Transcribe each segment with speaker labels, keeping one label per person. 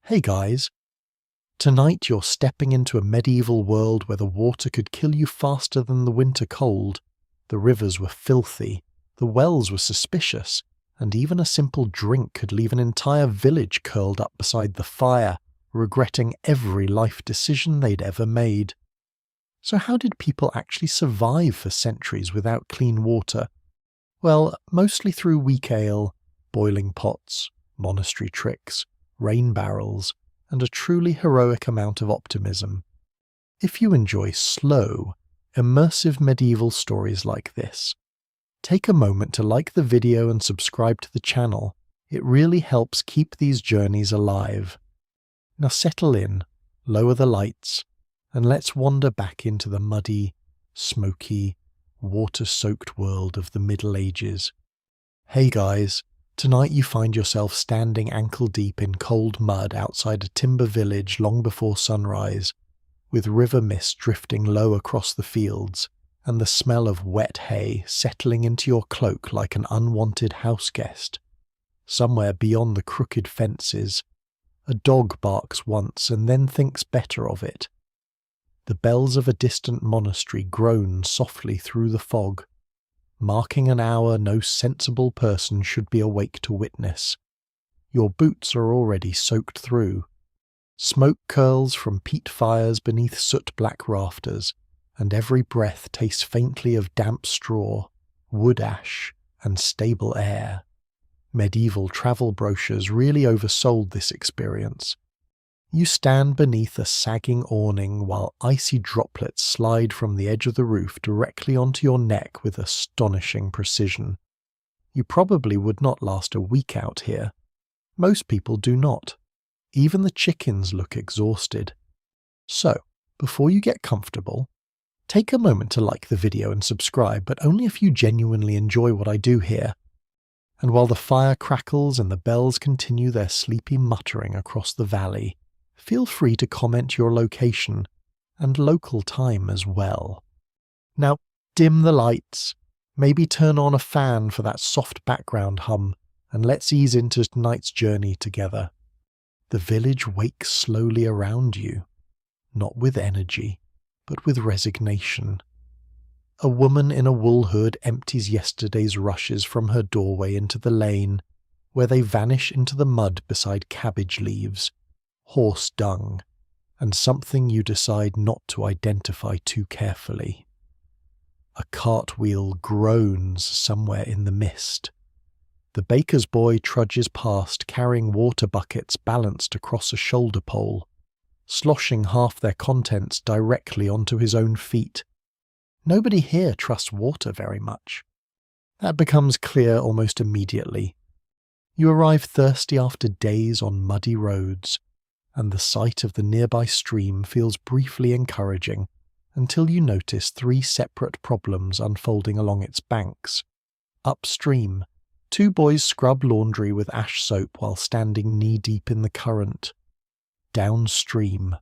Speaker 1: Hey guys, tonight you're stepping into a medieval world where the water could kill you faster than the winter cold. The rivers were filthy, the wells were suspicious, and even a simple drink could leave an entire village curled up beside the fire, regretting every life decision they'd ever made. So how did people actually survive for centuries without clean water? Well, mostly through weak ale, boiling pots, monastery tricks, rain barrels, and a truly heroic amount of optimism. If you enjoy slow, immersive medieval stories like this, take a moment to like the video and subscribe to the channel. It really helps keep these journeys alive. Now settle in, lower the lights, and let's wander back into the muddy, smoky, water-soaked world of the Middle Ages. Hey guys, tonight you find yourself standing ankle-deep in cold mud outside a timber village long before sunrise, with river mist drifting low across the fields, and the smell of wet hay settling into your cloak like an unwanted house guest. Somewhere beyond the crooked fences, a dog barks once and then thinks better of it. The bells of a distant monastery groan softly through the fog, marking an hour no sensible person should be awake to witness. Your boots are already soaked through. Smoke curls from peat fires beneath soot-black rafters, and every breath tastes faintly of damp straw, wood ash, and stable air. Medieval travel brochures really oversold this experience. You stand beneath a sagging awning while icy droplets slide from the edge of the roof directly onto your neck with astonishing precision. You probably would not last a week out here. Most people do not. Even the chickens look exhausted. So, before you get comfortable, take a moment to like the video and subscribe, but only if you genuinely enjoy what I do here. And while the fire crackles and the bells continue their sleepy muttering across the valley, feel free to comment your location and local time as well. Now, dim the lights, maybe turn on a fan for that soft background hum, and let's ease into tonight's journey together. The village wakes slowly around you, not with energy, but with resignation. A woman in a wool hood empties yesterday's rushes from her doorway into the lane, where they vanish into the mud beside cabbage leaves, horse dung, and something you decide not to identify too carefully. A cartwheel groans somewhere in the mist. The baker's boy trudges past carrying water buckets balanced across a shoulder pole, sloshing half their contents directly onto his own feet. Nobody here trusts water very much. That becomes clear almost immediately. You arrive thirsty after days on muddy roads, and the sight of the nearby stream feels briefly encouraging until you notice three separate problems unfolding along its banks. Upstream, two boys scrub laundry with ash soap while standing knee-deep in the current. Downstream,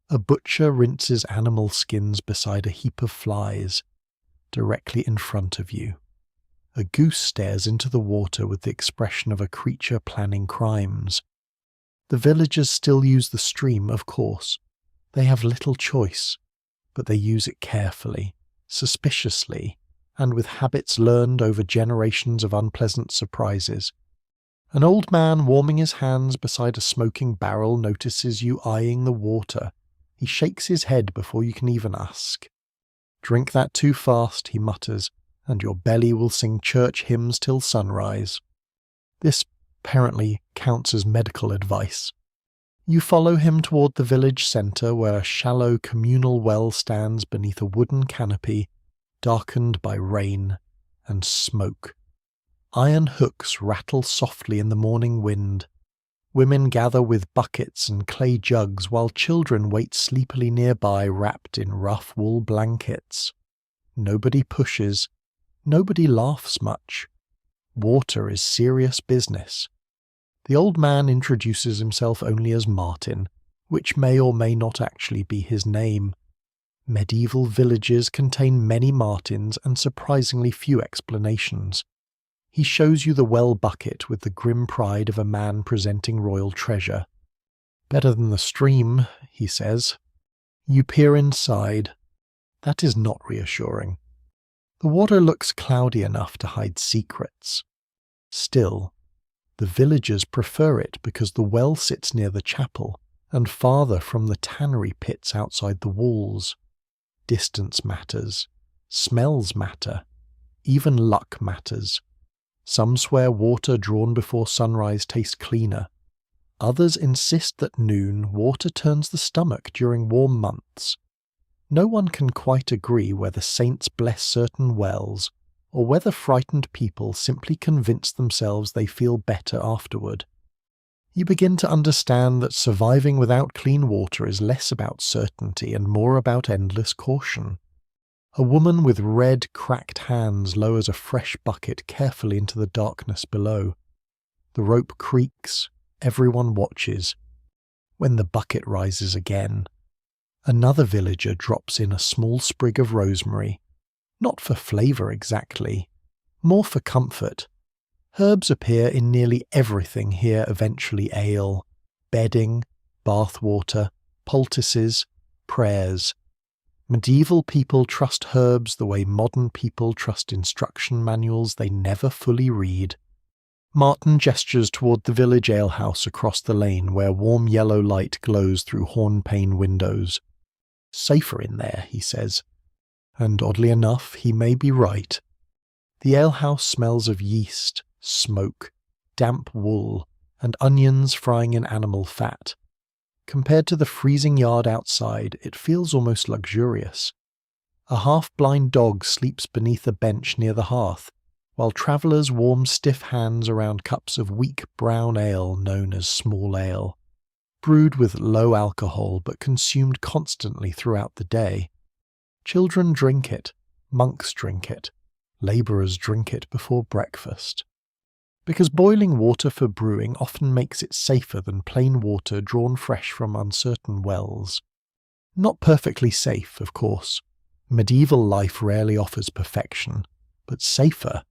Speaker 1: a butcher rinses animal skins beside a heap of flies. Directly in front of you, a goose stares into the water with the expression of a creature planning crimes. The villagers still use the stream, of course. They have little choice, but they use it carefully, suspiciously, and with habits learned over generations of unpleasant surprises. An old man warming his hands beside a smoking barrel notices you eyeing the water. He shakes his head before you can even ask. "Drink that too fast," he mutters, "and your belly will sing church hymns till sunrise." This apparently counts as medical advice. You follow him toward the village centre where a shallow communal well stands beneath a wooden canopy, darkened by rain and smoke. Iron hooks rattle softly in the morning wind. Women gather with buckets and clay jugs while children wait sleepily nearby wrapped in rough wool blankets. Nobody pushes, nobody laughs much. Water is serious business. The old man introduces himself only as Martin, which may or may not actually be his name. Medieval villages contain many Martins and surprisingly few explanations. He shows you the well bucket with the grim pride of a man presenting royal treasure. Better than the stream, he says. You peer inside. That is not reassuring. The water looks cloudy enough to hide secrets. Still, the villagers prefer it because the well sits near the chapel and farther from the tannery pits outside the walls. Distance matters. Smells matter. Even luck matters. Some swear water drawn before sunrise tastes cleaner. Others insist that noon water turns the stomach during warm months. No one can quite agree whether saints bless certain wells or whether frightened people simply convince themselves they feel better afterward. You begin to understand that surviving without clean water is less about certainty and more about endless caution. A woman with red, cracked hands lowers a fresh bucket carefully into the darkness below. The rope creaks. Everyone watches. When the bucket rises again, another villager drops in a small sprig of rosemary, not for flavour exactly, more for comfort. Herbs appear in nearly everything here eventually: ale, bedding, bathwater, poultices, prayers. Medieval people trust herbs the way modern people trust instruction manuals they never fully read. Martin gestures toward the village alehouse across the lane where warm yellow light glows through horn-pane windows. Safer in there, he says. And oddly enough, he may be right. The alehouse smells of yeast, smoke, damp wool, and onions frying in animal fat. Compared to the freezing yard outside, it feels almost luxurious. A half-blind dog sleeps beneath a bench near the hearth, while travellers warm stiff hands around cups of weak brown ale known as small ale, brewed with low alcohol but consumed constantly throughout the day. Children drink it, monks drink it, labourers drink it before breakfast. Because boiling water for brewing often makes it safer than plain water drawn fresh from uncertain wells. Not perfectly safe, of course. Medieval life rarely offers perfection, but safer.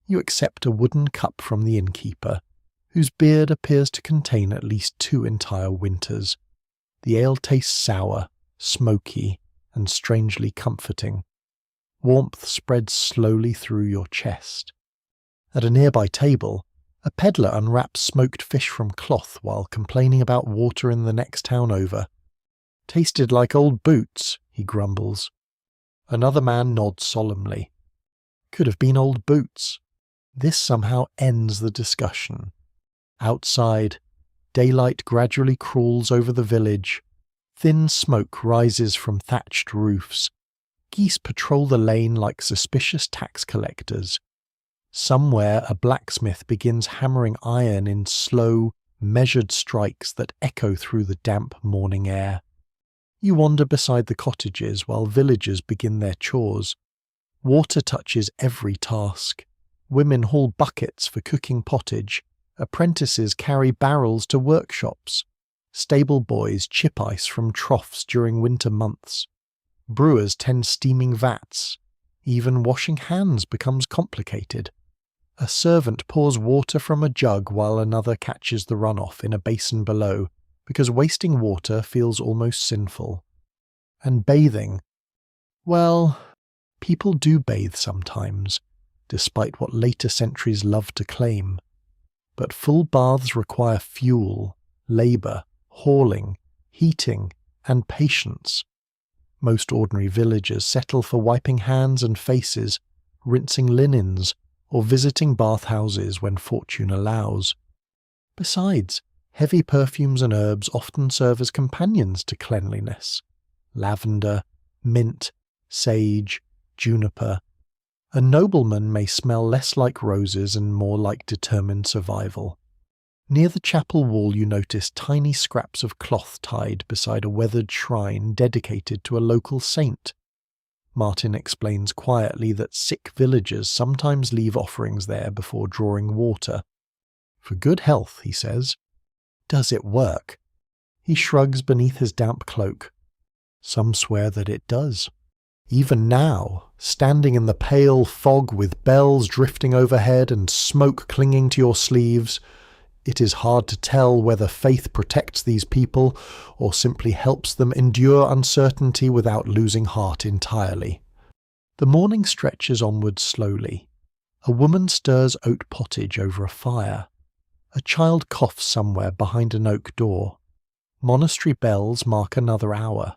Speaker 1: You accept a wooden cup from the innkeeper, whose beard appears to contain at least 2 entire winters. The ale tastes sour, smoky, and strangely comforting. Warmth spreads slowly through your chest. At a nearby table, a peddler unwraps smoked fish from cloth while complaining about water in the next town over. "Tasted like old boots," he grumbles. Another man nods solemnly. Could have been old boots. This somehow ends the discussion. Outside, daylight gradually crawls over the village. Thin smoke rises from thatched roofs. Geese patrol the lane like suspicious tax collectors. Somewhere a blacksmith begins hammering iron in slow, measured strikes that echo through the damp morning air. You wander beside the cottages while villagers begin their chores. Water touches every task. Women haul buckets for cooking pottage. Apprentices carry barrels to workshops. Stable boys chip ice from troughs during winter months. Brewers tend steaming vats. Even washing hands becomes complicated. A servant pours water from a jug while another catches the runoff in a basin below, because wasting water feels almost sinful. And bathing. Well, people do bathe sometimes, despite what later centuries love to claim. But full baths require fuel, labour, hauling, heating, and patience. Most ordinary villagers settle for wiping hands and faces, rinsing linens, or visiting bathhouses when fortune allows. Besides, heavy perfumes and herbs often serve as companions to cleanliness. Lavender, mint, sage, juniper. A nobleman may smell less like roses and more like determined survival. Near the chapel wall you notice tiny scraps of cloth tied beside a weathered shrine dedicated to a local saint. Martin explains quietly that sick villagers sometimes leave offerings there before drawing water. For good health, he says. Does it work? He shrugs beneath his damp cloak. Some swear that it does. Even now, standing in the pale fog with bells drifting overhead and smoke clinging to your sleeves, It is hard to tell whether faith protects these people or simply helps them endure uncertainty without losing heart entirely. The morning stretches onward slowly. A woman stirs oat pottage over a fire. A child coughs somewhere behind an oak door. Monastery bells mark another hour.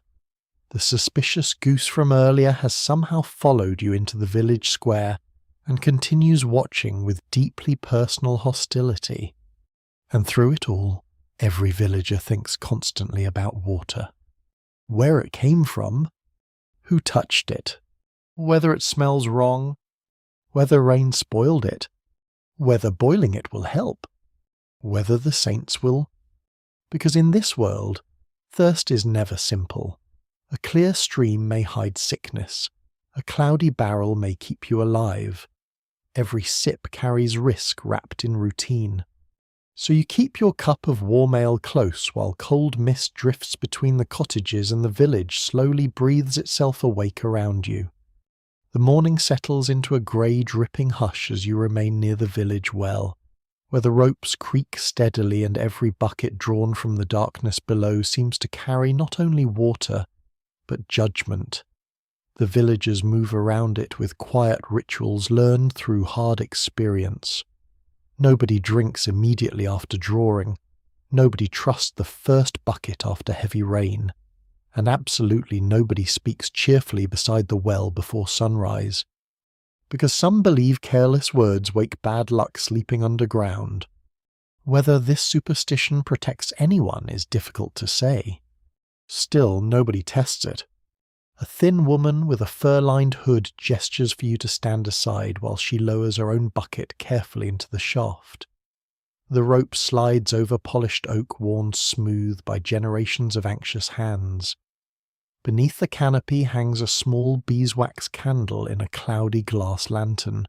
Speaker 1: The suspicious goose from earlier has somehow followed you into the village square and continues watching with deeply personal hostility. And through it all, every villager thinks constantly about water. Where it came from, who touched it, whether it smells wrong, whether rain spoiled it, whether boiling it will help, whether the saints will. Because in this world, thirst is never simple. A clear stream may hide sickness. A cloudy barrel may keep you alive. Every sip carries risk wrapped in routine. So you keep your cup of warm ale close while cold mist drifts between the cottages and the village slowly breathes itself awake around you. The morning settles into a grey dripping hush as you remain near the village well, where the ropes creak steadily and every bucket drawn from the darkness below seems to carry not only water, but judgment. The villagers move around it with quiet rituals learned through hard experience. Nobody drinks immediately after drawing. Nobody trusts the first bucket after heavy rain. And absolutely nobody speaks cheerfully beside the well before sunrise. Because some believe careless words wake bad luck sleeping underground. Whether this superstition protects anyone is difficult to say. Still, nobody tests it. A thin woman with a fur-lined hood gestures for you to stand aside while she lowers her own bucket carefully into the shaft. The rope slides over polished oak worn smooth by generations of anxious hands. Beneath the canopy hangs a small beeswax candle in a cloudy glass lantern,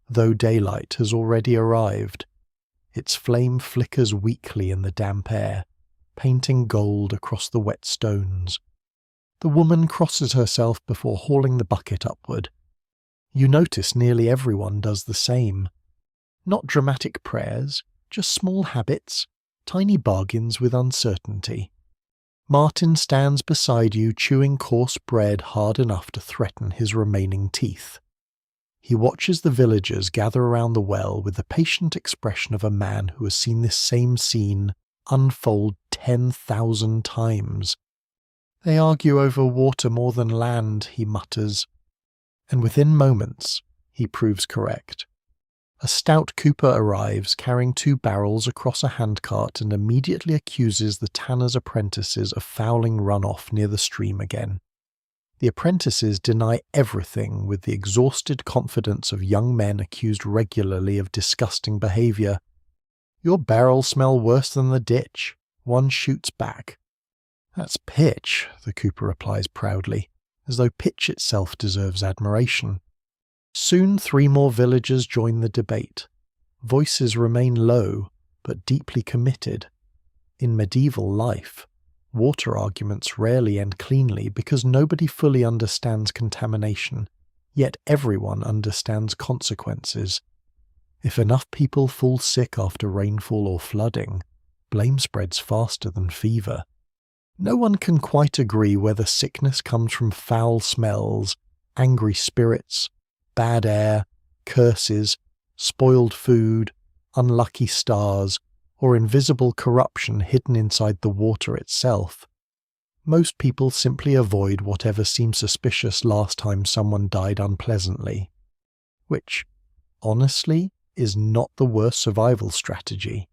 Speaker 1: though daylight has already arrived. Its flame flickers weakly in the damp air, painting gold across the wet stones. The woman crosses herself before hauling the bucket upward. You notice nearly everyone does the same. Not dramatic prayers, just small habits, tiny bargains with uncertainty. Martin stands beside you chewing coarse bread hard enough to threaten his remaining teeth. He watches the villagers gather around the well with the patient expression of a man who has seen this same scene unfold 10,000 times. They argue over water more than land, he mutters. And within moments, he proves correct. A stout cooper arrives carrying 2 barrels across a handcart and immediately accuses the tanner's apprentices of fouling runoff near the stream again. The apprentices deny everything with the exhausted confidence of young men accused regularly of disgusting behaviour. Your barrels smell worse than the ditch. One shoots back. That's pitch, the cooper replies proudly, as though pitch itself deserves admiration. Soon 3 more villagers join the debate. Voices remain low, but deeply committed. In medieval life, water arguments rarely end cleanly because nobody fully understands contamination, yet everyone understands consequences. If enough people fall sick after rainfall or flooding, blame spreads faster than fever. No one can quite agree whether sickness comes from foul smells, angry spirits, bad air, curses, spoiled food, unlucky stars, or invisible corruption hidden inside the water itself. Most people simply avoid whatever seemed suspicious last time someone died unpleasantly. Which, honestly, is not the worst survival strategy.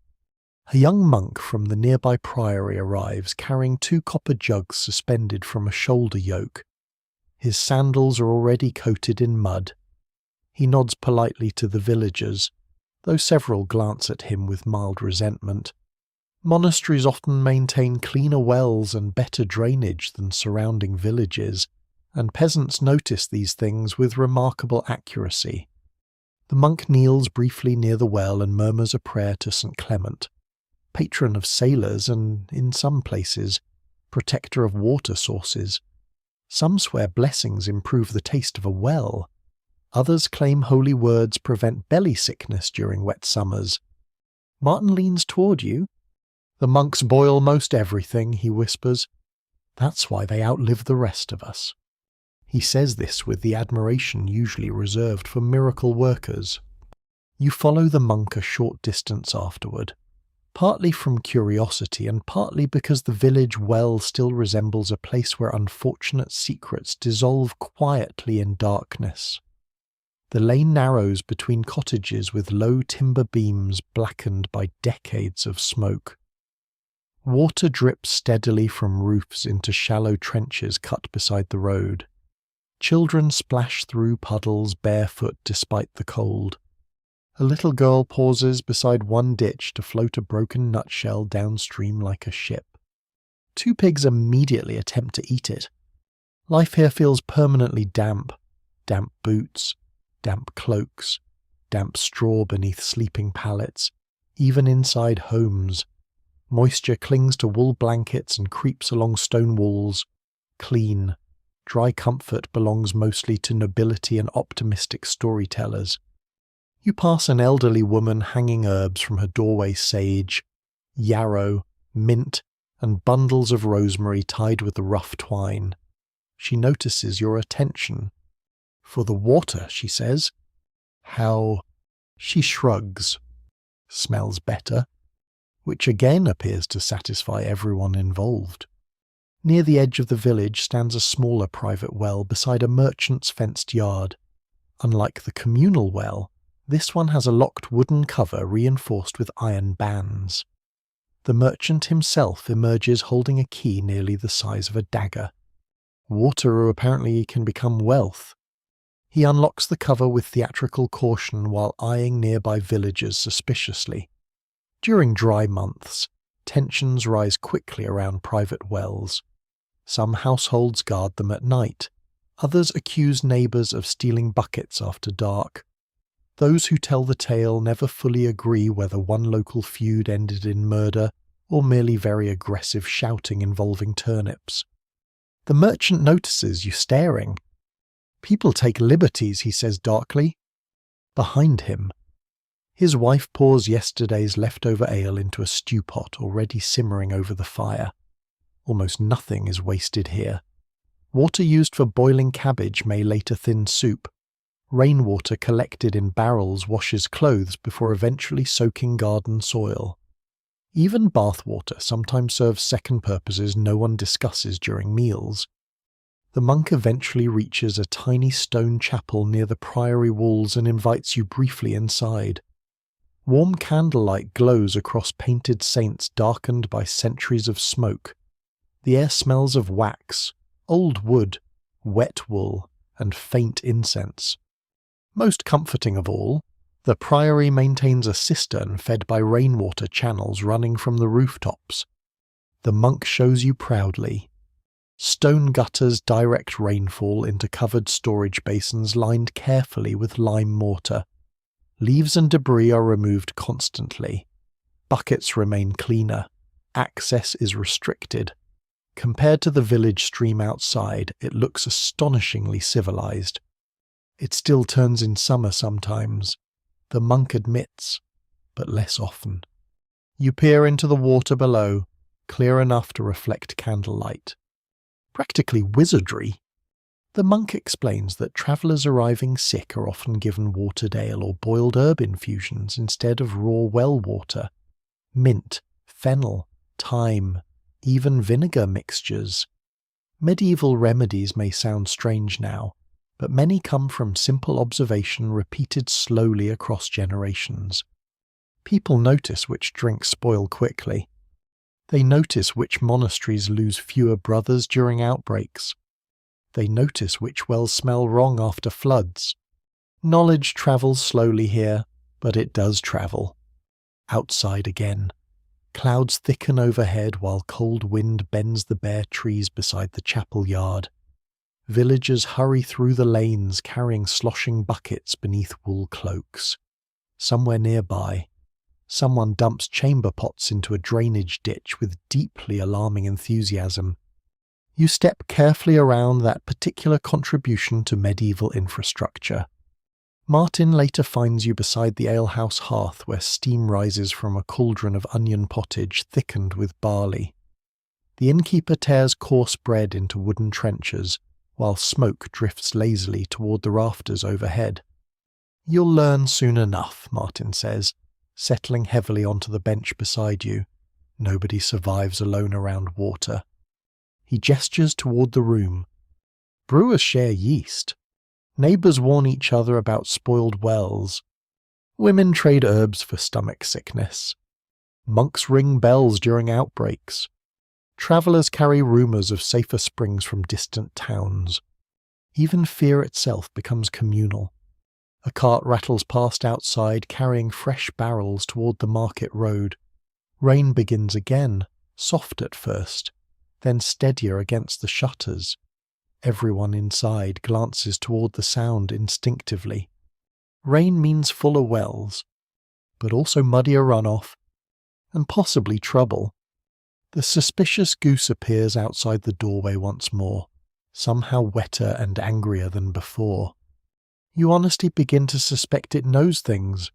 Speaker 1: A young monk from the nearby priory arrives carrying 2 copper jugs suspended from a shoulder yoke. His sandals are already coated in mud. He nods politely to the villagers, though several glance at him with mild resentment. Monasteries often maintain cleaner wells and better drainage than surrounding villages, and peasants notice these things with remarkable accuracy. The monk kneels briefly near the well and murmurs a prayer to St. Clement, patron of sailors and, in some places, protector of water sources. Some swear blessings improve the taste of a well. Others claim holy words prevent belly sickness during wet summers. Martin leans toward you. "The monks boil most everything," he whispers. "That's why they outlive the rest of us." He says this with the admiration usually reserved for miracle workers. You follow the monk a short distance afterward, partly from curiosity and partly because the village well still resembles a place where unfortunate secrets dissolve quietly in darkness. The lane narrows between cottages with low timber beams blackened by decades of smoke. Water drips steadily from roofs into shallow trenches cut beside the road. Children splash through puddles barefoot despite the cold. A little girl pauses beside one ditch to float a broken nutshell downstream like a ship. Two pigs immediately attempt to eat it. Life here feels permanently damp. Damp boots, damp cloaks, damp straw beneath sleeping pallets, even inside homes. Moisture clings to wool blankets and creeps along stone walls. Clean, dry comfort belongs mostly to nobility and optimistic storytellers. You pass an elderly woman hanging herbs from her doorway: sage, yarrow, mint, and bundles of rosemary tied with the rough twine. She notices your attention. "For the water," she says. "How?" She shrugs. "Smells better," which again appears to satisfy everyone involved. Near the edge of the village stands a smaller private well beside a merchant's fenced yard. Unlike the communal well, this one has a locked wooden cover reinforced with iron bands. The merchant himself emerges holding a key nearly the size of a dagger. Water apparently can become wealth. He unlocks the cover with theatrical caution while eyeing nearby villagers suspiciously. During dry months, tensions rise quickly around private wells. Some households guard them at night. Others accuse neighbours of stealing buckets after dark. Those who tell the tale never fully agree whether one local feud ended in murder or merely very aggressive shouting involving turnips. The merchant notices you staring. "People take liberties," he says darkly. Behind him, his wife pours yesterday's leftover ale into a stew pot already simmering over the fire. Almost nothing is wasted here. Water used for boiling cabbage may later thin soup. Rainwater collected in barrels washes clothes before eventually soaking garden soil. Even bathwater sometimes serves second purposes no one discusses during meals. The monk eventually reaches a tiny stone chapel near the priory walls and invites you briefly inside. Warm candlelight glows across painted saints darkened by centuries of smoke. The air smells of wax, old wood, wet wool, and faint incense. Most comforting of all, the priory maintains a cistern fed by rainwater channels running from the rooftops. The monk shows you proudly. Stone gutters direct rainfall into covered storage basins lined carefully with lime mortar. Leaves and debris are removed constantly. Buckets remain cleaner. Access is restricted. Compared to the village stream outside, it looks astonishingly civilized. It still turns in summer sometimes, the monk admits, but less often. You peer into the water below, clear enough to reflect candlelight. Practically wizardry. The monk explains that travellers arriving sick are often given watered ale or boiled herb infusions instead of raw well water. Mint, fennel, thyme, even vinegar mixtures. Medieval remedies may sound strange now, but many come from simple observation repeated slowly across generations. People notice which drinks spoil quickly. They notice which monasteries lose fewer brothers during outbreaks. They notice which wells smell wrong after floods. Knowledge travels slowly here, but it does travel. Outside again. Clouds thicken overhead while cold wind bends the bare trees beside the chapel yard. Villagers hurry through the lanes carrying sloshing buckets beneath wool cloaks. Somewhere nearby, someone dumps chamber pots into a drainage ditch with deeply alarming enthusiasm. You step carefully around that particular contribution to medieval infrastructure. Martin later finds you beside the alehouse hearth where steam rises from a cauldron of onion pottage thickened with barley. The innkeeper tears coarse bread into wooden trenchers, while smoke drifts lazily toward the rafters overhead. "You'll learn soon enough," Martin says, settling heavily onto the bench beside you. Nobody survives alone around water. He gestures toward the room. Brewers share yeast. Neighbours warn each other about spoiled wells. Women trade herbs for stomach sickness. Monks ring bells during outbreaks. Travellers carry rumours of safer springs from distant towns. Even fear itself becomes communal. A cart rattles past outside carrying fresh barrels toward the market road. Rain begins again, soft at first, then steadier against the shutters. Everyone inside glances toward the sound instinctively. Rain means fuller wells, but also muddier runoff, and possibly trouble. The suspicious goose appears outside the doorway once more, somehow wetter and angrier than before. You honestly begin to suspect it knows things.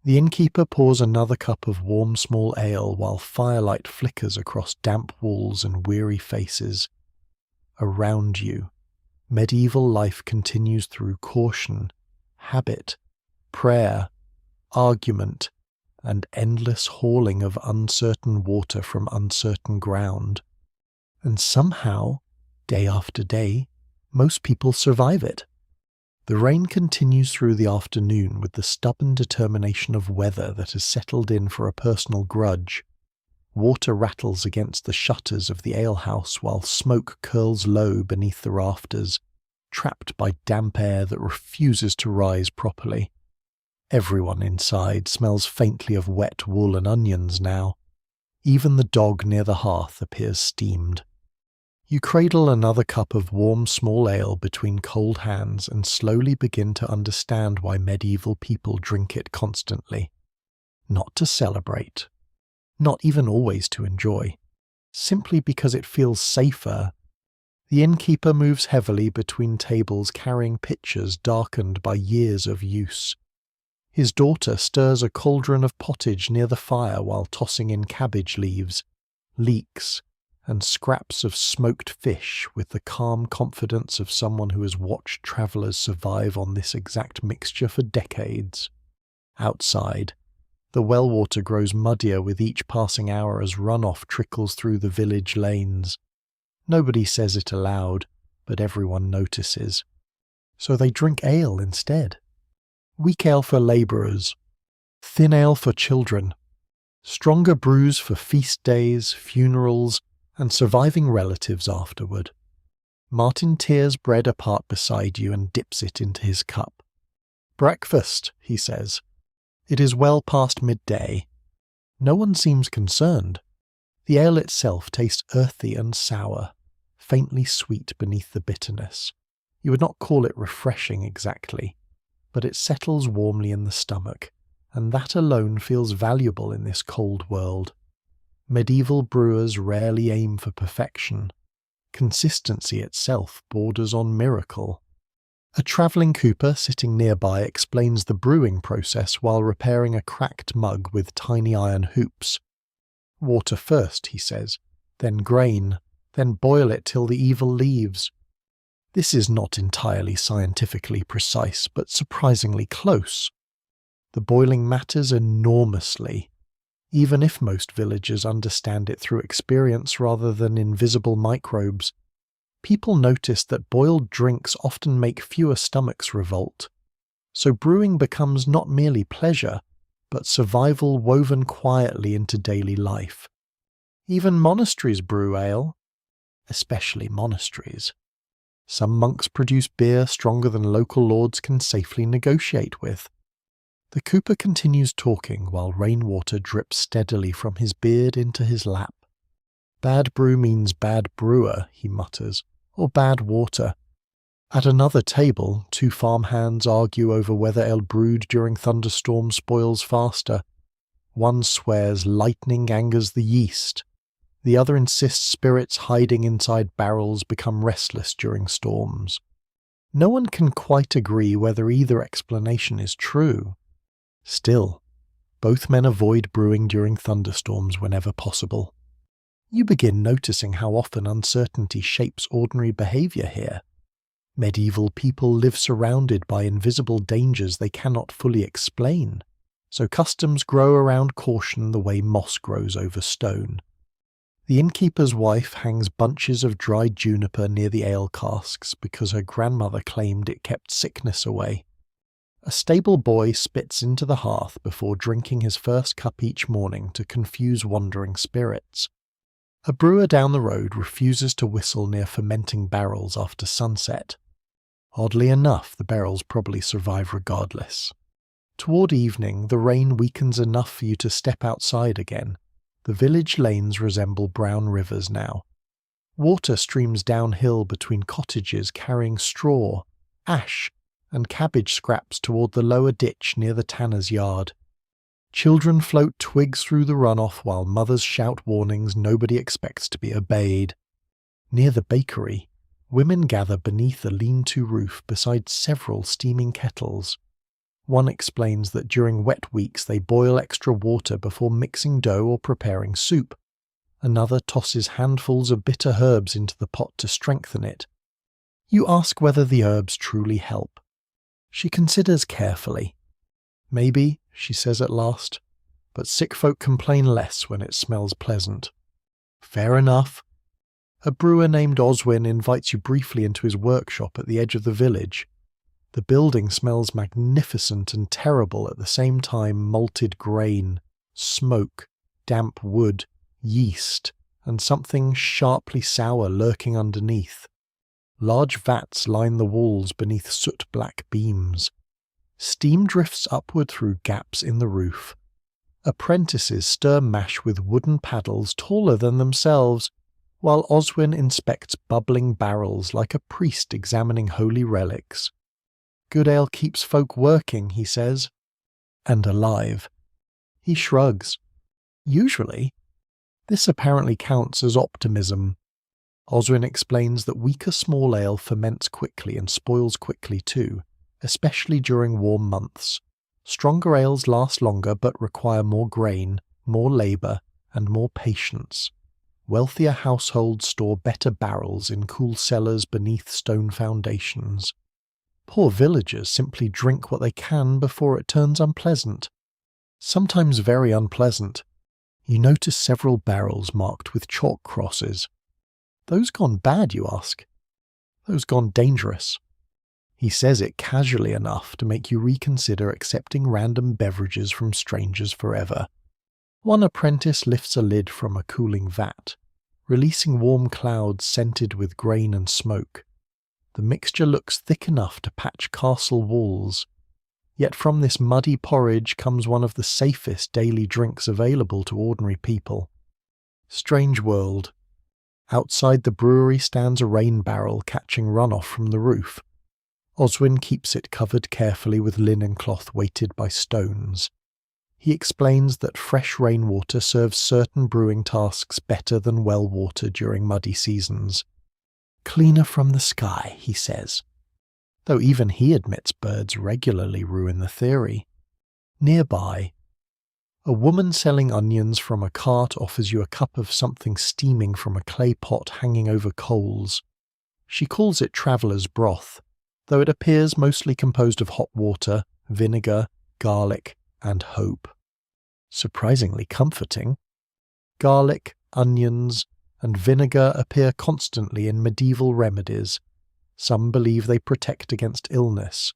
Speaker 1: The innkeeper pours another cup of warm small ale while firelight flickers across damp walls and weary faces. Around you, medieval life continues through caution, habit, prayer, argument, and endless hauling of uncertain water from uncertain ground. And somehow, day after day, most people survive it. The rain continues through the afternoon with the stubborn determination of weather that has settled in for a personal grudge. Water rattles against the shutters of the alehouse while smoke curls low beneath the rafters, trapped by damp air that refuses to rise properly. Everyone inside smells faintly of wet wool and onions now. Even the dog near the hearth appears steamed. You cradle another cup of warm small ale between cold hands and slowly begin to understand why medieval people drink it constantly. Not to celebrate. Not even always to enjoy, simply because it feels safer. The innkeeper moves heavily between tables carrying pitchers darkened by years of use. His daughter stirs a cauldron of pottage near the fire while tossing in cabbage leaves, leeks, and scraps of smoked fish with the calm confidence of someone who has watched travellers survive on this exact mixture for decades. Outside, the well water grows muddier with each passing hour as runoff trickles through the village lanes. Nobody says it aloud, but everyone notices. So they drink ale instead. Weak ale for labourers, thin ale for children, stronger brews for feast days, funerals, and surviving relatives afterward. Martin tears bread apart beside you and dips it into his cup. "Breakfast," he says. It is well past midday. No one seems concerned. The ale itself tastes earthy and sour, faintly sweet beneath the bitterness. You would not call it refreshing exactly, but it settles warmly in the stomach, and that alone feels valuable in this cold world. Medieval brewers rarely aim for perfection. Consistency itself borders on miracle. A travelling cooper sitting nearby explains the brewing process while repairing a cracked mug with tiny iron hoops. "Water first," he says, "then grain, then boil it till the evil leaves." This is not entirely scientifically precise, but surprisingly close. The boiling matters enormously, even if most villagers understand it through experience rather than invisible microbes. People notice that boiled drinks often make fewer stomachs revolt, so brewing becomes not merely pleasure, but survival woven quietly into daily life. Even monasteries brew ale, especially monasteries. Some monks produce beer stronger than local lords can safely negotiate with. The cooper continues talking while rainwater drips steadily from his beard into his lap. "Bad brew means bad brewer," he mutters, "or bad water." At another table, two farmhands argue over whether ale brewed during thunderstorms spoils faster. One swears lightning angers the yeast. The other insists spirits hiding inside barrels become restless during storms. No one can quite agree whether either explanation is true. Still, both men avoid brewing during thunderstorms whenever possible. You begin noticing how often uncertainty shapes ordinary behavior here. Medieval people live surrounded by invisible dangers they cannot fully explain, so customs grow around caution the way moss grows over stone. The innkeeper's wife hangs bunches of dried juniper near the ale casks because her grandmother claimed it kept sickness away. A stable boy spits into the hearth before drinking his first cup each morning to confuse wandering spirits. A brewer down the road refuses to whistle near fermenting barrels after sunset. Oddly enough, the barrels probably survive regardless. Toward evening, the rain weakens enough for you to step outside again. The village lanes resemble brown rivers now. Water streams downhill between cottages carrying straw, ash, and cabbage scraps toward the lower ditch near the tanner's yard. Children float twigs through the runoff while mothers shout warnings nobody expects to be obeyed. Near the bakery, women gather beneath a lean-to roof beside several steaming kettles. One explains that during wet weeks they boil extra water before mixing dough or preparing soup. Another tosses handfuls of bitter herbs into the pot to strengthen it. You ask whether the herbs truly help. She considers carefully. Maybe, she says at last, but sick folk complain less when it smells pleasant. Fair enough. A brewer named Oswin invites you briefly into his workshop at the edge of the village. The building smells magnificent and terrible at the same time: malted grain, smoke, damp wood, yeast, and something sharply sour lurking underneath. Large vats line the walls beneath soot-black beams. Steam drifts upward through gaps in the roof. Apprentices stir mash with wooden paddles taller than themselves, while Oswin inspects bubbling barrels like a priest examining holy relics. Good ale keeps folk working, he says. And alive. He shrugs. Usually. This apparently counts as optimism. Oswin explains that weaker small ale ferments quickly and spoils quickly too, especially during warm months. Stronger ales last longer but require more grain, more labour, and more patience. Wealthier households store better barrels in cool cellars beneath stone foundations. Poor villagers simply drink what they can before it turns unpleasant. Sometimes very unpleasant. You notice several barrels marked with chalk crosses. Those gone bad, you ask? Those gone dangerous. He says it casually enough to make you reconsider accepting random beverages from strangers forever. One apprentice lifts a lid from a cooling vat, releasing warm clouds scented with grain and smoke. The mixture looks thick enough to patch castle walls. Yet from this muddy porridge comes one of the safest daily drinks available to ordinary people. Strange world. Outside the brewery stands a rain barrel catching runoff from the roof. Oswin keeps it covered carefully with linen cloth weighted by stones. He explains that fresh rainwater serves certain brewing tasks better than well water during muddy seasons. Cleaner from the sky, he says, though even he admits birds regularly ruin the theory. Nearby, a woman selling onions from a cart offers you a cup of something steaming from a clay pot hanging over coals. She calls it traveller's broth, though it appears mostly composed of hot water, vinegar, garlic, and hope. Surprisingly comforting. Garlic, onions, and vinegar appear constantly in medieval remedies. Some believe they protect against illness.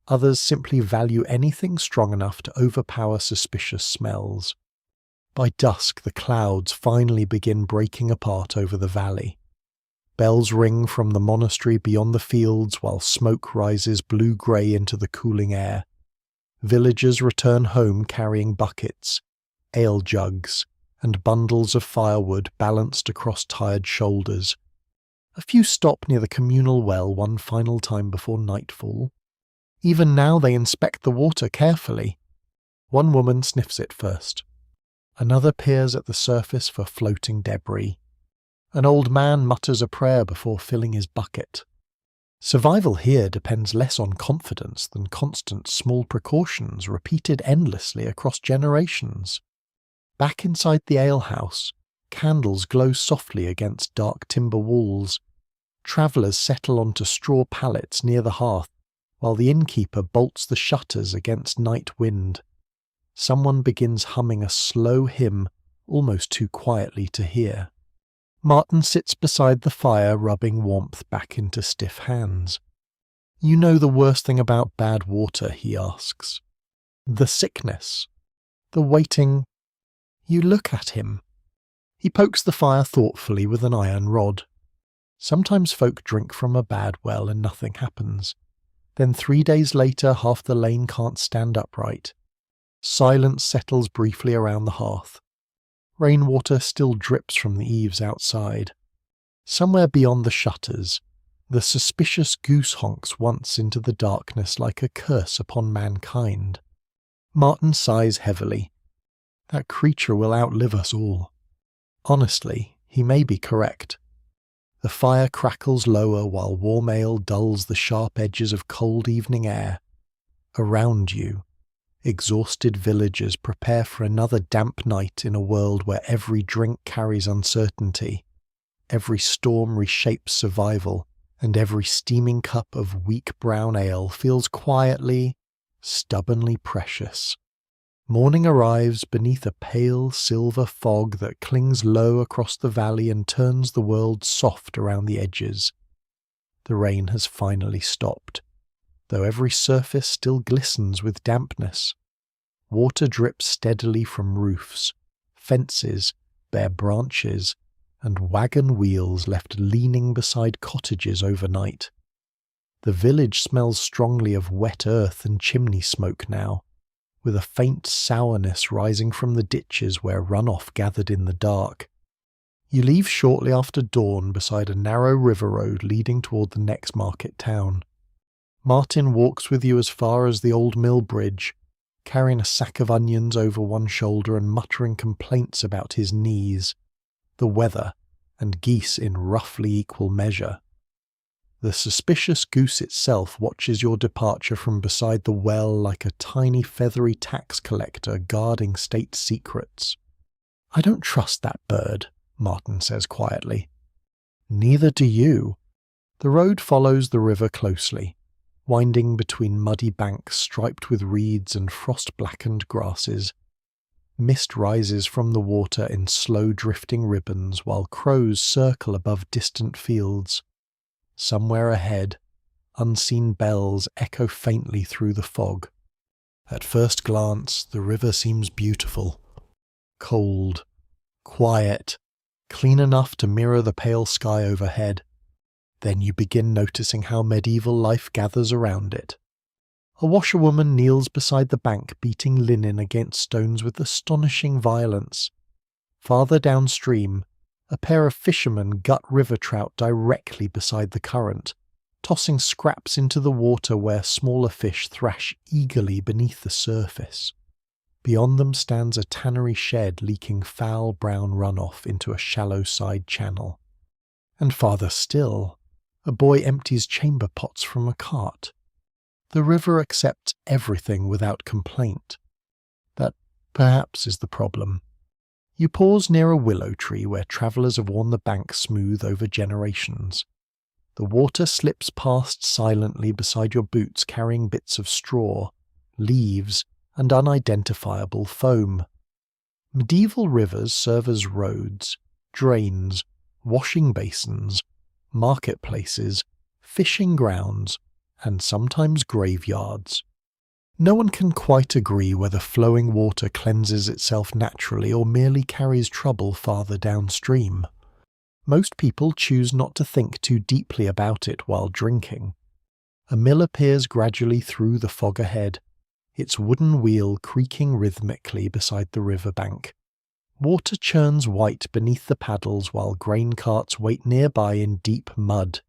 Speaker 1: Others simply value anything strong enough to overpower suspicious smells. By dusk, the clouds finally begin breaking apart over the valley. Bells ring from the monastery beyond the fields while smoke rises blue-grey into the cooling air. Villagers return home carrying buckets, ale jugs, and bundles of firewood balanced across tired shoulders. A few stop near the communal well one final time before nightfall. Even now they inspect the water carefully. One woman sniffs it first. Another peers at the surface for floating debris. An old man mutters a prayer before filling his bucket. Survival here depends less on confidence than constant small precautions repeated endlessly across generations. Back inside the alehouse, candles glow softly against dark timber walls. Travellers settle onto straw pallets near the hearth, while the innkeeper bolts the shutters against night wind. Someone begins humming a slow hymn, almost too quietly to hear. Martin sits beside the fire, rubbing warmth back into stiff hands. "You know the worst thing about bad water?" he asks. "The sickness. The waiting." You look at him. He pokes the fire thoughtfully with an iron rod. Sometimes folk drink from a bad well and nothing happens. Then 3 days later, half the lane can't stand upright. Silence settles briefly around the hearth. Rainwater still drips from the eaves outside. Somewhere beyond the shutters, the suspicious goose honks once into the darkness like a curse upon mankind. Martin sighs heavily. That creature will outlive us all. Honestly, he may be correct. The fire crackles lower while warm ale dulls the sharp edges of cold evening air. Around you, exhausted villagers prepare for another damp night in a world where every drink carries uncertainty, every storm reshapes survival, and every steaming cup of weak brown ale feels quietly, stubbornly precious. Morning arrives beneath a pale silver fog that clings low across the valley and turns the world soft around the edges. The rain has finally stopped, though every surface still glistens with dampness. Water drips steadily from roofs, fences, bare branches, and wagon wheels left leaning beside cottages overnight. The village smells strongly of wet earth and chimney smoke now, with a faint sourness rising from the ditches where runoff gathered in the dark. You leave shortly after dawn beside a narrow river road leading toward the next market town. Martin walks with you as far as the old mill bridge, carrying a sack of onions over one shoulder and muttering complaints about his knees, the weather, and geese in roughly equal measure. The suspicious goose itself watches your departure from beside the well like a tiny feathery tax collector guarding state secrets. "I don't trust that bird," Martin says quietly. "Neither do you." The road follows the river closely, winding between muddy banks striped with reeds and frost-blackened grasses. Mist rises from the water in slow drifting ribbons while crows circle above distant fields. Somewhere ahead, unseen bells echo faintly through the fog. At first glance, the river seems beautiful. Cold, quiet, clean enough to mirror the pale sky overhead. Then you begin noticing how medieval life gathers around it. A washerwoman kneels beside the bank, beating linen against stones with astonishing violence. Farther downstream, a pair of fishermen gut river trout directly beside the current, tossing scraps into the water where smaller fish thrash eagerly beneath the surface. Beyond them stands a tannery shed leaking foul brown runoff into a shallow side channel. And farther still, a boy empties chamber pots from a cart. The river accepts everything without complaint. That, perhaps, is the problem. You pause near a willow tree where travellers have worn the bank smooth over generations. The water slips past silently beside your boots, carrying bits of straw, leaves, and unidentifiable foam. Medieval rivers serve as roads, drains, washing basins, marketplaces, fishing grounds, and sometimes graveyards. No one can quite agree whether flowing water cleanses itself naturally or merely carries trouble farther downstream. Most people choose not to think too deeply about it while drinking. A mill appears gradually through the fog ahead, its wooden wheel creaking rhythmically beside the river bank. Water churns white beneath the paddles while grain carts wait nearby in deep mud.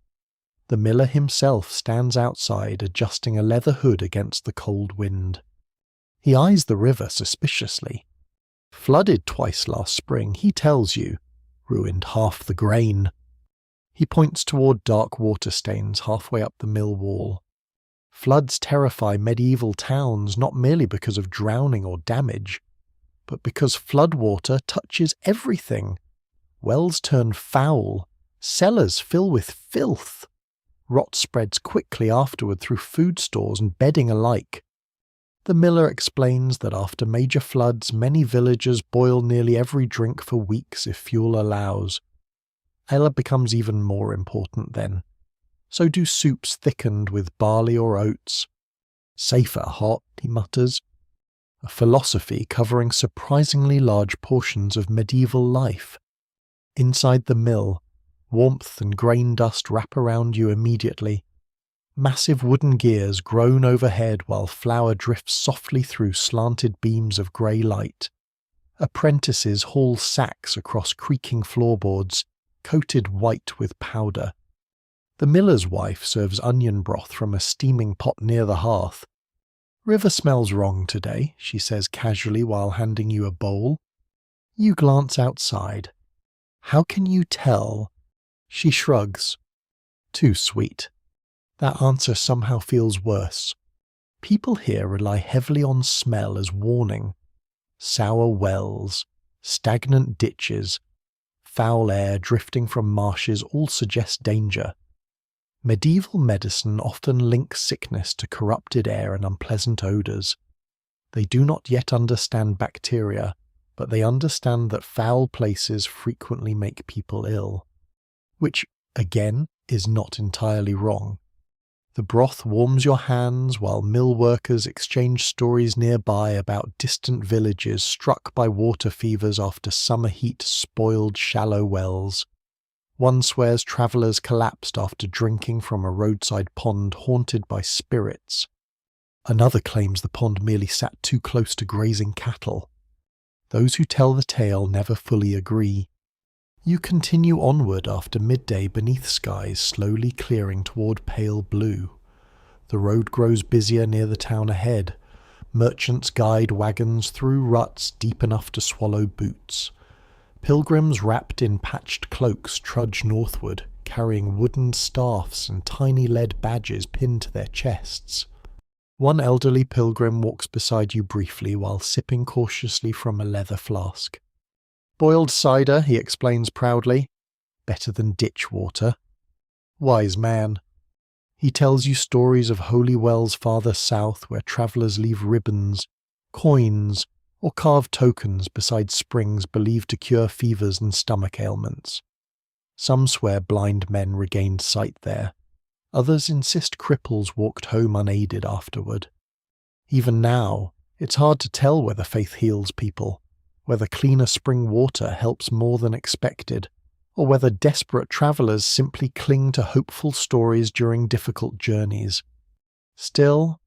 Speaker 1: The miller himself stands outside, adjusting a leather hood against the cold wind. He eyes the river suspiciously. Flooded twice last spring, he tells you. Ruined half the grain. He points toward dark water stains halfway up the mill wall. Floods terrify medieval towns not merely because of drowning or damage, but because floodwater touches everything. Wells turn foul, cellars fill with filth. Rot spreads quickly afterward through food stores and bedding alike. The miller explains that after major floods, many villagers boil nearly every drink for weeks if fuel allows. Ale becomes even more important then. So do soups thickened with barley or oats. Safer hot, he mutters. A philosophy covering surprisingly large portions of medieval life. Inside the mill, warmth and grain dust wrap around you immediately. Massive wooden gears groan overhead while flour drifts softly through slanted beams of grey light. Apprentices haul sacks across creaking floorboards, coated white with powder. The miller's wife serves onion broth from a steaming pot near the hearth. "River smells wrong today," she says casually while handing you a bowl. You glance outside. "How can you tell?" She shrugs. Too sweet. That answer somehow feels worse. People here rely heavily on smell as warning. Sour wells, stagnant ditches, foul air drifting from marshes all suggest danger. Medieval medicine often links sickness to corrupted air and unpleasant odours. They do not yet understand bacteria, but they understand that foul places frequently make people ill. Which, again, is not entirely wrong. The broth warms your hands while mill workers exchange stories nearby about distant villages struck by water fevers after summer heat spoiled shallow wells. One swears travellers collapsed after drinking from a roadside pond haunted by spirits. Another claims the pond merely sat too close to grazing cattle. Those who tell the tale never fully agree. You continue onward after midday beneath skies slowly clearing toward pale blue. The road grows busier near the town ahead. Merchants guide wagons through ruts deep enough to swallow boots. Pilgrims wrapped in patched cloaks trudge northward, carrying wooden staffs and tiny lead badges pinned to their chests. One elderly pilgrim walks beside you briefly while sipping cautiously from a leather flask. "Boiled cider," he explains proudly. "Better than ditch water." Wise man. He tells you stories of holy wells farther south where travellers leave ribbons, coins, or carved tokens beside springs believed to cure fevers and stomach ailments. Some swear blind men regained sight there. Others insist cripples walked home unaided afterward. Even now, it's hard to tell whether faith heals people, whether cleaner spring water helps more than expected, or whether desperate travellers simply cling to hopeful stories during difficult journeys. Still,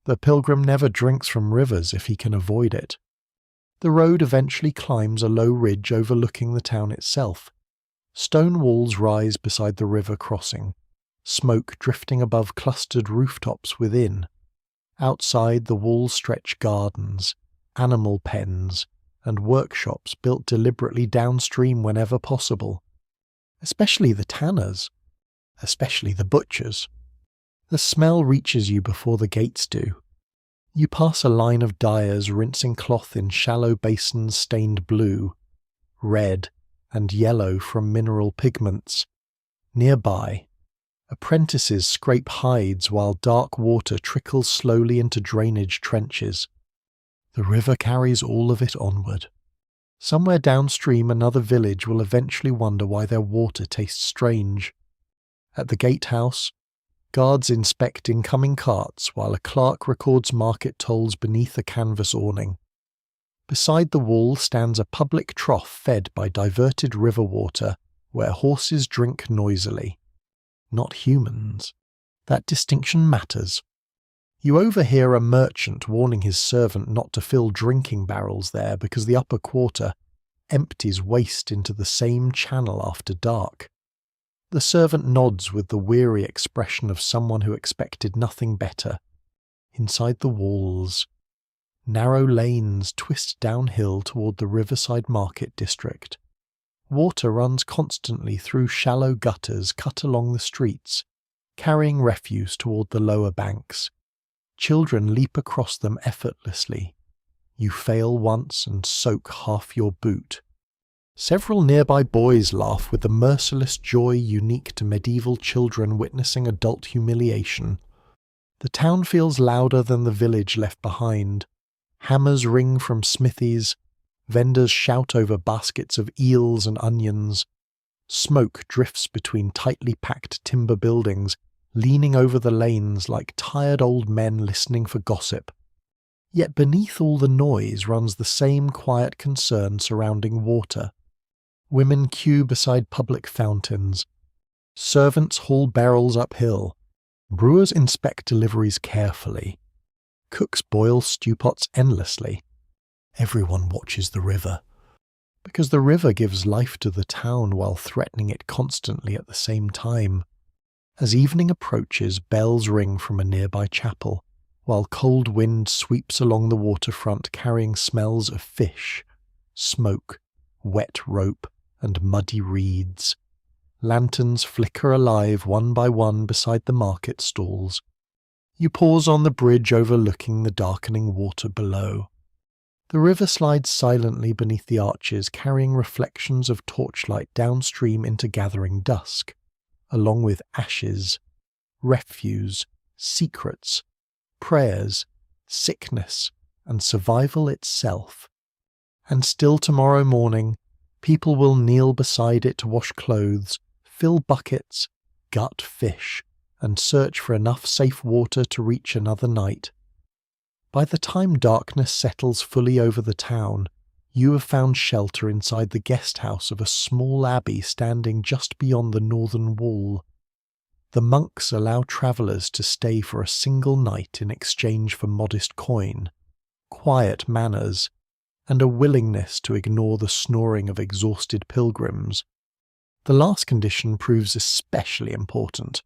Speaker 1: the pilgrim never drinks from rivers if he can avoid it. The road eventually climbs a low ridge overlooking the town itself. Stone walls rise beside the river crossing, smoke drifting above clustered rooftops within. Outside, the walls stretch gardens, animal pens, and workshops built deliberately downstream whenever possible. Especially the tanners. Especially the butchers. The smell reaches you before the gates do. You pass a line of dyers rinsing cloth in shallow basins stained blue, red, and yellow from mineral pigments. Nearby, apprentices scrape hides while dark water trickles slowly into drainage trenches. The river carries all of it onward. Somewhere downstream another village will eventually wonder why their water tastes strange. At the gatehouse, guards inspect incoming carts while a clerk records market tolls beneath a canvas awning. Beside the wall stands a public trough fed by diverted river water where horses drink noisily. Not humans. That distinction matters. You overhear a merchant warning his servant not to fill drinking barrels there because the upper quarter empties waste into the same channel after dark. The servant nods with the weary expression of someone who expected nothing better. Inside the walls, narrow lanes twist downhill toward the riverside market district. Water runs constantly through shallow gutters cut along the streets, carrying refuse toward the lower banks. Children leap across them effortlessly. You fail once and soak half your boot. Several nearby boys laugh with the merciless joy unique to medieval children witnessing adult humiliation. The town feels louder than the village left behind. Hammers ring from smithies. Vendors shout over baskets of eels and onions. Smoke drifts between tightly packed timber buildings, leaning over the lanes like tired old men listening for gossip. Yet beneath all the noise runs the same quiet concern surrounding water. Women queue beside public fountains. Servants haul barrels uphill. Brewers inspect deliveries carefully. Cooks boil stew pots endlessly. Everyone watches the river, because the river gives life to the town while threatening it constantly at the same time. As evening approaches, bells ring from a nearby chapel, while cold wind sweeps along the waterfront carrying smells of fish, smoke, wet rope, and muddy reeds. Lanterns flicker alive one by one beside the market stalls. You pause on the bridge overlooking the darkening water below. The river slides silently beneath the arches, carrying reflections of torchlight downstream into gathering dusk, along with ashes, refuse, secrets, prayers, sickness, and survival itself. And still tomorrow morning, people will kneel beside it to wash clothes, fill buckets, gut fish, and search for enough safe water to reach another night. By the time darkness settles fully over the town, you have found shelter inside the guest house of a small abbey standing just beyond the northern wall. The monks allow travellers to stay for a single night in exchange for modest coin, quiet manners, and a willingness to ignore the snoring of exhausted pilgrims. The last condition proves especially important.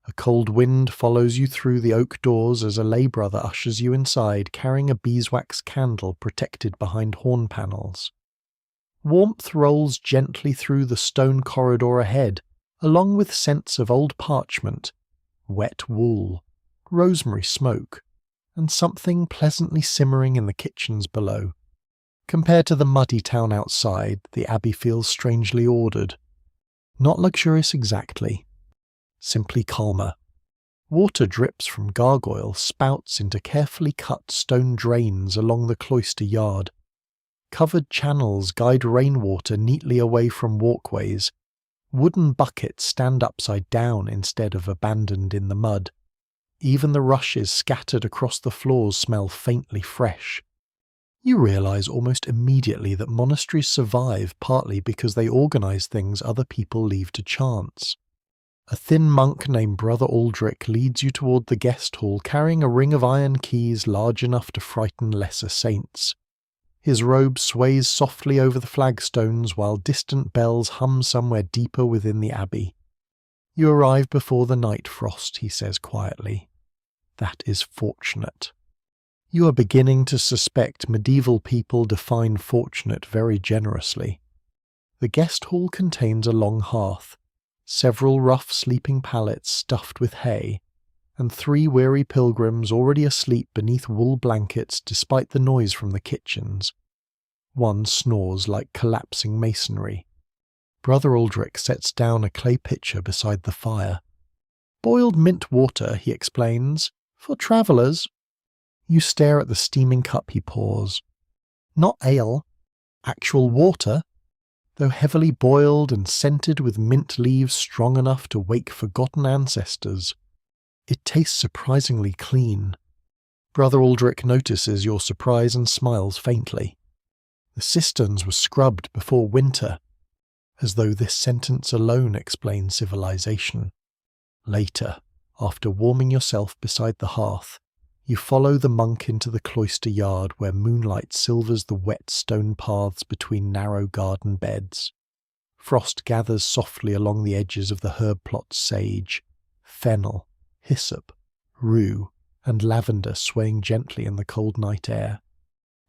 Speaker 1: A cold wind follows you through the oak doors as a lay brother ushers you inside carrying a beeswax candle protected behind horn panels. Warmth rolls gently through the stone corridor ahead, along with scents of old parchment, wet wool, rosemary smoke, and something pleasantly simmering in the kitchens below. Compared to the muddy town outside, the abbey feels strangely ordered. Not luxurious exactly, simply calmer. Water drips from gargoyle spouts into carefully cut stone drains along the cloister yard. Covered channels guide rainwater neatly away from walkways. Wooden buckets stand upside down instead of abandoned in the mud. Even the rushes scattered across the floors smell faintly fresh. You realize almost immediately that monasteries survive partly because they organize things other people leave to chance. A thin monk named Brother Aldrich leads you toward the guest hall carrying a ring of iron keys large enough to frighten lesser saints. His robe sways softly over the flagstones while distant bells hum somewhere deeper within the abbey. You arrive before the night frost, he says quietly. That is fortunate. You are beginning to suspect medieval people define fortunate very generously. The guest hall contains a long hearth, several rough sleeping pallets stuffed with hay, and 3 weary pilgrims already asleep beneath wool blankets despite the noise from the kitchens. One snores like collapsing masonry. Brother Aldrich sets down a clay pitcher beside the fire. Boiled mint water, he explains, for travellers. You stare at the steaming cup he pours. Not ale, actual water, though heavily boiled and scented with mint leaves strong enough to wake forgotten ancestors. It tastes surprisingly clean. Brother Aldrich notices your surprise and smiles faintly. The cisterns were scrubbed before winter, as though this sentence alone explains civilization. Later, after warming yourself beside the hearth, you follow the monk into the cloister yard where moonlight silvers the wet stone paths between narrow garden beds. Frost gathers softly along the edges of the herb plots: sage, fennel, hyssop, rue, and lavender swaying gently in the cold night air.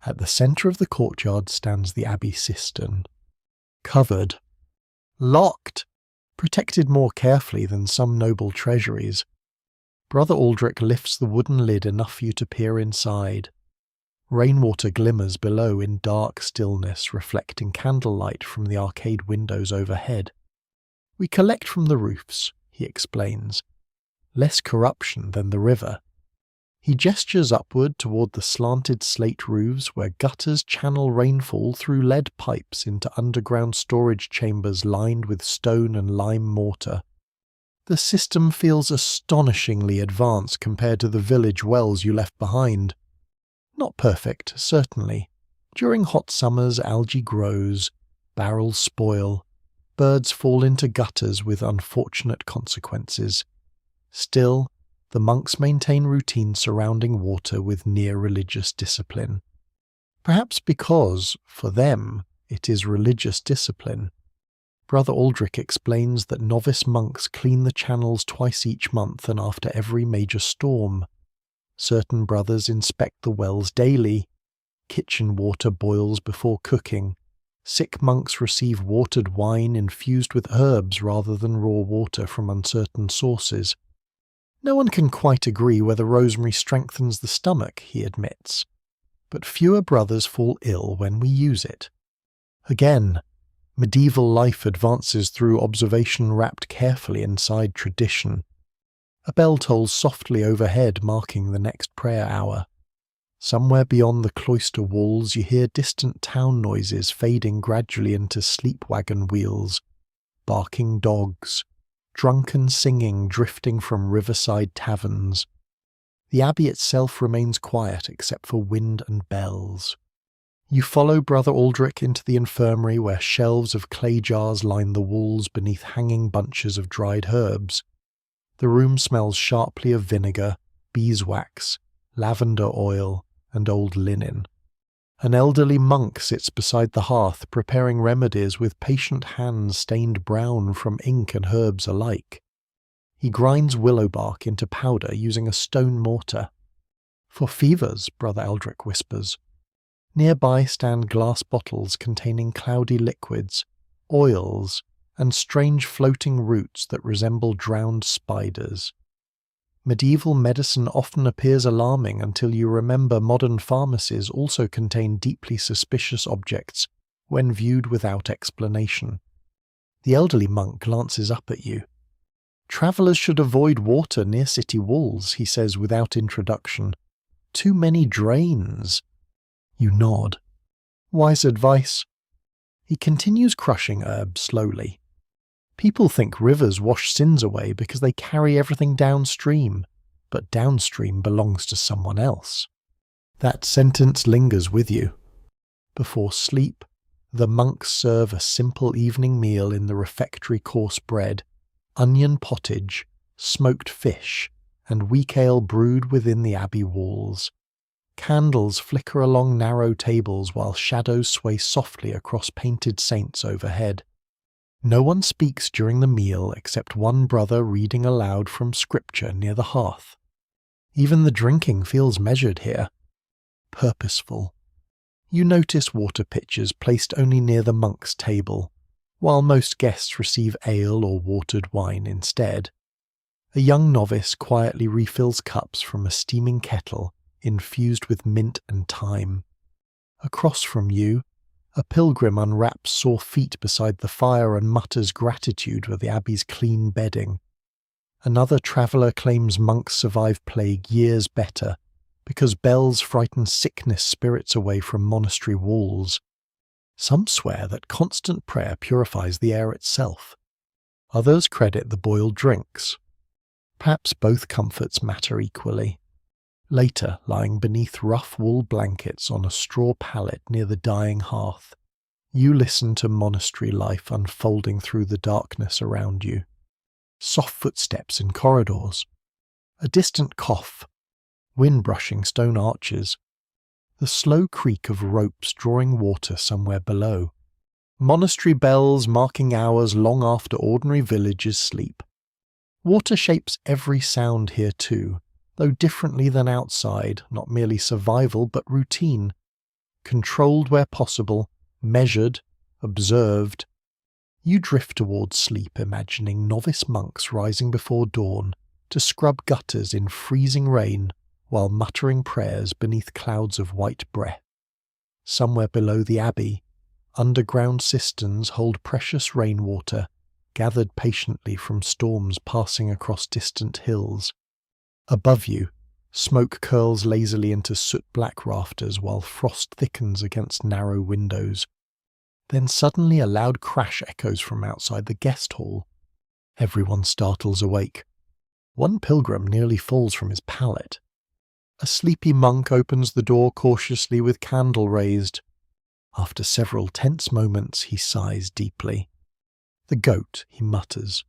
Speaker 1: At the centre of the courtyard stands the abbey cistern. Covered. Locked. Protected more carefully than some noble treasuries. Brother Aldrich lifts the wooden lid enough for you to peer inside. Rainwater glimmers below in dark stillness, reflecting candlelight from the arcade windows overhead. We collect from the roofs, he explains. Less corruption than the river. He gestures upward toward the slanted slate roofs where gutters channel rainfall through lead pipes into underground storage chambers lined with stone and lime mortar. The system feels astonishingly advanced compared to the village wells you left behind. Not perfect, certainly. During hot summers, algae grows, barrels spoil, birds fall into gutters with unfortunate consequences. Still, the monks maintain routines surrounding water with near-religious discipline. Perhaps because, for them, it is religious discipline. Brother Aldrich explains that novice monks clean the channels twice each month and after every major storm. Certain brothers inspect the wells daily. Kitchen water boils before cooking. Sick monks receive watered wine infused with herbs rather than raw water from uncertain sources. No one can quite agree whether rosemary strengthens the stomach, he admits. But fewer brothers fall ill when we use it. Again, medieval life advances through observation wrapped carefully inside tradition. A bell tolls softly overhead, marking the next prayer hour. Somewhere beyond the cloister walls you hear distant town noises fading gradually into sleep wagon wheels, barking dogs, drunken singing drifting from riverside taverns. The abbey itself remains quiet except for wind and bells. You follow Brother Aldrich into the infirmary where shelves of clay jars line the walls beneath hanging bunches of dried herbs. The room smells sharply of vinegar, beeswax, lavender oil, and old linen. An elderly monk sits beside the hearth preparing remedies with patient hands stained brown from ink and herbs alike. He grinds willow bark into powder using a stone mortar. For fevers, Brother Aldrich whispers. Nearby stand glass bottles containing cloudy liquids, oils, and strange floating roots that resemble drowned spiders. Medieval medicine often appears alarming until you remember modern pharmacies also contain deeply suspicious objects when viewed without explanation. The elderly monk glances up at you. Travellers should avoid water near city walls, he says without introduction. Too many drains. You nod. Wise advice. He continues crushing herbs slowly. People think rivers wash sins away because they carry everything downstream, but downstream belongs to someone else. That sentence lingers with you. Before sleep, the monks serve a simple evening meal in the refectory coarse bread, onion pottage, smoked fish, and weak ale brewed within the abbey walls. Candles flicker along narrow tables while shadows sway softly across painted saints overhead. No one speaks during the meal except one brother reading aloud from scripture near the hearth. Even the drinking feels measured here. Purposeful. You notice water pitchers placed only near the monk's table, while most guests receive ale or watered wine instead. A young novice quietly refills cups from a steaming kettle infused with mint and thyme. Across from you, a pilgrim unwraps sore feet beside the fire and mutters gratitude for the abbey's clean bedding. Another traveller claims monks survive plague years better because bells frighten sickness spirits away from monastery walls. Some swear that constant prayer purifies the air itself. Others credit the boiled drinks. Perhaps both comforts matter equally. Later, lying beneath rough wool blankets on a straw pallet near the dying hearth, you listen to monastery life unfolding through the darkness around you. Soft footsteps in corridors. A distant cough. Wind brushing stone arches. The slow creak of ropes drawing water somewhere below. Monastery bells marking hours long after ordinary villagers sleep. Water shapes every sound here too, though differently than outside, not merely survival but routine. Controlled where possible, measured, observed, You drift towards sleep, imagining novice monks rising before dawn to scrub gutters in freezing rain while muttering prayers beneath clouds of white breath. Somewhere below the abbey, underground cisterns hold precious rainwater, gathered patiently from storms passing across distant hills. Above you, smoke curls lazily into soot-black rafters while frost thickens against narrow windows. Then suddenly a loud crash echoes from outside the guest hall. Everyone startles awake. One pilgrim nearly falls from his pallet. A sleepy monk opens the door cautiously with candle raised. After several tense moments, he sighs deeply. "The goat," he mutters.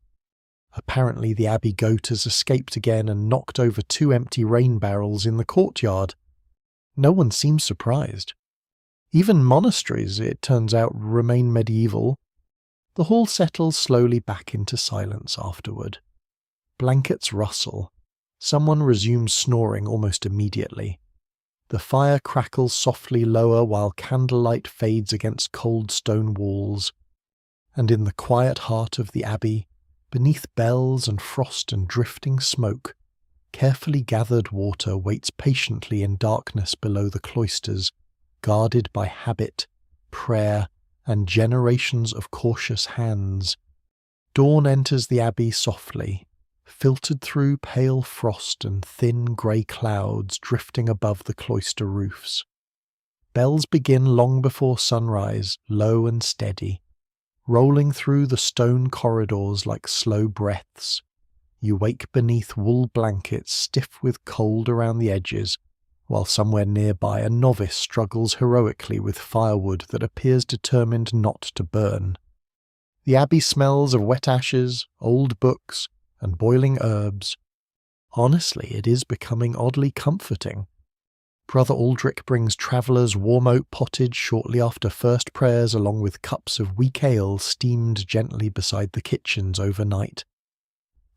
Speaker 1: Apparently the abbey goat has escaped again and knocked over 2 empty rain barrels in the courtyard. No one seems surprised. Even monasteries, it turns out, remain medieval. The hall settles slowly back into silence afterward. Blankets rustle. Someone resumes snoring almost immediately. The fire crackles softly lower while candlelight fades against cold stone walls. And in the quiet heart of the abbey, beneath bells and frost and drifting smoke, carefully gathered water waits patiently in darkness below the cloisters, guarded by habit, prayer, and generations of cautious hands. Dawn enters the abbey softly, filtered through pale frost and thin grey clouds drifting above the cloister roofs. Bells begin long before sunrise, low and steady, rolling through the stone corridors like slow breaths. You wake beneath wool blankets stiff with cold around the edges, while somewhere nearby a novice struggles heroically with firewood that appears determined not to burn. The abbey smells of wet ashes, old books, and boiling herbs. Honestly, it is becoming oddly comforting. Brother Aldrich brings travellers warm oat pottage shortly after first prayers, along with cups of weak ale steamed gently beside the kitchens overnight.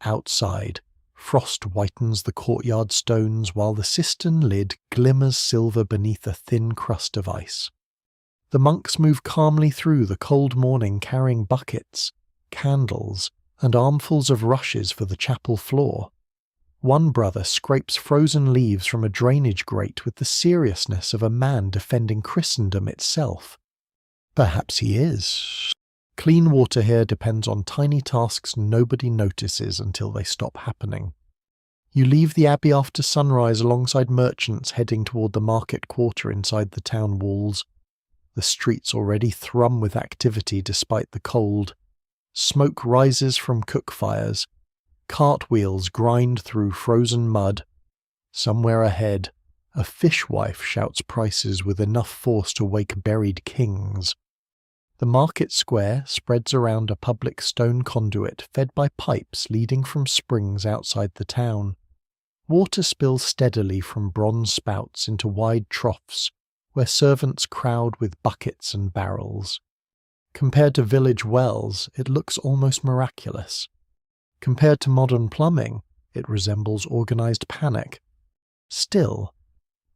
Speaker 1: Outside, frost whitens the courtyard stones while the cistern lid glimmers silver beneath a thin crust of ice. The monks move calmly through the cold morning carrying buckets, candles, and armfuls of rushes for the chapel floor. One brother scrapes frozen leaves from a drainage grate with the seriousness of a man defending Christendom itself. Perhaps he is. Clean water here depends on tiny tasks nobody notices until they stop happening. You leave the abbey after sunrise alongside merchants heading toward the market quarter inside the town walls. The streets already thrum with activity despite the cold. Smoke rises from cook fires. Cartwheels grind through frozen mud. Somewhere ahead, a fishwife shouts prices with enough force to wake buried kings. The market square spreads around a public stone conduit fed by pipes leading from springs outside the town. Water spills steadily from bronze spouts into wide troughs, where servants crowd with buckets and barrels. Compared to village wells, it looks almost miraculous. Compared to modern plumbing, it resembles organized panic. Still,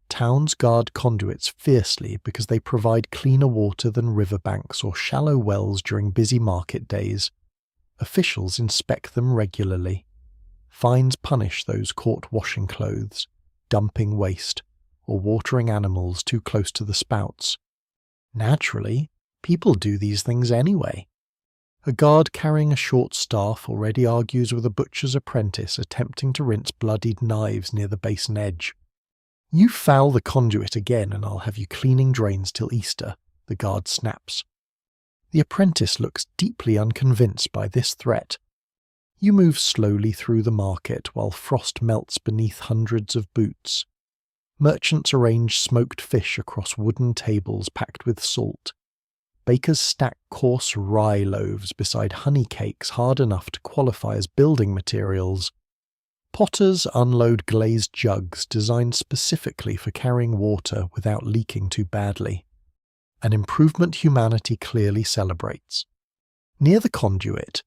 Speaker 1: towns guard conduits fiercely because they provide cleaner water than riverbanks or shallow wells during busy market days. Officials inspect them regularly. Fines punish those caught washing clothes, dumping waste, or watering animals too close to the spouts. Naturally, people do these things anyway. A guard carrying a short staff already argues with a butcher's apprentice attempting to rinse bloodied knives near the basin edge. "You foul the conduit again and I'll have you cleaning drains till Easter," the guard snaps. The apprentice looks deeply unconvinced by this threat. You move slowly through the market while frost melts beneath hundreds of boots. Merchants arrange smoked fish across wooden tables packed with salt. Bakers stack coarse rye loaves beside honey cakes hard enough to qualify as building materials. Potters unload glazed jugs designed specifically for carrying water without leaking too badly. An improvement humanity clearly celebrates. Near the conduit,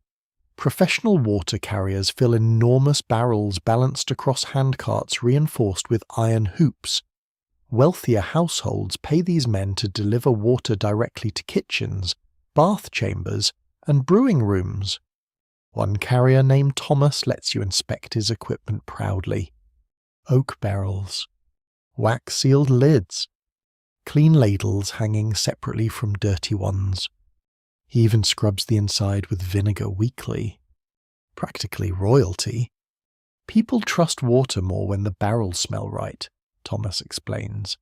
Speaker 1: professional water carriers fill enormous barrels balanced across handcarts reinforced with iron hoops. Wealthier households pay these men to deliver water directly to kitchens, bath chambers, And brewing rooms. One carrier named Thomas lets you inspect his equipment proudly. Oak barrels, wax-sealed lids, clean ladles hanging separately from dirty ones. He even scrubs the inside with vinegar weekly. Practically royalty. People trust water more when the barrels smell right, Thomas explains.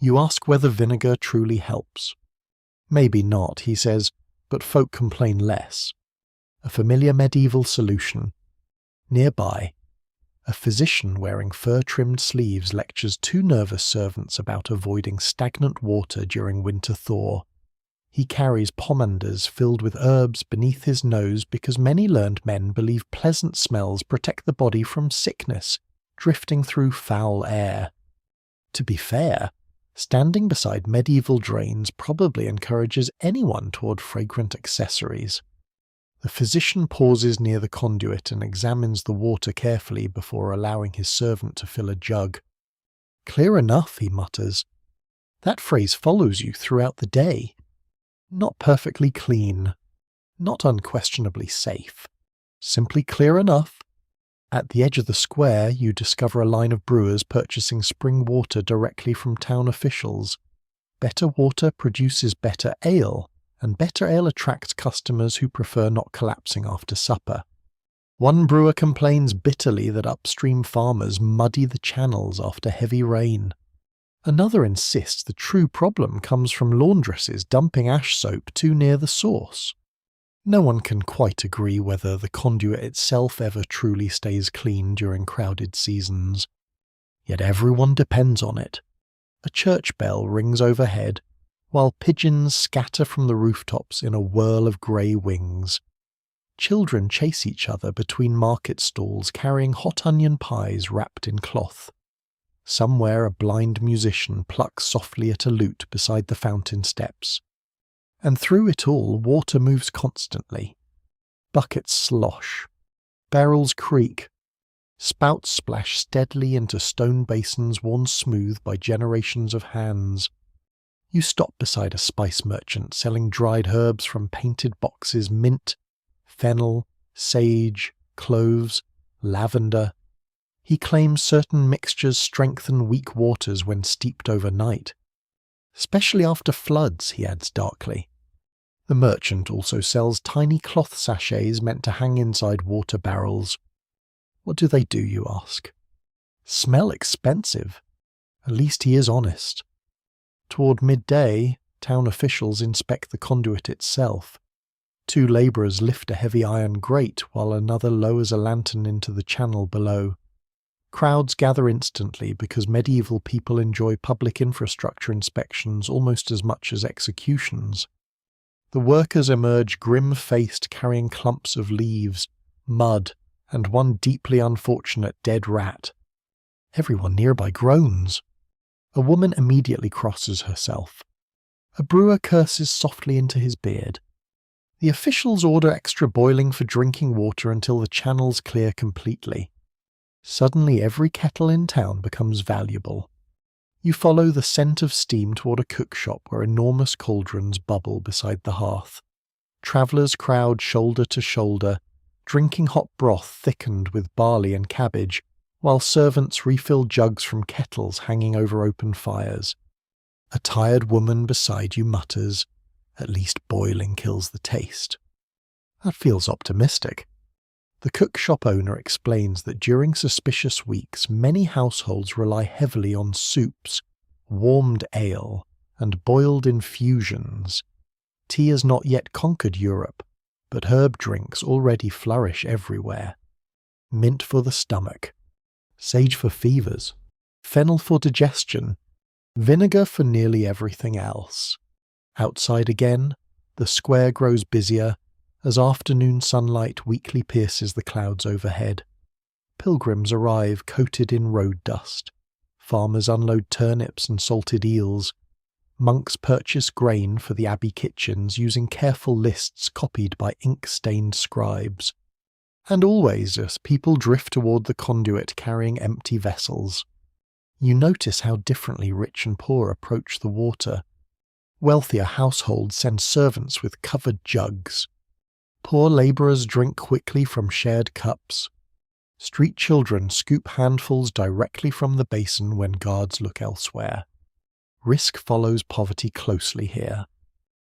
Speaker 1: You ask whether vinegar truly helps. Maybe not, he says, but folk complain less. A familiar medieval solution. Nearby, a physician wearing fur-trimmed sleeves lectures two nervous servants about avoiding stagnant water during winter thaw. He carries pomanders filled with herbs beneath his nose because many learned men believe pleasant smells protect the body from sickness, drifting through foul air. To be fair, standing beside medieval drains probably encourages anyone toward fragrant accessories. The physician pauses near the conduit and examines the water carefully before allowing his servant to fill a jug. Clear enough, he mutters. That phrase follows you throughout the day. Not perfectly clean, not unquestionably safe, simply clear enough. At the edge of the square, you discover a line of brewers purchasing spring water directly from town officials. Better water produces better ale, and better ale attracts customers who prefer not collapsing after supper. One brewer complains bitterly that upstream farmers muddy the channels after heavy rain. Another insists the true problem comes from laundresses dumping ash soap too near the source. No one can quite agree whether the conduit itself ever truly stays clean during crowded seasons. Yet everyone depends on it. A church bell rings overhead, while pigeons scatter from the rooftops in a whirl of grey wings. Children chase each other between market stalls carrying hot onion pies wrapped in cloth. Somewhere a blind musician plucks softly at a lute beside the fountain steps. And through it all, water moves constantly. Buckets slosh. Barrels creak. Spouts splash steadily into stone basins worn smooth by generations of hands. You stop beside a spice merchant selling dried herbs from painted boxes: mint, fennel, sage, cloves, lavender. He claims certain mixtures strengthen weak waters when steeped overnight. Especially after floods, he adds darkly. The merchant also sells tiny cloth sachets meant to hang inside water barrels. What do they do, you ask? Smell expensive. At least he is honest. Toward midday, town officials inspect the conduit itself. Two labourers lift a heavy iron grate while another lowers a lantern into the channel below. Crowds gather instantly because medieval people enjoy public infrastructure inspections almost as much as executions. The workers emerge grim-faced, carrying clumps of leaves, mud, and one deeply unfortunate dead rat. Everyone nearby groans. A woman immediately crosses herself. A brewer curses softly into his beard. The officials order extra boiling for drinking water until the channels clear completely. Suddenly every kettle in town becomes valuable. You follow the scent of steam toward a cookshop where enormous cauldrons bubble beside the hearth. Travellers crowd shoulder to shoulder, drinking hot broth thickened with barley and cabbage, while servants refill jugs from kettles hanging over open fires. A tired woman beside you mutters, "At least boiling kills the taste." That feels optimistic. The cook-shop owner explains that during suspicious weeks, many households rely heavily on soups, warmed ale, and boiled infusions. Tea has not yet conquered Europe, but herb drinks already flourish everywhere. Mint for the stomach, sage for fevers, fennel for digestion, vinegar for nearly everything else. Outside again, the square grows busier, as afternoon sunlight weakly pierces the clouds overhead. Pilgrims arrive coated in road dust. Farmers unload turnips and salted eels. Monks purchase grain for the abbey kitchens using careful lists copied by ink-stained scribes. And always, as people drift toward the conduit carrying empty vessels, you notice how differently rich and poor approach the water. Wealthier households send servants with covered jugs. Poor labourers drink quickly from shared cups. Street children scoop handfuls directly from the basin when guards look elsewhere. Risk follows poverty closely here.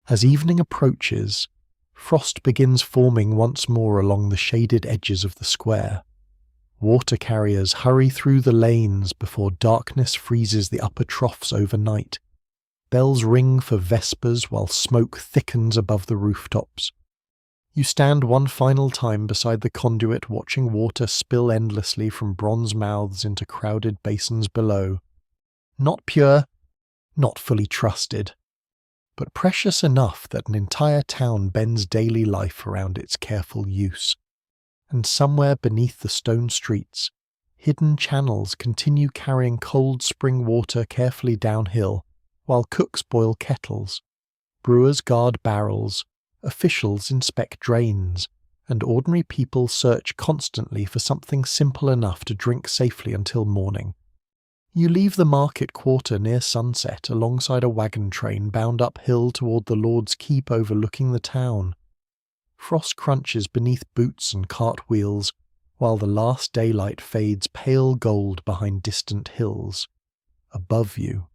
Speaker 1: As evening approaches, frost begins forming once more along the shaded edges of the square. Water carriers hurry through the lanes before darkness freezes the upper troughs overnight. Bells ring for vespers while smoke thickens above the rooftops. You stand one final time beside the conduit watching water spill endlessly from bronze mouths into crowded basins below. Not pure, not fully trusted, but precious enough that an entire town bends daily life around its careful use. And somewhere beneath the stone streets, hidden channels continue carrying cold spring water carefully downhill, while cooks boil kettles, brewers guard barrels, officials inspect drains, and ordinary people search constantly for something simple enough to drink safely until morning. You leave the market quarter near sunset alongside a wagon train bound uphill toward the Lord's Keep overlooking the town. Frost crunches beneath boots and cart wheels, while the last daylight fades pale gold behind distant hills. Above you,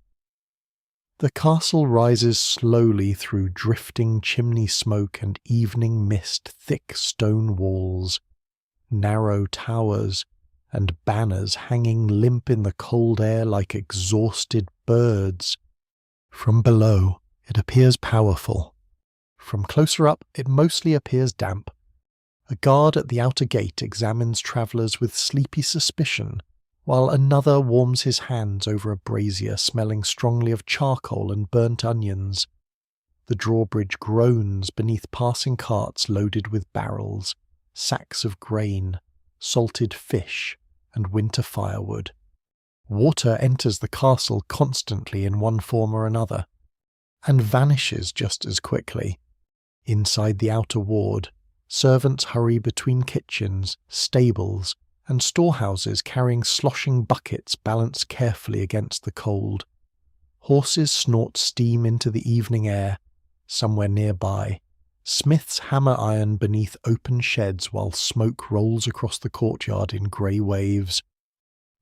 Speaker 1: the castle rises slowly through drifting chimney smoke and evening mist, thick stone walls, narrow towers, and banners hanging limp in the cold air like exhausted birds. From below, it appears powerful. From closer up, it mostly appears damp. A guard at the outer gate examines travellers with sleepy suspicion, while another warms his hands over a brazier smelling strongly of charcoal and burnt onions. The drawbridge groans beneath passing carts loaded with barrels, sacks of grain, salted fish, and winter firewood. Water enters the castle constantly in one form or another, and vanishes just as quickly. Inside the outer ward, servants hurry between kitchens, stables, and storehouses carrying sloshing buckets balanced carefully against the cold. Horses snort steam into the evening air. Somewhere nearby, smiths hammer iron beneath open sheds while smoke rolls across the courtyard in grey waves.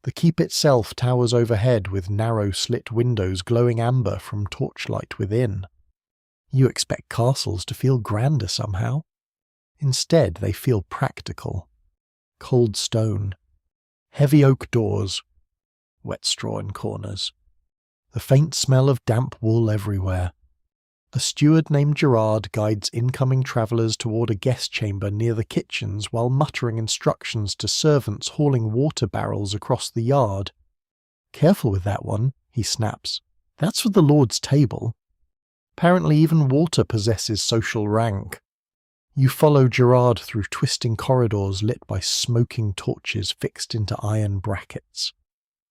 Speaker 1: The keep itself towers overhead with narrow slit windows glowing amber from torchlight within. You expect castles to feel grander somehow. Instead, they feel practical. Cold stone, heavy oak doors, wet straw in corners, the faint smell of damp wool everywhere. A steward named Gerard guides incoming travellers toward a guest chamber near the kitchens while muttering instructions to servants hauling water barrels across the yard. "Careful with that one," he snaps. "That's for the Lord's table." Apparently even water possesses social rank. You follow Gerard through twisting corridors lit by smoking torches fixed into iron brackets.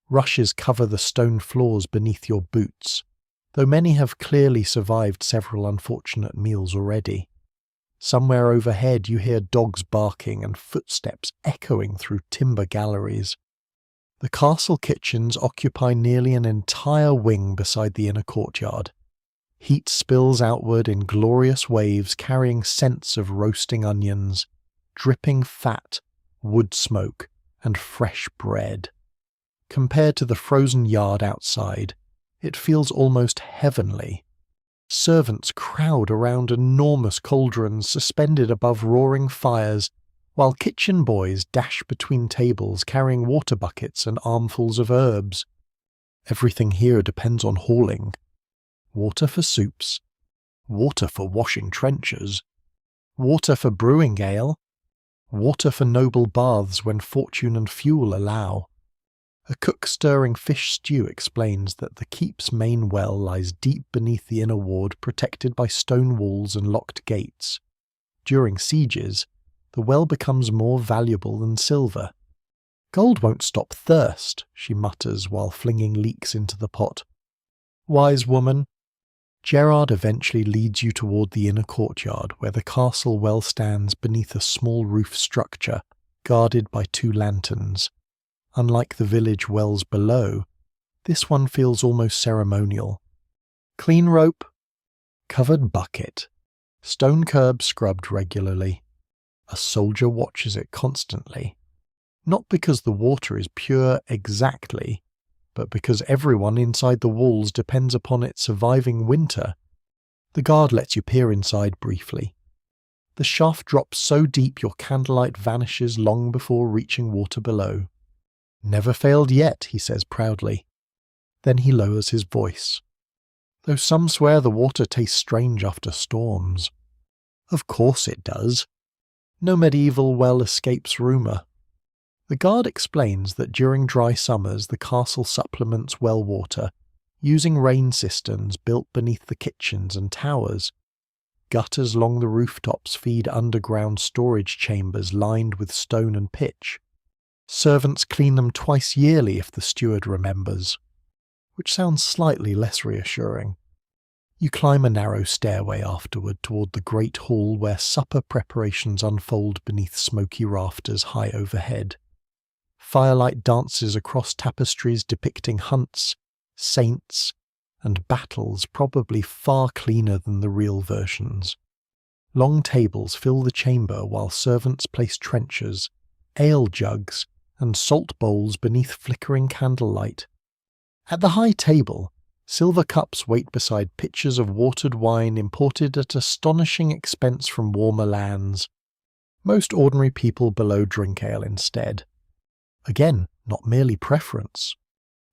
Speaker 1: Rushes cover the stone floors beneath your boots, though many have clearly survived several unfortunate meals already. Somewhere overhead you hear dogs barking and footsteps echoing through timber galleries. The castle kitchens occupy nearly an entire wing beside the inner courtyard. Heat spills outward in glorious waves carrying scents of roasting onions, dripping fat, wood smoke, and fresh bread. Compared to the frozen yard outside, it feels almost heavenly. Servants crowd around enormous cauldrons suspended above roaring fires, while kitchen boys dash between tables carrying water buckets and armfuls of herbs. Everything here depends on hauling. Water for soups, water for washing trenchers, water for brewing ale, water for noble baths when fortune and fuel allow. A cook stirring fish stew explains that the keep's main well lies deep beneath the inner ward protected by stone walls and locked gates. During sieges, the well becomes more valuable than silver. "Gold won't stop thirst," she mutters while flinging leeks into the pot. "Wise woman." Gerard eventually leads you toward the inner courtyard where the castle well stands beneath a small roof structure, guarded by 2 lanterns. Unlike the village wells below, this one feels almost ceremonial. Clean rope, covered bucket, stone curb scrubbed regularly. A soldier watches it constantly. Not because the water is pure exactly, but because everyone inside the walls depends upon it surviving winter. The guard lets you peer inside briefly. The shaft drops so deep your candlelight vanishes long before reaching water below. "Never failed yet," he says proudly. Then he lowers his voice. "Though some swear the water tastes strange after storms." Of course it does. No medieval well escapes rumour. The guard explains that during dry summers the castle supplements well water, using rain cisterns built beneath the kitchens and towers. Gutters along the rooftops feed underground storage chambers lined with stone and pitch. Servants clean them twice yearly if the steward remembers. Which sounds slightly less reassuring. You climb a narrow stairway afterward toward the great hall where supper preparations unfold beneath smoky rafters high overhead. Firelight dances across tapestries depicting hunts, saints, and battles probably far cleaner than the real versions. Long tables fill the chamber while servants place trenchers, ale jugs, and salt bowls beneath flickering candlelight. At the high table, silver cups wait beside pitchers of watered wine imported at astonishing expense from warmer lands. Most ordinary people below drink ale instead. Again, not merely preference.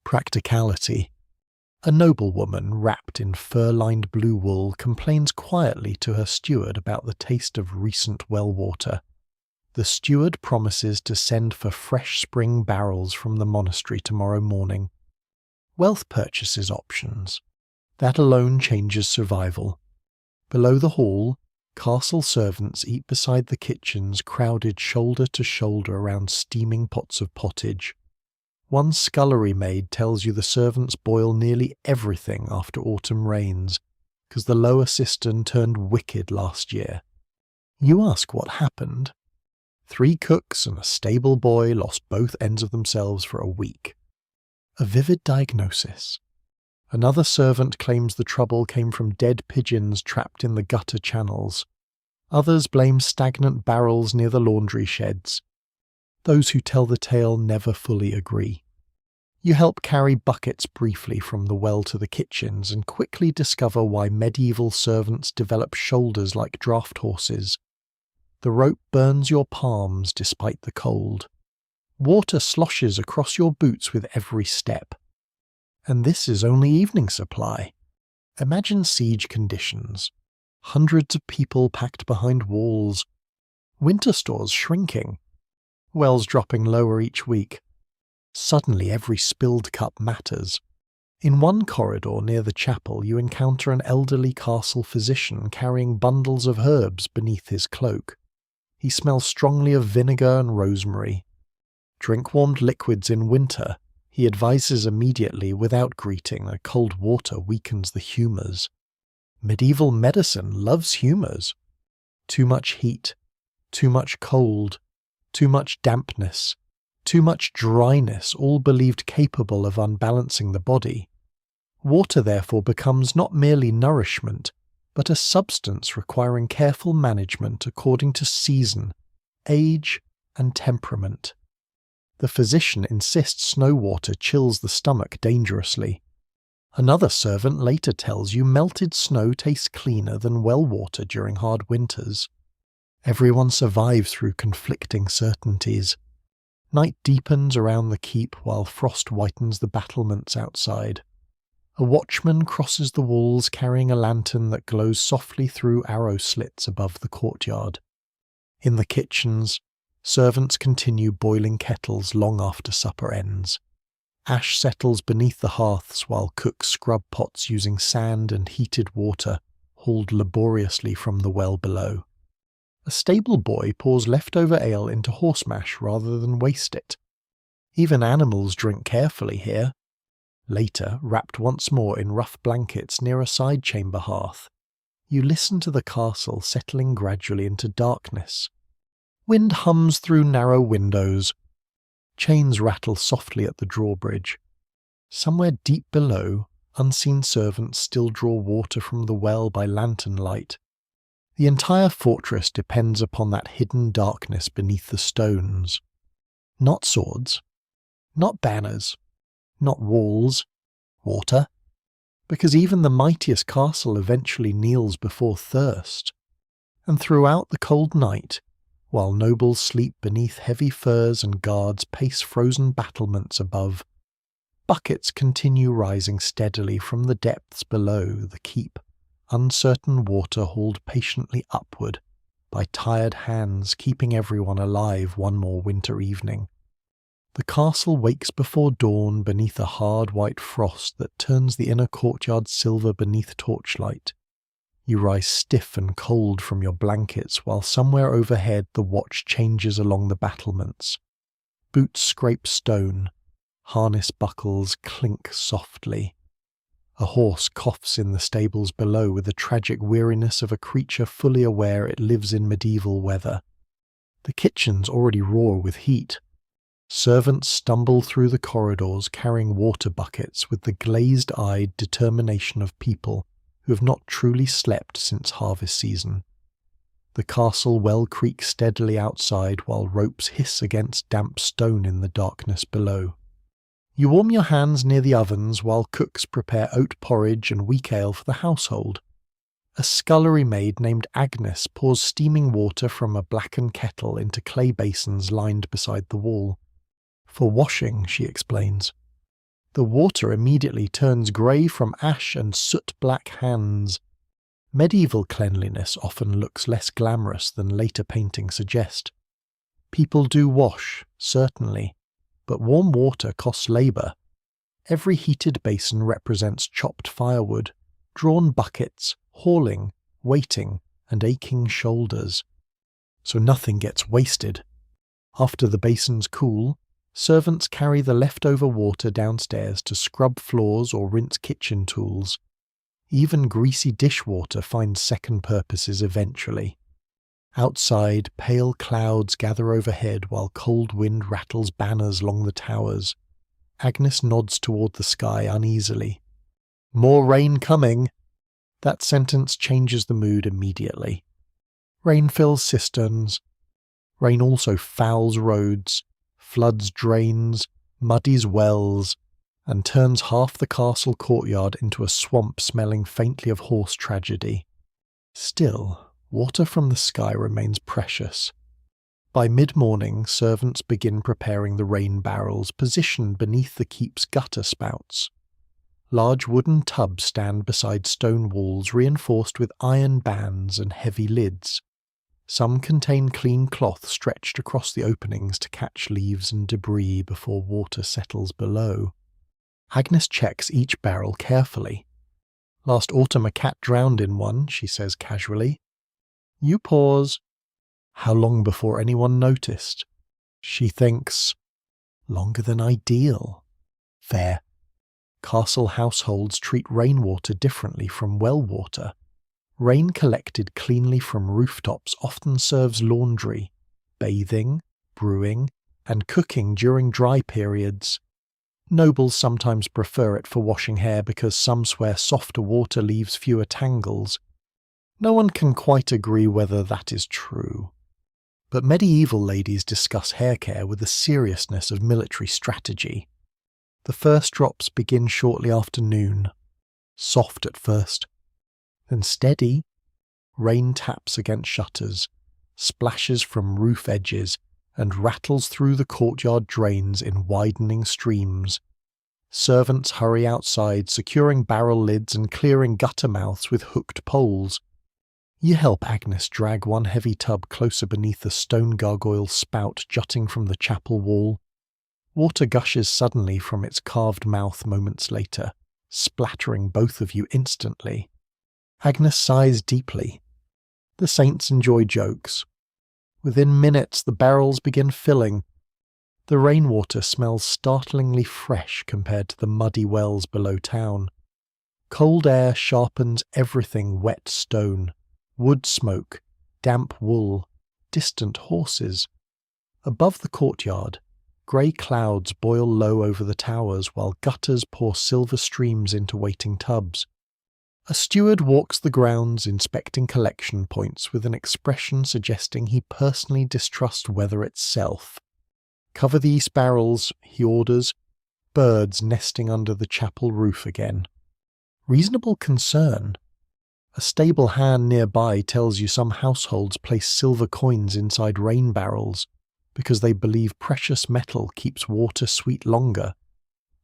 Speaker 1: Practicality. A noblewoman wrapped in fur-lined blue wool complains quietly to her steward about the taste of recent well water. The steward promises to send for fresh spring barrels from the monastery tomorrow morning. Wealth purchases options. That alone changes survival. Below the hall, castle servants eat beside the kitchens crowded shoulder to shoulder around steaming pots of pottage. One scullery maid tells you the servants boil nearly everything after autumn rains, because the lower cistern turned wicked last year. You ask what happened. 3 cooks and a stable boy lost both ends of themselves for a week. A vivid diagnosis. Another servant claims the trouble came from dead pigeons trapped in the gutter channels. Others blame stagnant barrels near the laundry sheds. Those who tell the tale never fully agree. You help carry buckets briefly from the well to the kitchens and quickly discover why medieval servants develop shoulders like draught horses. The rope burns your palms despite the cold. Water sloshes across your boots with every step. And this is only evening supply. Imagine siege conditions. Hundreds of people packed behind walls. Winter stores shrinking. Wells dropping lower each week. Suddenly every spilled cup matters. In one corridor near the chapel you encounter an elderly castle physician carrying bundles of herbs beneath his cloak. He smells strongly of vinegar and rosemary. Drink warmed liquids in winter. He advises immediately without greeting that cold water weakens the humours. Medieval medicine loves humours. Too much heat, too much cold, too much dampness, too much dryness, all believed capable of unbalancing the body. Water therefore becomes not merely nourishment, but a substance requiring careful management according to season, age, and temperament. The physician insists snow water chills the stomach dangerously. Another servant later tells you melted snow tastes cleaner than well water during hard winters. Everyone survives through conflicting certainties. Night deepens around the keep while frost whitens the battlements outside. A watchman crosses the walls carrying a lantern that glows softly through arrow slits above the courtyard. In the kitchens, servants continue boiling kettles long after supper ends. Ash settles beneath the hearths while cooks scrub pots using sand and heated water, hauled laboriously from the well below. A stable boy pours leftover ale into horse mash rather than waste it. Even animals drink carefully here. Later, wrapped once more in rough blankets near a side chamber hearth, you listen to the castle settling gradually into darkness. Wind hums through narrow windows. Chains rattle softly at the drawbridge. Somewhere deep below, unseen servants still draw water from the well by lantern light. The entire fortress depends upon that hidden darkness beneath the stones. Not swords, not banners, not walls, water, because even the mightiest castle eventually kneels before thirst. And throughout the cold night, while nobles sleep beneath heavy furs and guards pace frozen battlements above, buckets continue rising steadily from the depths below the keep, uncertain water hauled patiently upward by tired hands keeping everyone alive one more winter evening. The castle wakes before dawn beneath a hard white frost that turns the inner courtyard silver beneath torchlight. You rise stiff and cold from your blankets while somewhere overhead the watch changes along the battlements. Boots scrape stone, harness buckles clink softly. A horse coughs in the stables below with the tragic weariness of a creature fully aware it lives in medieval weather. The kitchens already roar with heat. Servants stumble through the corridors carrying water buckets with the glazed-eyed determination of people who have not truly slept since harvest season. The castle well creaks steadily outside while ropes hiss against damp stone in the darkness below. You warm your hands near the ovens while cooks prepare oat porridge and weak ale for the household. A scullery maid named Agnes pours steaming water from a blackened kettle into clay basins lined beside the wall. For washing, she explains. The water immediately turns grey from ash and soot-black hands. Medieval cleanliness often looks less glamorous than later paintings suggest. People do wash, certainly, but warm water costs labour. Every heated basin represents chopped firewood, drawn buckets, hauling, waiting, and aching shoulders. So nothing gets wasted. After the basins cool, servants carry the leftover water downstairs to scrub floors or rinse kitchen tools. Even greasy dishwater finds second purposes eventually. Outside, pale clouds gather overhead while cold wind rattles banners along the towers. Agnes nods toward the sky uneasily. More rain coming! That sentence changes the mood immediately. Rain fills cisterns. Rain also fouls roads, floods drains, muddies wells, and turns half the castle courtyard into a swamp smelling faintly of horse tragedy. Still, water from the sky remains precious. By mid-morning, servants begin preparing the rain barrels positioned beneath the keep's gutter spouts. Large wooden tubs stand beside stone walls reinforced with iron bands and heavy lids. Some contain clean cloth stretched across the openings to catch leaves and debris before water settles below. Agnes checks each barrel carefully. Last autumn a cat drowned in one, she says casually. You pause. How long before anyone noticed? She thinks, longer than ideal. Fair. Castle households treat rainwater differently from well water. Rain collected cleanly from rooftops often serves laundry, bathing, brewing, and cooking during dry periods. Nobles sometimes prefer it for washing hair because some swear softer water leaves fewer tangles. No one can quite agree whether that is true. But medieval ladies discuss hair care with the seriousness of military strategy. The first drops begin shortly after noon, soft at first, then steady. Rain taps against shutters, splashes from roof edges, and rattles through the courtyard drains in widening streams. Servants hurry outside, securing barrel lids and clearing gutter mouths with hooked poles. You help Agnes drag one heavy tub closer beneath the stone gargoyle spout jutting from the chapel wall. Water gushes suddenly from its carved mouth moments later, splattering both of you instantly. Agnes sighs deeply. The saints enjoy jokes. Within minutes the barrels begin filling. The rainwater smells startlingly fresh compared to the muddy wells below town. Cold air sharpens everything wet stone, wood smoke, damp wool, distant horses. Above the courtyard, grey clouds boil low over the towers while gutters pour silver streams into waiting tubs. A steward walks the grounds inspecting collection points with an expression suggesting he personally distrusts weather itself. "Cover these barrels," he orders, birds nesting under the chapel roof again. Reasonable concern. A stable hand nearby tells you some households place silver coins inside rain barrels because they believe precious metal keeps water sweet longer.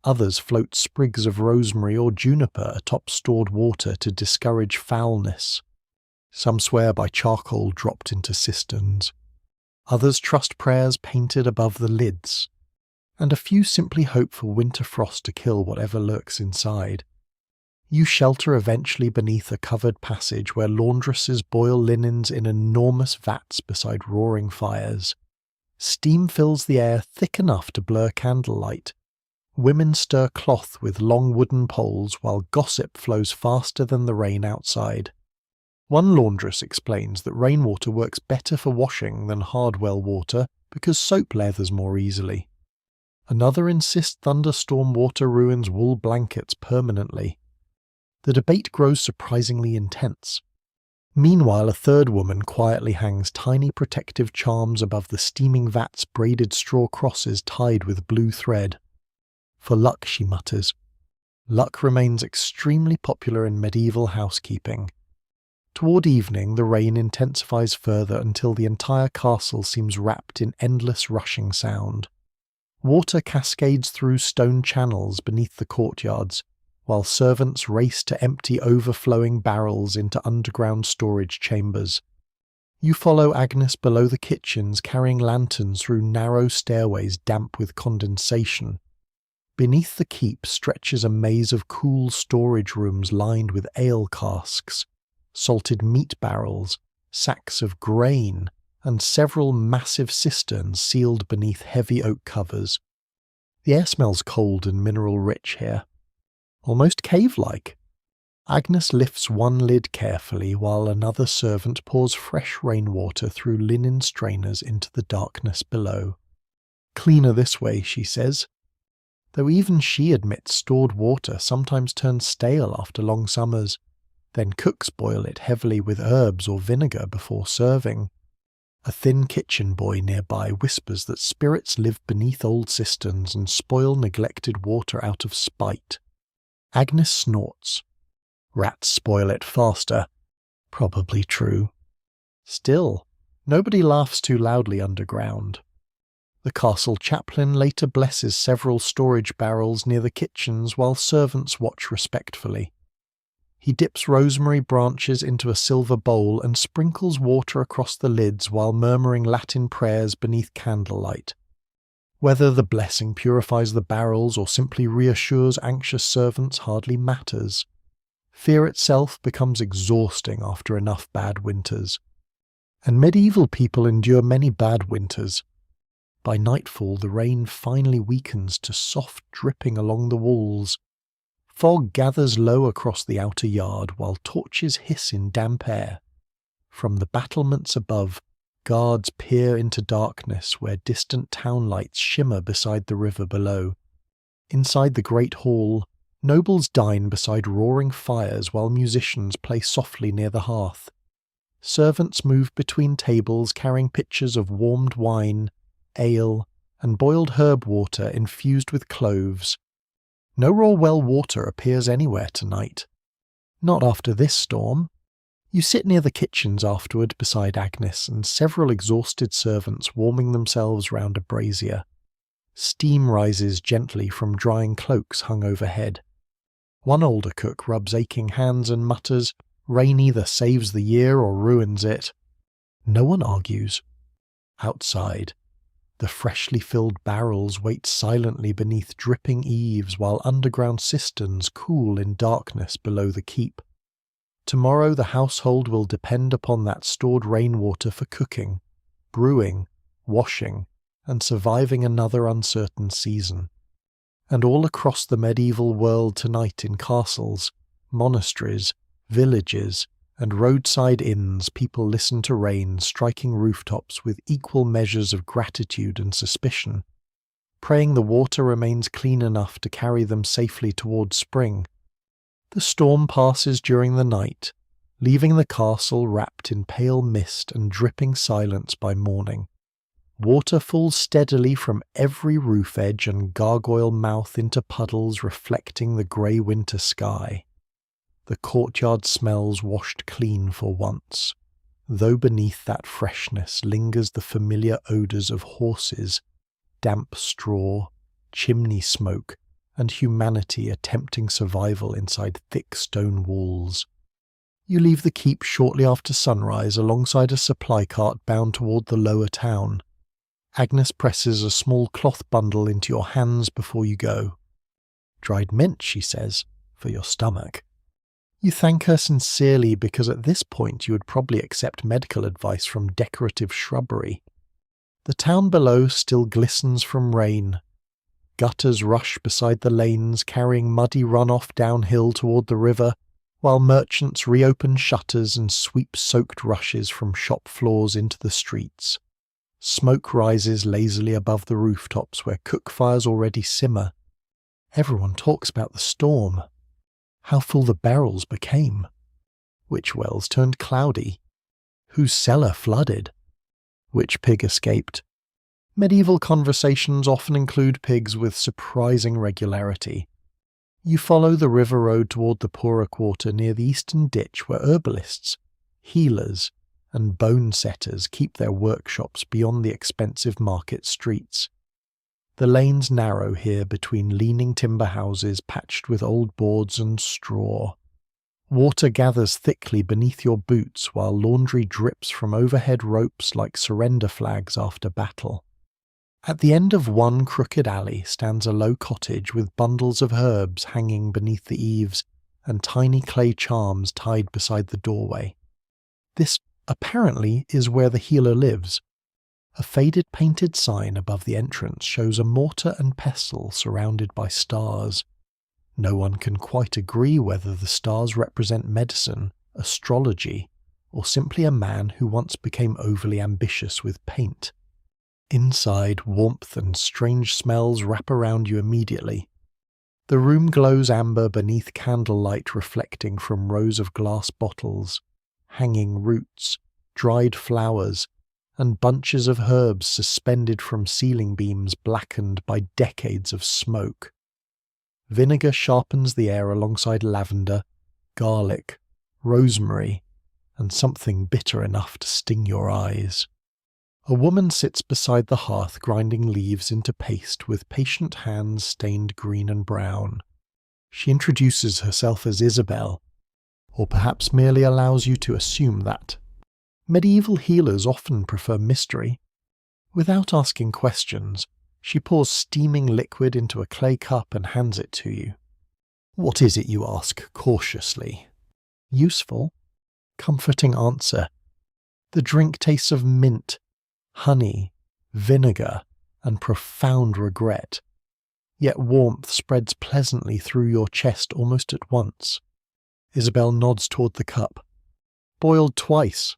Speaker 1: Others float sprigs of rosemary or juniper atop stored water to discourage foulness. Some swear by charcoal dropped into cisterns. Others trust prayers painted above the lids. And a few simply hope for winter frost to kill whatever lurks inside. You shelter eventually beneath a covered passage where laundresses boil linens in enormous vats beside roaring fires. Steam fills the air thick enough to blur candlelight. Women stir cloth with long wooden poles while gossip flows faster than the rain outside. One laundress explains that rainwater works better for washing than hard well water because soap leathers more easily. Another insists thunderstorm water ruins wool blankets permanently. The debate grows surprisingly intense. Meanwhile, a third woman quietly hangs tiny protective charms above the steaming vat's braided straw crosses tied with blue thread. "For luck," she mutters. Luck remains extremely popular in medieval housekeeping. Toward evening, the rain intensifies further until the entire castle seems wrapped in endless rushing sound. Water cascades through stone channels beneath the courtyards, while servants race to empty overflowing barrels into underground storage chambers. You follow Agnes below the kitchens, carrying lanterns through narrow stairways damp with condensation. Beneath the keep stretches a maze of cool storage rooms lined with ale casks, salted meat barrels, sacks of grain, and several massive cisterns sealed beneath heavy oak covers. The air smells cold and mineral-rich here. Almost cave-like. Agnes lifts one lid carefully while another servant pours fresh rainwater through linen strainers into the darkness below. "Cleaner this way," she says. Though even she admits stored water sometimes turns stale after long summers. Then cooks boil it heavily with herbs or vinegar before serving. A thin kitchen boy nearby whispers that spirits live beneath old cisterns and spoil neglected water out of spite. Agnes snorts. Rats spoil it faster. Probably true. Still, nobody laughs too loudly underground. The castle chaplain later blesses several storage barrels near the kitchens while servants watch respectfully. He dips rosemary branches into a silver bowl and sprinkles water across the lids while murmuring Latin prayers beneath candlelight. Whether the blessing purifies the barrels or simply reassures anxious servants hardly matters. Fear itself becomes exhausting after enough bad winters. And medieval people endure many bad winters. By nightfall, the rain finally weakens to soft dripping along the walls. Fog gathers low across the outer yard while torches hiss in damp air. From the battlements above, guards peer into darkness where distant town lights shimmer beside the river below. Inside the great hall, nobles dine beside roaring fires while musicians play softly near the hearth. Servants move between tables carrying pitchers of warmed wine, ale, and boiled herb water infused with cloves. No raw well water appears anywhere tonight. Not after this storm. You sit near the kitchens afterward beside Agnes and several exhausted servants warming themselves round a brazier. Steam rises gently from drying cloaks hung overhead. One older cook rubs aching hands and mutters, "Rain either saves the year or ruins it." No one argues. Outside, the freshly filled barrels wait silently beneath dripping eaves while underground cisterns cool in darkness below the keep. Tomorrow the household will depend upon that stored rainwater for cooking, brewing, washing, and surviving another uncertain season. And all across the medieval world tonight in castles, monasteries, villages, and roadside inns people listen to rain striking rooftops with equal measures of gratitude and suspicion, praying the water remains clean enough to carry them safely towards spring. The storm passes during the night, leaving the castle wrapped in pale mist and dripping silence by morning. Water falls steadily from every roof edge and gargoyle mouth into puddles reflecting the grey winter sky. The courtyard smells washed clean for once, though beneath that freshness lingers the familiar odours of horses, damp straw, chimney smoke, and humanity attempting survival inside thick stone walls. You leave the keep shortly after sunrise alongside a supply cart bound toward the lower town. Agnes presses a small cloth bundle into your hands before you go. "Dried mint," she says, "for your stomach." You thank her sincerely because at this point you would probably accept medical advice from decorative shrubbery. The town below still glistens from rain. Gutters rush beside the lanes, carrying muddy runoff downhill toward the river, while merchants reopen shutters and sweep soaked rushes from shop floors into the streets. Smoke rises lazily above the rooftops where cook fires already simmer. Everyone talks about the storm. How full the barrels became. Which wells turned cloudy? Whose cellar flooded? Which pig escaped? Medieval conversations often include pigs with surprising regularity. You follow the river road toward the poorer quarter near the eastern ditch where herbalists, healers, and bone setters keep their workshops beyond the expensive market streets. The lanes narrow here between leaning timber houses patched with old boards and straw. Water gathers thickly beneath your boots while laundry drips from overhead ropes like surrender flags after battle. At the end of one crooked alley stands a low cottage with bundles of herbs hanging beneath the eaves and tiny clay charms tied beside the doorway. This, apparently, is where the healer lives. A faded painted sign above the entrance shows a mortar and pestle surrounded by stars. No one can quite agree whether the stars represent medicine, astrology, or simply a man who once became overly ambitious with paint. Inside, warmth and strange smells wrap around you immediately. The room glows amber beneath candlelight reflecting from rows of glass bottles, hanging roots, dried flowers, and bunches of herbs suspended from ceiling beams blackened by decades of smoke. Vinegar sharpens the air alongside lavender, garlic, rosemary, and something bitter enough to sting your eyes. A woman sits beside the hearth grinding leaves into paste with patient hands stained green and brown. She introduces herself as Isabel, or perhaps merely allows you to assume that. Medieval healers often prefer mystery. Without asking questions, she pours steaming liquid into a clay cup and hands it to you. "What is it?" you ask cautiously. "Useful?" Comforting answer. The drink tastes of mint, honey, vinegar, and profound regret. Yet warmth spreads pleasantly through your chest almost at once. Isabel nods toward the cup. "Boiled twice."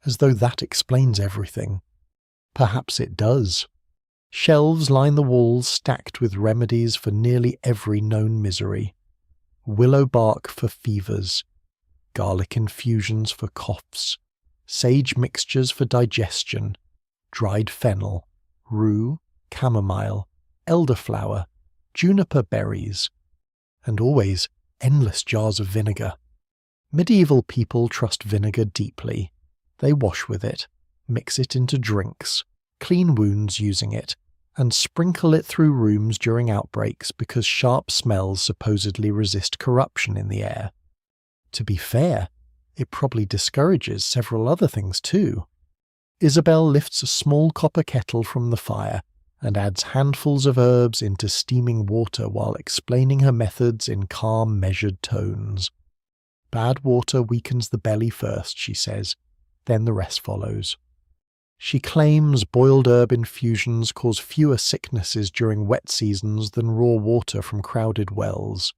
Speaker 1: As though that explains everything. Perhaps it does. Shelves line the walls stacked with remedies for nearly every known misery. Willow bark for fevers, garlic infusions for coughs, sage mixtures for digestion, dried fennel, rue, chamomile, elderflower, juniper berries, and always endless jars of vinegar. Medieval people trust vinegar deeply. They wash with it, mix it into drinks, clean wounds using it, and sprinkle it through rooms during outbreaks because sharp smells supposedly resist corruption in the air. To be fair, it probably discourages several other things too. Isabel lifts a small copper kettle from the fire and adds handfuls of herbs into steaming water while explaining her methods in calm, measured tones. Bad water weakens the belly first, she says. Then the rest follows. She claims boiled herb infusions cause fewer sicknesses during wet seasons than raw water from crowded wells.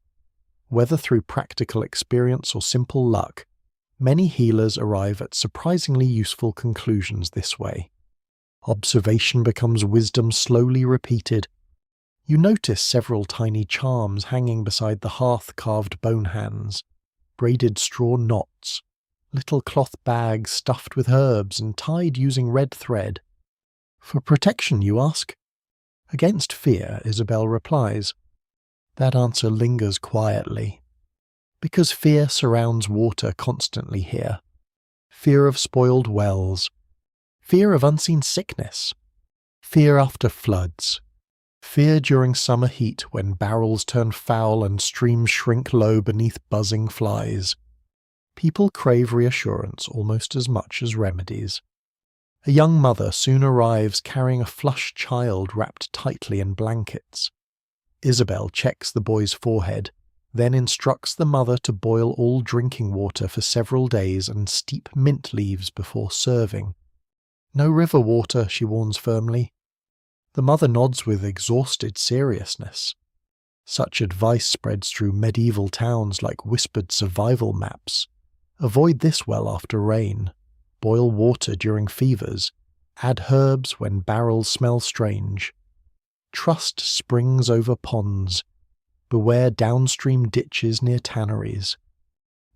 Speaker 1: Whether through practical experience or simple luck, many healers arrive at surprisingly useful conclusions this way. Observation becomes wisdom slowly repeated. You notice several tiny charms hanging beside the hearth-carved bone hands, braided straw knots, little cloth bags stuffed with herbs and tied using red thread. For protection, you ask? Against fear, Isabel replies. That answer lingers quietly. Because fear surrounds water constantly here. Fear of spoiled wells. Fear of unseen sickness. Fear after floods. Fear during summer heat when barrels turn foul and streams shrink low beneath buzzing flies. People crave reassurance almost as much as remedies. A young mother soon arrives carrying a flushed child wrapped tightly in blankets. Isabel checks the boy's forehead, then instructs the mother to boil all drinking water for several days and steep mint leaves before serving. No river water, she warns firmly. The mother nods with exhausted seriousness. Such advice spreads through medieval towns like whispered survival maps. Avoid this well after rain. Boil water during fevers. Add herbs when barrels smell strange. Trust springs over ponds. Beware downstream ditches near tanneries.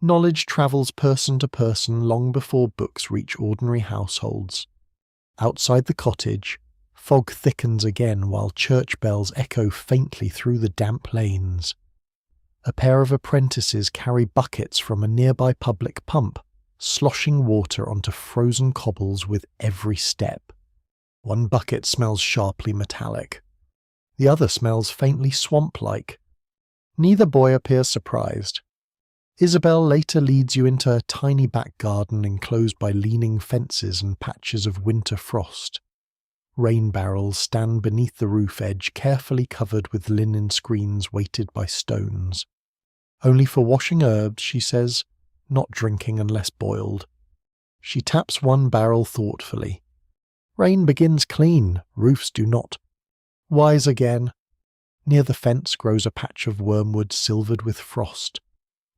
Speaker 1: Knowledge travels person to person long before books reach ordinary households. Outside the cottage, fog thickens again while church bells echo faintly through the damp lanes. A pair of apprentices carry buckets from a nearby public pump, sloshing water onto frozen cobbles with every step. One bucket smells sharply metallic. The other smells faintly swamp-like. Neither boy appears surprised. Isabel later leads you into a tiny back garden enclosed by leaning fences and patches of winter frost. Rain barrels stand beneath the roof edge, carefully covered with linen screens weighted by stones. Only for washing herbs, she says, not drinking unless boiled. She taps one barrel thoughtfully. Rain begins clean, roofs do not. Wise again. Near the fence grows a patch of wormwood silvered with frost.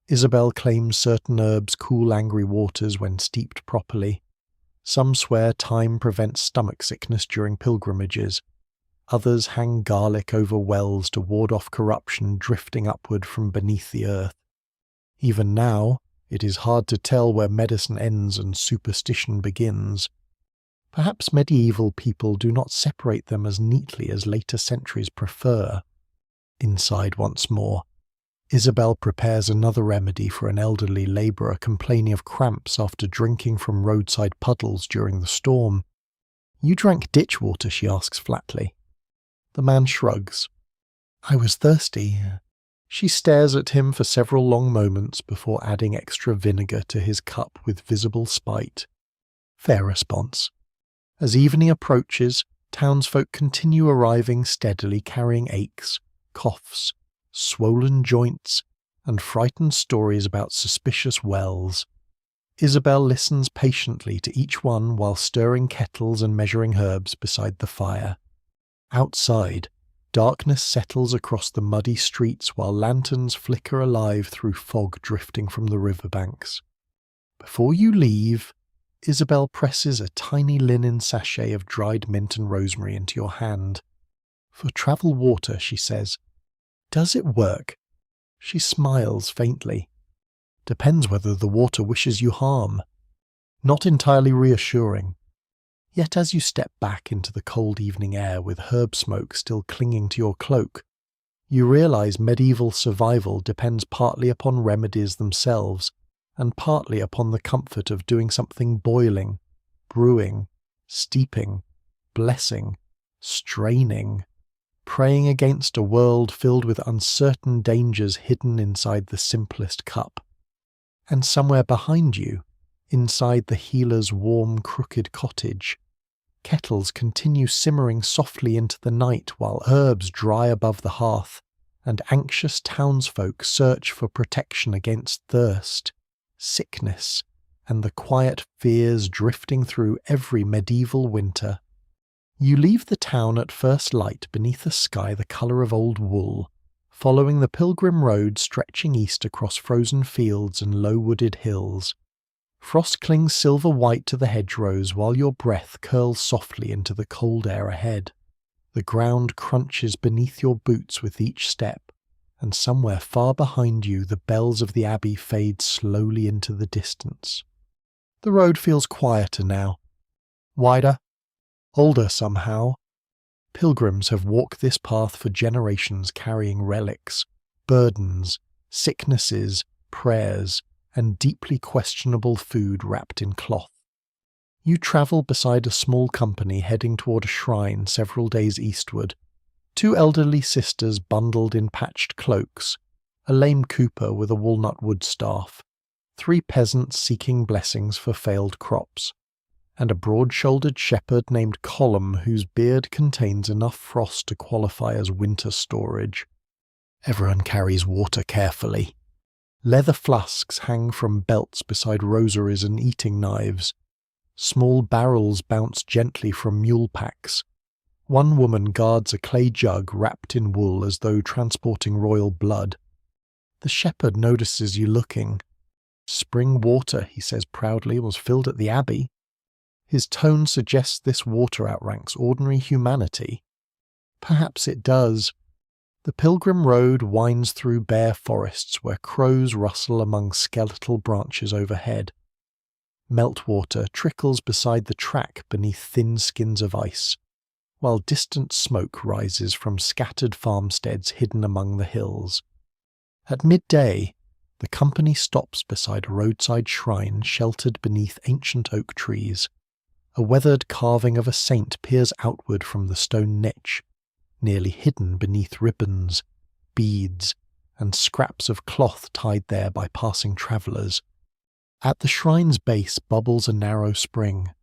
Speaker 1: Isabel claims certain herbs cool angry waters when steeped properly. Some swear thyme prevents stomach sickness during pilgrimages. Others hang garlic over wells to ward off corruption drifting upward from beneath the earth. Even now, it is hard to tell where medicine ends and superstition begins. Perhaps medieval people do not separate them as neatly as later centuries prefer. Inside once more, Isabel prepares another remedy for an elderly labourer complaining of cramps after drinking from roadside puddles during the storm. You drank ditch water, she asks flatly. The man shrugs. I was thirsty. She stares at him for several long moments before adding extra vinegar to his cup with visible spite. Fair response. As evening approaches, townsfolk continue arriving steadily carrying aches, coughs, swollen joints, and frightened stories about suspicious wells. Isabel listens patiently to each one while stirring kettles and measuring herbs beside the fire. Outside, darkness settles across the muddy streets while lanterns flicker alive through fog drifting from the riverbanks. Before you leave, Isabel presses a tiny linen sachet of dried mint and rosemary into your hand. For travel water, she says. Does it work? She smiles faintly. Depends whether the water wishes you harm. Not entirely reassuring. Yet as you step back into the cold evening air with herb smoke still clinging to your cloak, you realize medieval survival depends partly upon remedies themselves and partly upon the comfort of doing something boiling, brewing, steeping, blessing, straining, praying against a world filled with uncertain dangers hidden inside the simplest cup. And somewhere behind you, inside the healer's warm, crooked cottage, kettles continue simmering softly into the night while herbs dry above the hearth, and anxious townsfolk search for protection against thirst, sickness, and the quiet fears drifting through every medieval winter. You leave the town at first light beneath a sky the colour of old wool, following the pilgrim road stretching east across frozen fields and low-wooded hills. Frost clings silver-white to the hedgerows while your breath curls softly into the cold air ahead. The ground crunches beneath your boots with each step, and somewhere far behind you the bells of the abbey fade slowly into the distance. The road feels quieter now, wider, older somehow. Pilgrims have walked this path for generations, carrying relics, burdens, sicknesses, prayers, and deeply questionable food wrapped in cloth. You travel beside a small company heading toward a shrine several days eastward. 2 elderly sisters bundled in patched cloaks, a lame cooper with a walnut wood staff, 3 peasants seeking blessings for failed crops, and a broad-shouldered shepherd named Colum whose beard contains enough frost to qualify as winter storage. Everyone carries water carefully. Leather flasks hang from belts beside rosaries and eating knives. Small barrels bounce gently from mule packs. One woman guards a clay jug wrapped in wool as though transporting royal blood. The shepherd notices you looking. "Spring water," he says proudly, "was filled at the abbey." His tone suggests this water outranks ordinary humanity. Perhaps it does. The pilgrim road winds through bare forests where crows rustle among skeletal branches overhead. Meltwater trickles beside the track beneath thin skins of ice, while distant smoke rises from scattered farmsteads hidden among the hills. At midday, the company stops beside a roadside shrine sheltered beneath ancient oak trees. A weathered carving of a saint peers outward from the stone niche, nearly hidden beneath ribbons, beads, and scraps of cloth tied there by passing travellers. At the shrine's base bubbles a narrow spring.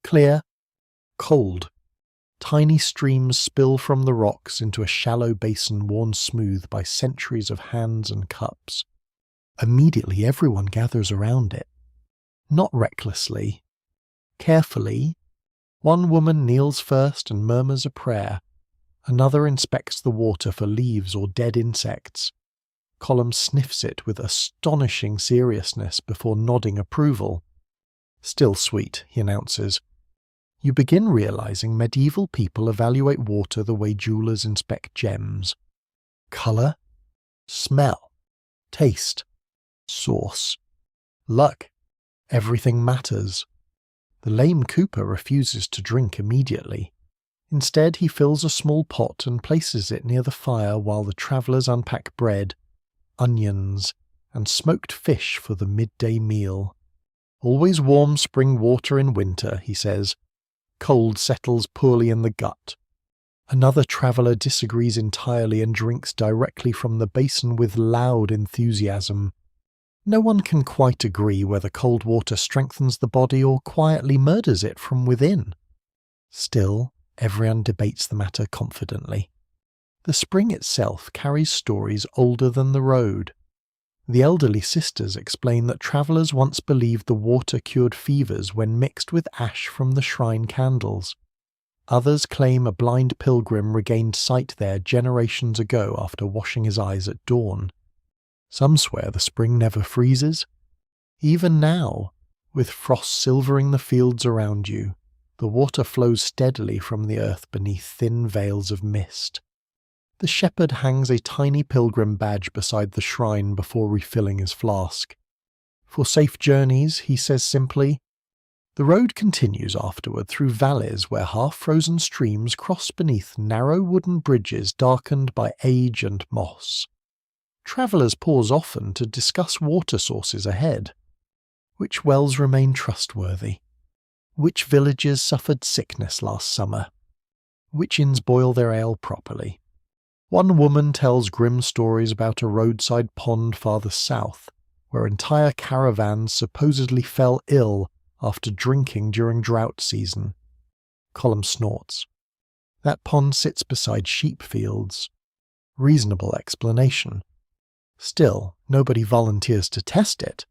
Speaker 1: Clear, cold. Tiny streams spill from the rocks into a shallow basin worn smooth by centuries of hands and cups. Immediately everyone gathers around it. Not recklessly. Carefully. One woman kneels first and murmurs a prayer. Another inspects the water for leaves or dead insects. Colum sniffs it with astonishing seriousness before nodding approval. "Still sweet," he announces. You begin realizing medieval people evaluate water the way jewelers inspect gems. Color, smell, taste, source, luck. Everything matters. The lame cooper refuses to drink immediately. Instead, he fills a small pot and places it near the fire while the travellers unpack bread, onions, and smoked fish for the midday meal. "Always warm spring water in winter," he says. "Cold settles poorly in the gut." Another traveller disagrees entirely and drinks directly from the basin with loud enthusiasm. No one can quite agree whether cold water strengthens the body or quietly murders it from within. Still, everyone debates the matter confidently. The spring itself carries stories older than the road. The elderly sisters explain that travellers once believed the water cured fevers when mixed with ash from the shrine candles. Others claim a blind pilgrim regained sight there generations ago after washing his eyes at dawn. Some swear the spring never freezes. Even now, with frost silvering the fields around you, the water flows steadily from the earth beneath thin veils of mist. The shepherd hangs a tiny pilgrim badge beside the shrine before refilling his flask. For safe journeys, he says simply. The road continues afterward through valleys where half-frozen streams cross beneath narrow wooden bridges darkened by age and moss. Travellers pause often to discuss water sources ahead. Which wells remain trustworthy? Which villages suffered sickness last summer? Which inns boil their ale properly? One woman tells grim stories about a roadside pond farther south, where entire caravans supposedly fell ill after drinking during drought season. Colum snorts. That pond sits beside sheep fields. Reasonable explanation. Still, nobody volunteers to test it.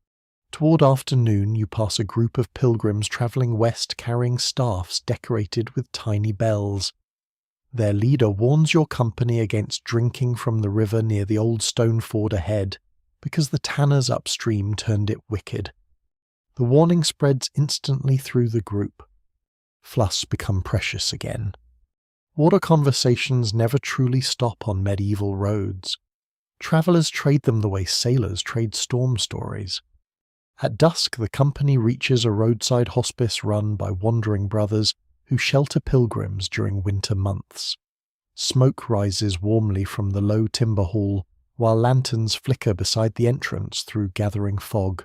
Speaker 1: Toward afternoon, you pass a group of pilgrims travelling west carrying staffs decorated with tiny bells. Their leader warns your company against drinking from the river near the old stone ford ahead, because the tanners upstream turned it wicked. The warning spreads instantly through the group. Fluffs become precious again. Water conversations never truly stop on medieval roads. Travellers trade them the way sailors trade storm stories. At dusk, the company reaches a roadside hospice run by wandering brothers who shelter pilgrims during winter months. Smoke rises warmly from the low timber hall, while lanterns flicker beside the entrance through gathering fog.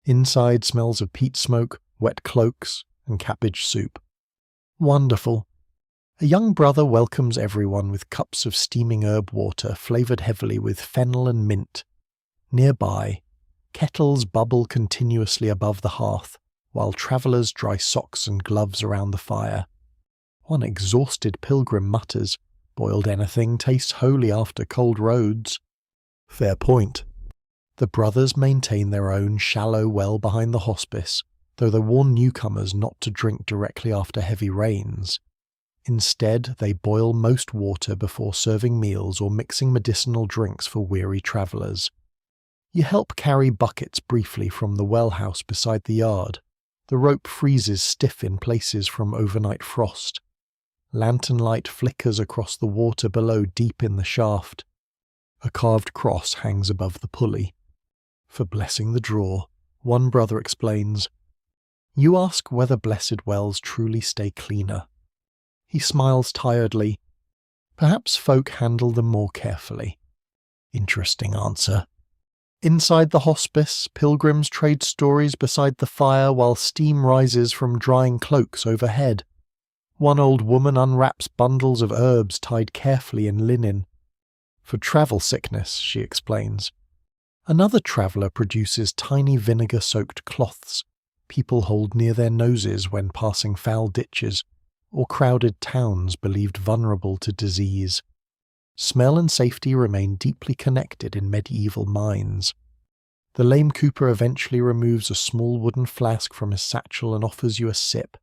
Speaker 1: Inside smells of peat smoke, wet cloaks, and cabbage soup. Wonderful. A young brother welcomes everyone with cups of steaming herb water flavoured heavily with fennel and mint. Nearby, kettles bubble continuously above the hearth, while travellers dry socks and gloves around the fire. One exhausted pilgrim mutters, "Boiled anything tastes holy after cold roads." Fair point. The brothers maintain their own shallow well behind the hospice, though they warn newcomers not to drink directly after heavy rains. Instead, they boil most water before serving meals or mixing medicinal drinks for weary travellers. You help carry buckets briefly from the well house beside the yard. The rope freezes stiff in places from overnight frost. Lantern light flickers across the water below deep in the shaft. A carved cross hangs above the pulley. For blessing the draw, one brother explains, "You ask whether blessed wells truly stay cleaner." He smiles tiredly. Perhaps folk handle them more carefully. Interesting answer. Inside the hospice, pilgrims trade stories beside the fire while steam rises from drying cloaks overhead. One old woman unwraps bundles of herbs tied carefully in linen. For travel sickness, she explains. Another traveller produces tiny vinegar-soaked cloths people hold near their noses when passing foul ditches or crowded towns believed vulnerable to disease. Smell and safety remain deeply connected in medieval minds. The lame cooper eventually removes a small wooden flask from his satchel and offers you a sip.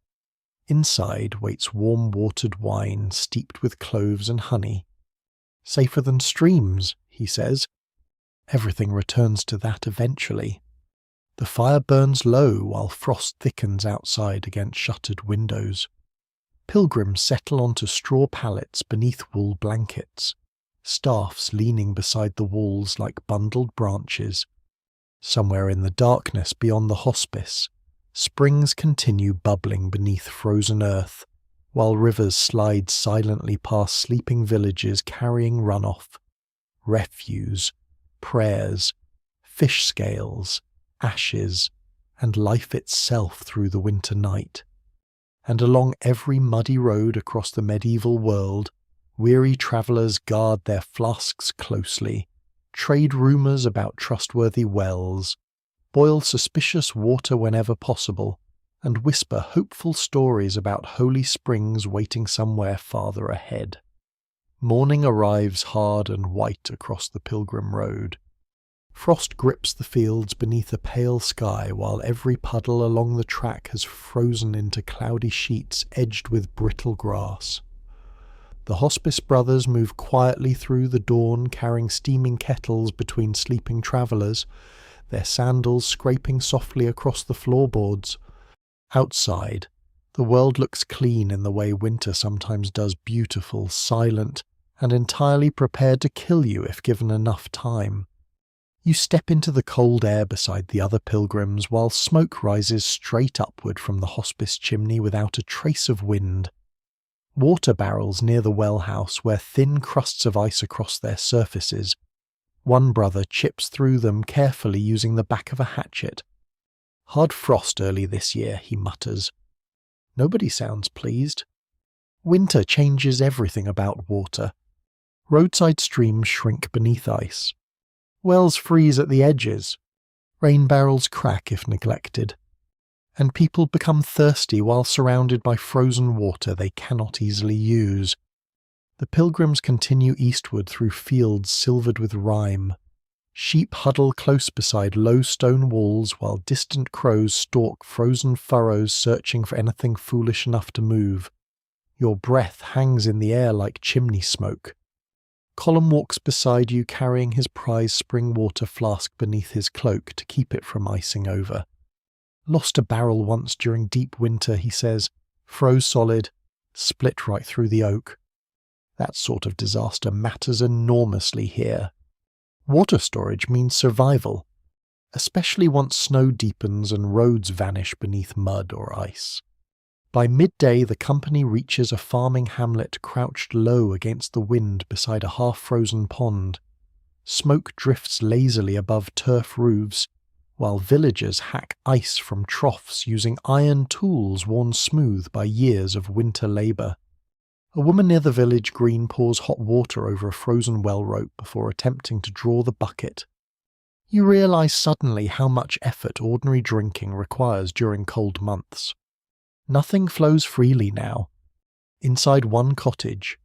Speaker 1: Inside waits warm watered wine steeped with cloves and honey. Safer than streams, he says. Everything returns to that eventually. The fire burns low while frost thickens outside against shuttered windows. Pilgrims settle onto straw pallets beneath wool blankets, staffs leaning beside the walls like bundled branches. Somewhere in the darkness beyond the hospice, springs continue bubbling beneath frozen earth, while rivers slide silently past sleeping villages carrying runoff, refuse, prayers, fish scales, ashes, and life itself through the winter night. And along every muddy road across the medieval world, weary travellers guard their flasks closely, trade rumours about trustworthy wells, boil suspicious water whenever possible, and whisper hopeful stories about holy springs waiting somewhere farther ahead. Morning arrives hard and white across the pilgrim road. Frost grips the fields beneath a pale sky while every puddle along the track has frozen into cloudy sheets edged with brittle grass. The hospice brothers move quietly through the dawn carrying steaming kettles between sleeping travellers, their sandals scraping softly across the floorboards. Outside, the world looks clean in the way winter sometimes does, beautiful, silent, and entirely prepared to kill you if given enough time. You step into the cold air beside the other pilgrims while smoke rises straight upward from the hospice chimney without a trace of wind. Water barrels near the well house wear thin crusts of ice across their surfaces. One brother chips through them carefully using the back of a hatchet. "Hard frost early this year," he mutters. Nobody sounds pleased. Winter changes everything about water. Roadside streams shrink beneath ice. Wells freeze at the edges. Rain barrels crack if neglected. And people become thirsty while surrounded by frozen water they cannot easily use. The pilgrims continue eastward through fields silvered with rime. Sheep huddle close beside low stone walls while distant crows stalk frozen furrows searching for anything foolish enough to move. Your breath hangs in the air like chimney smoke. Colum walks beside you carrying his prize spring water flask beneath his cloak to keep it from icing over. "Lost a barrel once during deep winter," he says. "Froze solid, split right through the oak. That sort of disaster matters enormously here. Water storage means survival, especially once snow deepens and roads vanish beneath mud or ice. By midday, the company reaches a farming hamlet crouched low against the wind beside a half-frozen pond. Smoke drifts lazily above turf roofs, while villagers hack ice from troughs using iron tools worn smooth by years of winter labour. A woman near the village green pours hot water over a frozen well rope before attempting to draw the bucket. You realise suddenly how much effort ordinary drinking requires during cold months. Nothing flows freely now. Inside one cottage,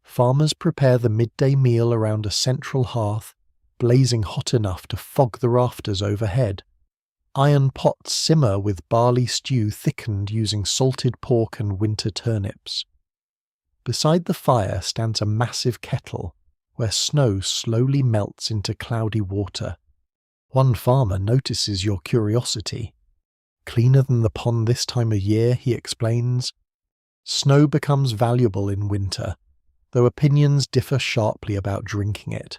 Speaker 1: farmers prepare the midday meal around a central hearth, blazing hot enough to fog the rafters overhead. Iron pots simmer with barley stew thickened using salted pork and winter turnips. Beside the fire stands a massive kettle, where snow slowly melts into cloudy water. One farmer notices your curiosity. Cleaner than the pond this time of year, he explains. Snow becomes valuable in winter, though opinions differ sharply about drinking it.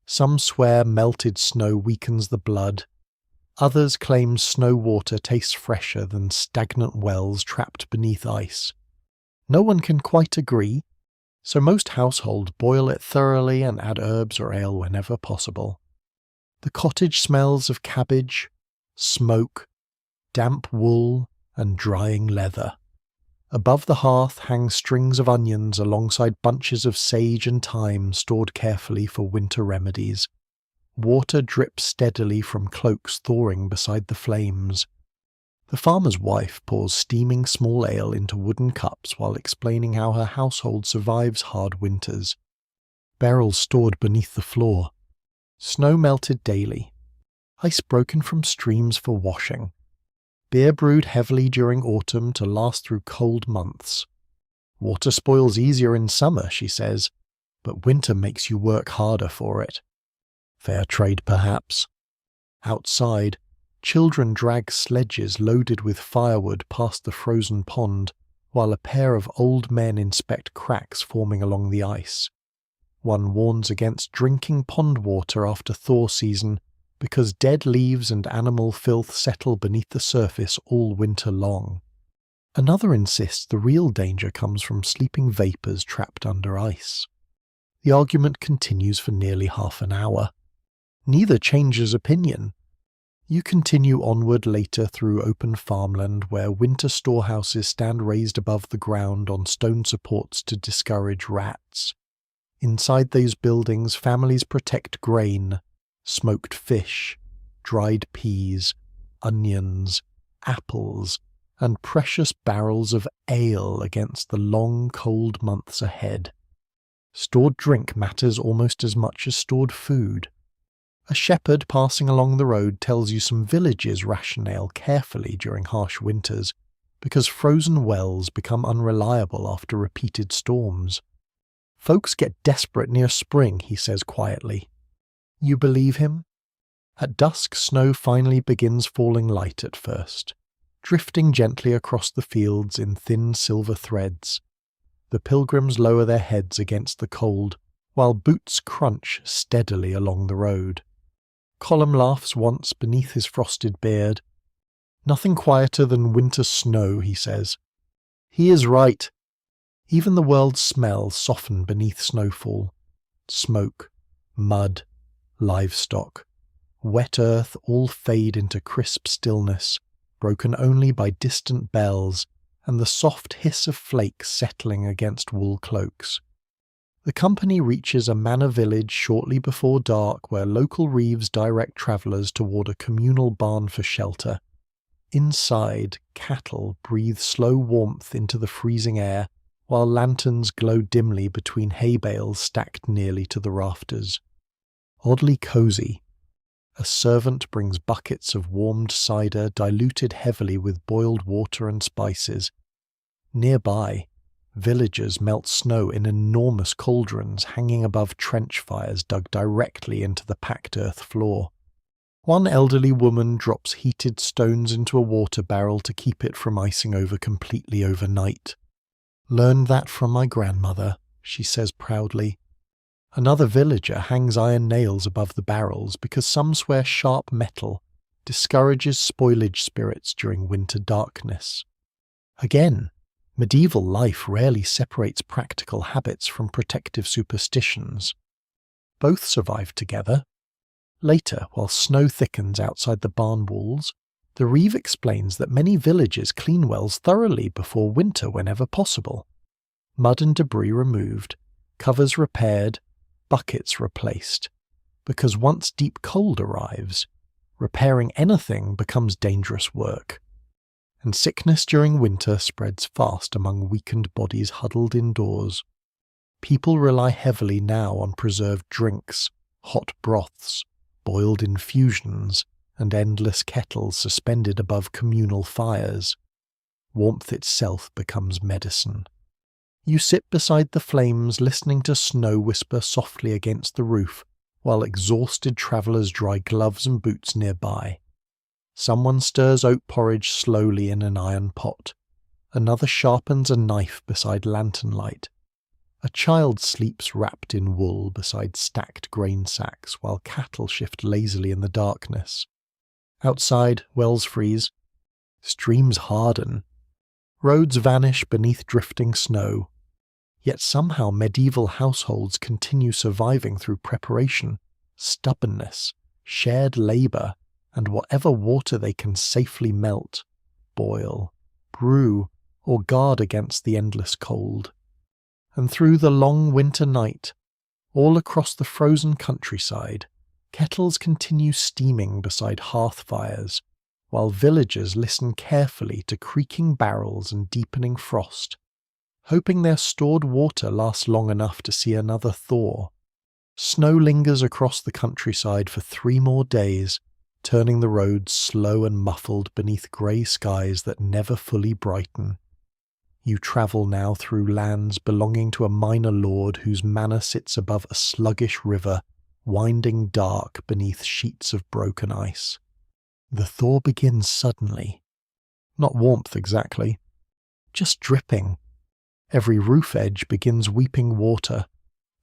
Speaker 1: Some swear melted snow weakens the blood. Others claim snow water tastes fresher than stagnant wells trapped beneath ice. No one can quite agree, so most households boil it thoroughly and add herbs or ale whenever possible. The cottage smells of cabbage, smoke, damp wool, and drying leather. Above the hearth hang strings of onions alongside bunches of sage and thyme stored carefully for winter remedies. Water drips steadily from cloaks thawing beside the flames. The farmer's wife pours steaming small ale into wooden cups while explaining how her household survives hard winters. Barrels stored beneath the floor. Snow melted daily. Ice broken from streams for washing. Beer brewed heavily during autumn to last through cold months. Water spoils easier in summer, she says, but winter makes you work harder for it. Fair trade, perhaps. Outside, children drag sledges loaded with firewood past the frozen pond, while a pair of old men inspect cracks forming along the ice. One warns against drinking pond water after thaw season because dead leaves and animal filth settle beneath the surface all winter long. Another insists the real danger comes from sleeping vapours trapped under ice. The argument continues for nearly half an hour. Neither changes opinion. You continue onward later through open farmland where winter storehouses stand raised above the ground on stone supports to discourage rats. Inside those buildings, families protect grain, smoked fish, dried peas, onions, apples, and precious barrels of ale against the long, cold months ahead. Stored drink matters almost as much as stored food. A shepherd passing along the road tells you some villages ration ale carefully during harsh winters because frozen wells become unreliable after repeated storms. Folks get desperate near spring, he says quietly. You believe him? At dusk, snow finally begins falling light at first, drifting gently across the fields in thin silver threads. The pilgrims lower their heads against the cold, while boots crunch steadily along the road. Colum laughs once beneath his frosted beard. Nothing quieter than winter snow, he says. He is right. Even the world's smells soften beneath snowfall. Smoke, mud, livestock, wet earth all fade into crisp stillness, broken only by distant bells and the soft hiss of flakes settling against wool cloaks. The company reaches a manor village shortly before dark where local reeves direct travellers toward a communal barn for shelter. Inside, cattle breathe slow warmth into the freezing air, while lanterns glow dimly between hay bales stacked nearly to the rafters. Oddly cosy. A servant brings buckets of warmed cider diluted heavily with boiled water and spices. Nearby, villagers melt snow in enormous cauldrons hanging above trench fires dug directly into the packed earth floor. One elderly woman drops heated stones into a water barrel to keep it from icing over completely overnight. Learned that from my grandmother, she says proudly. Another villager hangs iron nails above the barrels because some swear sharp metal discourages spoilage spirits during winter darkness. Again, medieval life rarely separates practical habits from protective superstitions. Both survive together. Later, while snow thickens outside the barn walls, the Reeve explains that many villages clean wells thoroughly before winter whenever possible. Mud and debris removed, covers repaired, buckets replaced, because once deep cold arrives, repairing anything becomes dangerous work. And sickness during winter spreads fast among weakened bodies huddled indoors. People rely heavily now on preserved drinks, hot broths, boiled infusions, and endless kettles suspended above communal fires. Warmth itself becomes medicine. You sit beside the flames listening to snow whisper softly against the roof, while exhausted travellers dry gloves and boots nearby. Someone stirs oat porridge slowly in an iron pot. Another sharpens a knife beside lantern light. A child sleeps wrapped in wool beside stacked grain sacks while cattle shift lazily in the darkness. Outside, wells freeze. Streams harden. Roads vanish beneath drifting snow. Yet somehow medieval households continue surviving through preparation, stubbornness, shared labour, and whatever water they can safely melt, boil, brew, or guard against the endless cold. And through the long winter night, all across the frozen countryside, kettles continue steaming beside hearth fires, while villagers listen carefully to creaking barrels and deepening frost, hoping their stored water lasts long enough to see another thaw. Snow lingers across the countryside for 3 more days, turning the roads slow and muffled beneath grey skies that never fully brighten. You travel now through lands belonging to a minor lord whose manor sits above a sluggish river, winding dark beneath sheets of broken ice. The thaw begins suddenly. Not warmth exactly, just dripping. Every roof edge begins weeping water.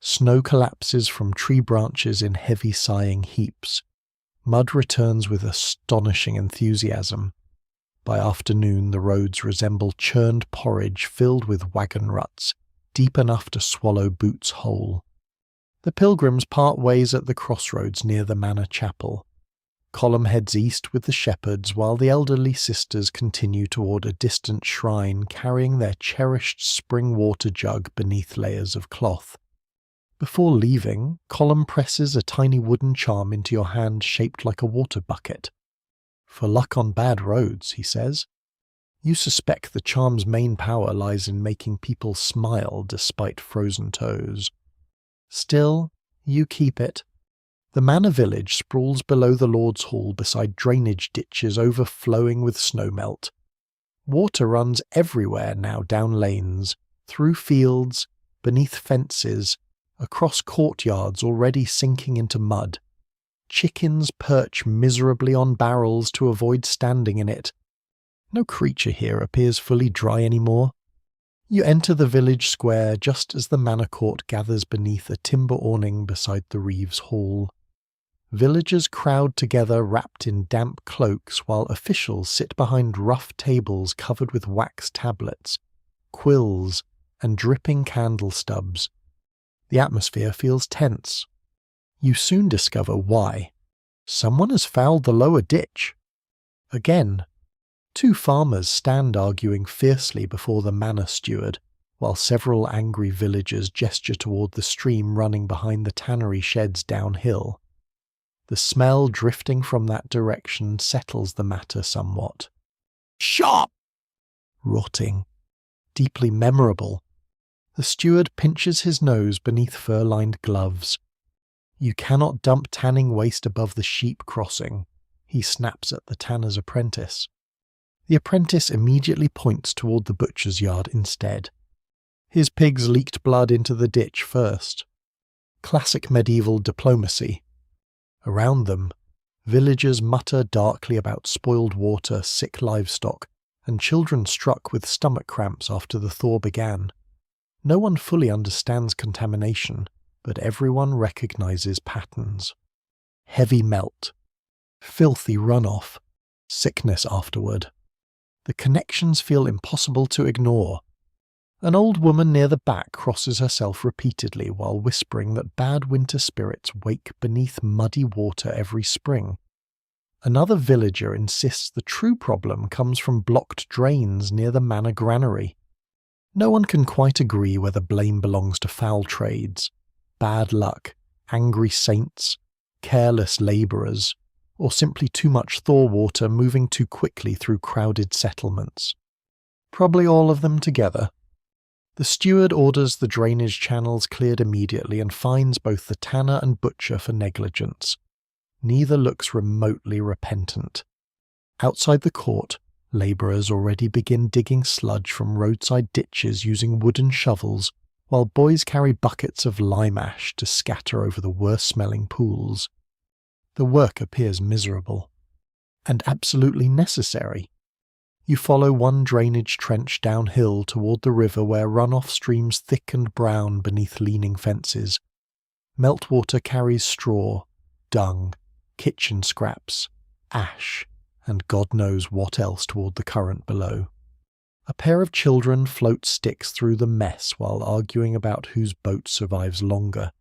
Speaker 1: Snow collapses from tree branches in heavy sighing heaps. Mud returns with astonishing enthusiasm. By afternoon the roads resemble churned porridge filled with wagon ruts, deep enough to swallow boots whole. The pilgrims part ways at the crossroads near the manor chapel. Column heads east with the shepherds, while the elderly sisters continue toward a distant shrine carrying their cherished spring water jug beneath layers of cloth. Before leaving, Column presses a tiny wooden charm into your hand shaped like a water bucket. For luck on bad roads, he says. You suspect the charm's main power lies in making people smile despite frozen toes. Still, you keep it. The manor village sprawls below the Lord's Hall beside drainage ditches overflowing with snowmelt. Water runs everywhere now down lanes, through fields, beneath fences, across courtyards already sinking into mud. Chickens perch miserably on barrels to avoid standing in it. No creature here appears fully dry anymore. You enter the village square just as the manor court gathers beneath a timber awning beside the Reeves' Hall. Villagers crowd together wrapped in damp cloaks while officials sit behind rough tables covered with wax tablets, quills, and dripping candle stubs. The atmosphere feels tense. You soon discover why. Someone has fouled the lower ditch. Again. 2 farmers stand arguing fiercely before the manor steward, while several angry villagers gesture toward the stream running behind the tannery sheds downhill. The smell drifting from that direction settles the matter somewhat. Sharp! Rotting. Deeply memorable. The steward pinches his nose beneath fur-lined gloves. You cannot dump tanning waste above the sheep crossing, he snaps at the tanner's apprentice. The apprentice immediately points toward the butcher's yard instead. His pigs leaked blood into the ditch first. Classic medieval diplomacy. Around them, villagers mutter darkly about spoiled water, sick livestock, and children struck with stomach cramps after the thaw began. No one fully understands contamination, but everyone recognizes patterns. Heavy melt, filthy runoff, sickness afterward. The connections feel impossible to ignore. An old woman near the back crosses herself repeatedly while whispering that bad winter spirits wake beneath muddy water every spring. Another villager insists the true problem comes from blocked drains near the manor granary. No one can quite agree whether blame belongs to foul trades, bad luck, angry saints, careless labourers, or simply too much thaw water moving too quickly through crowded settlements. Probably all of them together. The steward orders the drainage channels cleared immediately and fines both the tanner and butcher for negligence. Neither looks remotely repentant. Outside the court, labourers already begin digging sludge from roadside ditches using wooden shovels, while boys carry buckets of lime ash to scatter over the worst-smelling pools. The work appears miserable, and absolutely necessary. You follow one drainage trench downhill toward the river where runoff streams thick and brown beneath leaning fences. Meltwater carries straw, dung, kitchen scraps, ash, and God knows what else toward the current below. A pair of children float sticks through the mess while arguing about whose boat survives longer.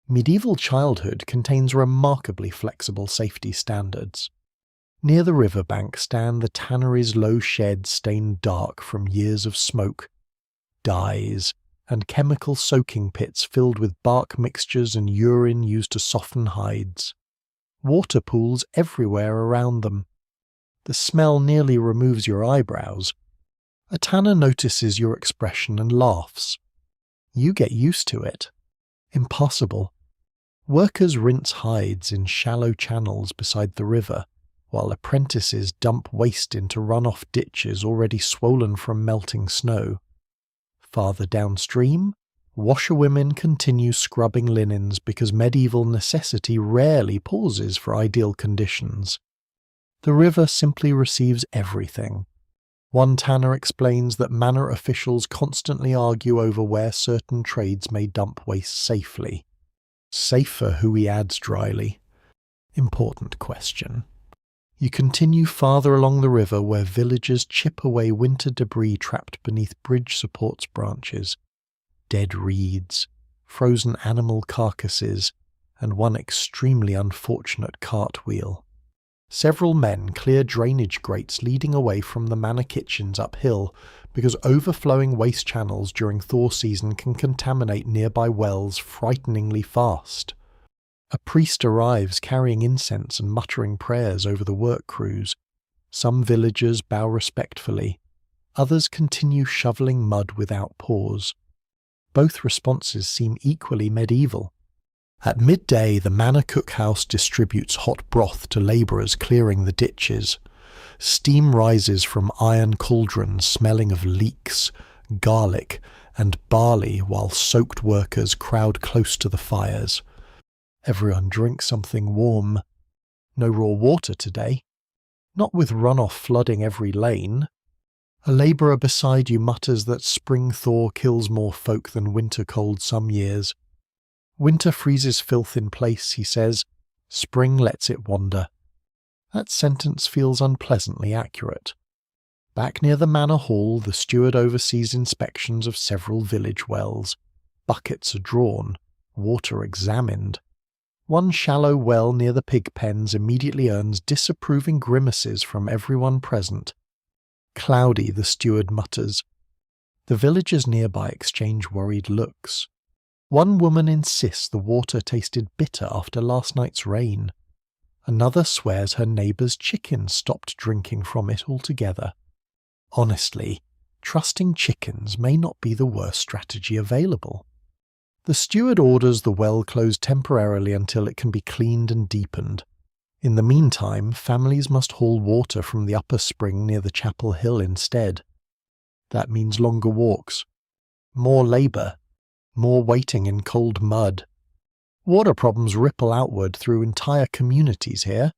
Speaker 1: Medieval childhood contains remarkably flexible safety standards. Near the riverbank stand the tannery's low sheds stained dark from years of smoke, dyes, and chemical soaking pits filled with bark mixtures and urine used to soften hides. Water pools everywhere around them. The smell nearly removes your eyebrows. A tanner notices your expression and laughs. You get used to it. Impossible. Workers rinse hides in shallow channels beside the river, while apprentices dump waste into runoff ditches already swollen from melting snow. Farther downstream, washerwomen continue scrubbing linens because medieval necessity rarely pauses for ideal conditions. The river simply receives everything. One tanner explains that manor officials constantly argue over where certain trades may dump waste safely. Safer, Hui adds dryly. Important question. You continue farther along the river where villagers chip away winter debris trapped beneath bridge supports branches, dead reeds, frozen animal carcasses, and one extremely unfortunate cartwheel. Several men clear drainage grates leading away from the manor kitchens uphill because overflowing waste channels during thaw season can contaminate nearby wells frighteningly fast. A priest arrives carrying incense and muttering prayers over the work crews. Some villagers bow respectfully. Others continue shoveling mud without pause. Both responses seem equally medieval. At midday, the manor cookhouse distributes hot broth to labourers clearing the ditches. Steam rises from iron cauldrons smelling of leeks, garlic, and barley while soaked workers crowd close to the fires. Everyone drinks something warm. No raw water today. Not with runoff flooding every lane. A labourer beside you mutters that spring thaw kills more folk than winter cold some years. Winter freezes filth in place, he says. Spring lets it wander. That sentence feels unpleasantly accurate. Back near the manor hall, the steward oversees inspections of several village wells. Buckets are drawn, water examined. One shallow well near the pig pens immediately earns disapproving grimaces from everyone present. Cloudy, the steward mutters. The villagers nearby exchange worried looks. One woman insists the water tasted bitter after last night's rain. Another swears her neighbour's chickens stopped drinking from it altogether. Honestly, trusting chickens may not be the worst strategy available. The steward orders the well closed temporarily until it can be cleaned and deepened. In the meantime, families must haul water from the upper spring near the chapel hill instead. That means longer walks, more labour, more waiting in cold mud. Water problems ripple outward through entire communities here.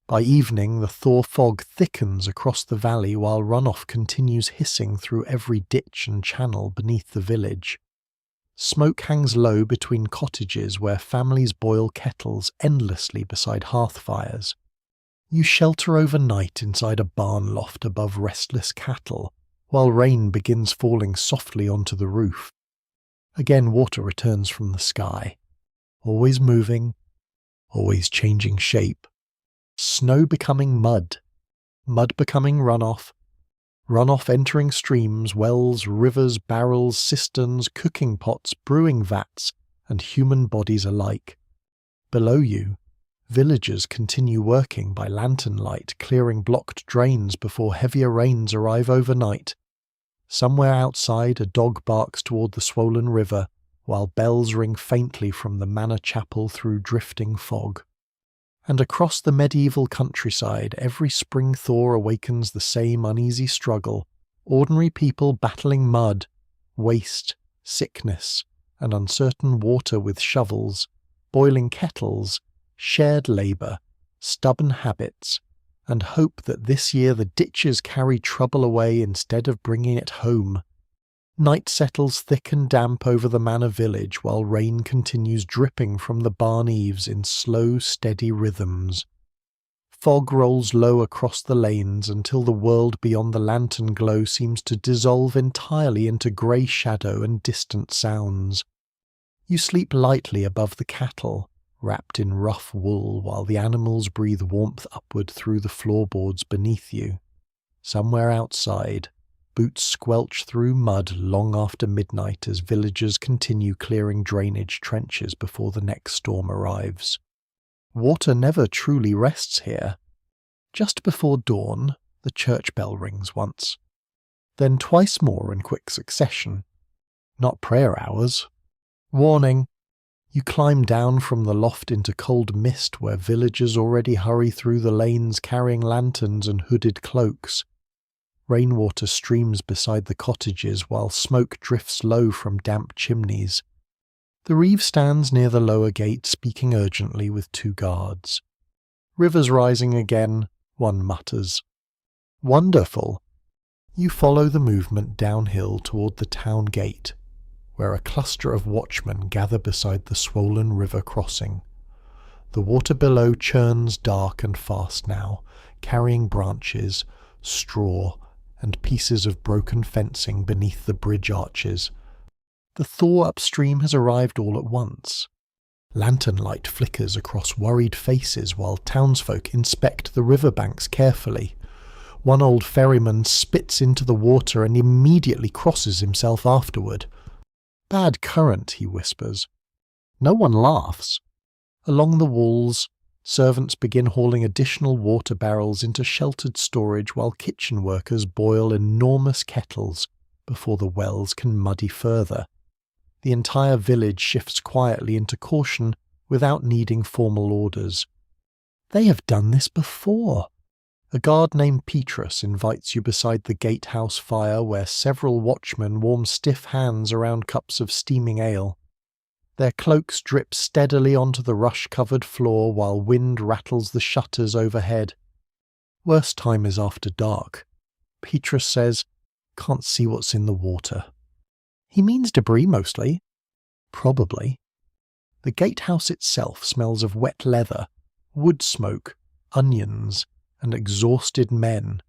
Speaker 1: By evening, the thaw fog thickens across the valley while runoff continues hissing through every ditch and channel beneath the village. Smoke hangs low between cottages where families boil kettles endlessly beside hearth fires. You shelter overnight inside a barn loft above restless cattle, while rain begins falling softly onto the roof. Again water returns from the sky, always moving, always changing shape. Snow becoming mud, mud becoming runoff, runoff entering streams, wells, rivers, barrels, cisterns, cooking pots, brewing vats, and human bodies alike. Below you, villagers continue working by lantern light, clearing blocked drains before heavier rains arrive overnight. Somewhere outside, a dog barks toward the swollen river, while bells ring faintly from the manor chapel through drifting fog. And across the medieval countryside, every spring thaw awakens the same uneasy struggle, ordinary people battling mud, waste, sickness, and uncertain water with shovels, boiling kettles, shared labour, stubborn habits, and hope that this year the ditches carry trouble away instead of bringing it home. Night settles thick and damp over the manor village while rain continues dripping from the barn eaves in slow, steady rhythms. Fog rolls low across the lanes until the world beyond the lantern glow seems to dissolve entirely into grey shadow and distant sounds. You sleep lightly above the cattle, wrapped in rough wool while the animals breathe warmth upward through the floorboards beneath you. Somewhere outside, boots squelch through mud long after midnight as villagers continue clearing drainage trenches before the next storm arrives. Water never truly rests here. Just before dawn, the church bell rings once, then twice more in quick succession. Not prayer hours. Warning! You climb down from the loft into cold mist where villagers already hurry through the lanes carrying lanterns and hooded cloaks. Rainwater streams beside the cottages while smoke drifts low from damp chimneys. The reeve stands near the lower gate speaking urgently with two guards. River's rising again, one mutters. Wonderful! You follow the movement downhill toward the town gate, where a cluster of watchmen gather beside the swollen river crossing. The water below churns dark and fast now, carrying branches, straw, and pieces of broken fencing beneath the bridge arches. The thaw upstream has arrived all at once. Lantern light flickers across worried faces while townsfolk inspect the riverbanks carefully. One old ferryman spits into the water and immediately crosses himself afterward. "Bad current," he whispers. No one laughs. Along the walls, servants begin hauling additional water barrels into sheltered storage while kitchen workers boil enormous kettles before the wells can muddy further. The entire village shifts quietly into caution without needing formal orders. They have done this before. A guard named Petrus invites you beside the gatehouse fire where several watchmen warm stiff hands around cups of steaming ale. Their cloaks drip steadily onto the rush-covered floor while wind rattles the shutters overhead. Worst time is after dark. Petrus says, "Can't see what's in the water." He means debris mostly. Probably. The gatehouse itself smells of wet leather, wood smoke, onions, and exhausted men.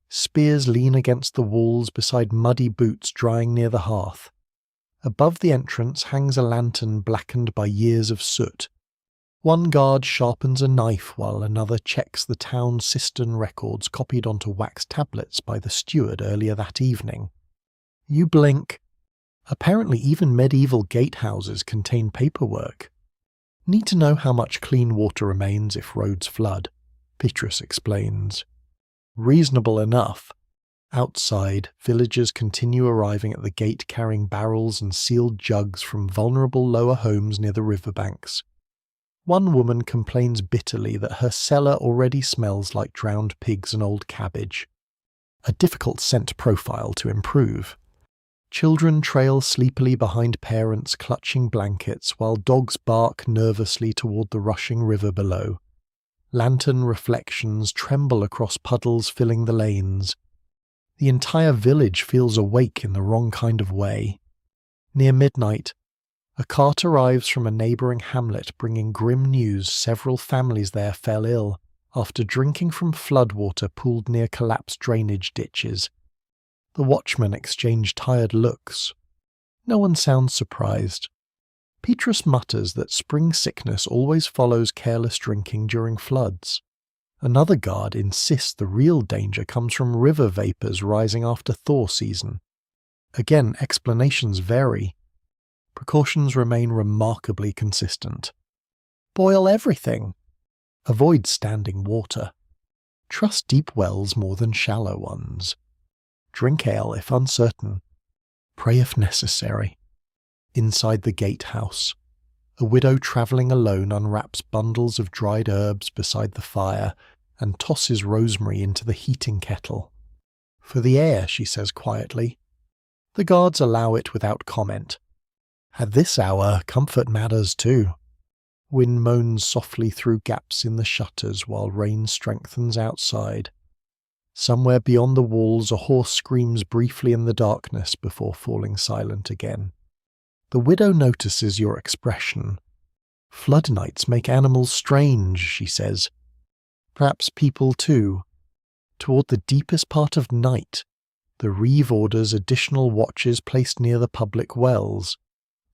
Speaker 1: Spears lean against the walls beside muddy boots drying near the hearth. Above the entrance hangs a lantern blackened by years of soot. One guard sharpens a knife while another checks the town cistern records copied onto wax tablets by the steward earlier that evening. You blink. Apparently even medieval gatehouses contain paperwork. Need to know how much clean water remains if roads flood, Petrus explains. Reasonable enough. Outside, villagers continue arriving at the gate carrying barrels and sealed jugs from vulnerable lower homes near the riverbanks. One woman complains bitterly that her cellar already smells like drowned pigs and old cabbage. A difficult scent profile to improve. Children trail sleepily behind parents clutching blankets while dogs bark nervously toward the rushing river below. Lantern reflections tremble across puddles filling the lanes. The entire village feels awake in the wrong kind of way. Near midnight, a cart arrives from a neighbouring hamlet bringing grim news several families there fell ill after drinking from floodwater pooled near collapsed drainage ditches. The watchmen exchange tired looks. No one sounds surprised. Petrus mutters that spring sickness always follows careless drinking during floods. Another guard insists the real danger comes from river vapours rising after thaw season. Again, explanations vary. Precautions remain remarkably consistent. Boil everything. Avoid standing water. Trust deep wells more than shallow ones. Drink ale if uncertain. Pray if necessary. Inside the gatehouse, a widow travelling alone unwraps bundles of dried herbs beside the fire and tosses rosemary into the heating kettle. For the air, she says quietly. The guards allow it without comment. At this hour, comfort matters too. Wind moans softly through gaps in the shutters while rain strengthens outside. Somewhere beyond the walls, a horse screams briefly in the darkness before falling silent again. The widow notices your expression. Flood nights make animals strange, she says. Perhaps people too. Toward the deepest part of night, the reeve orders additional watches placed near the public wells,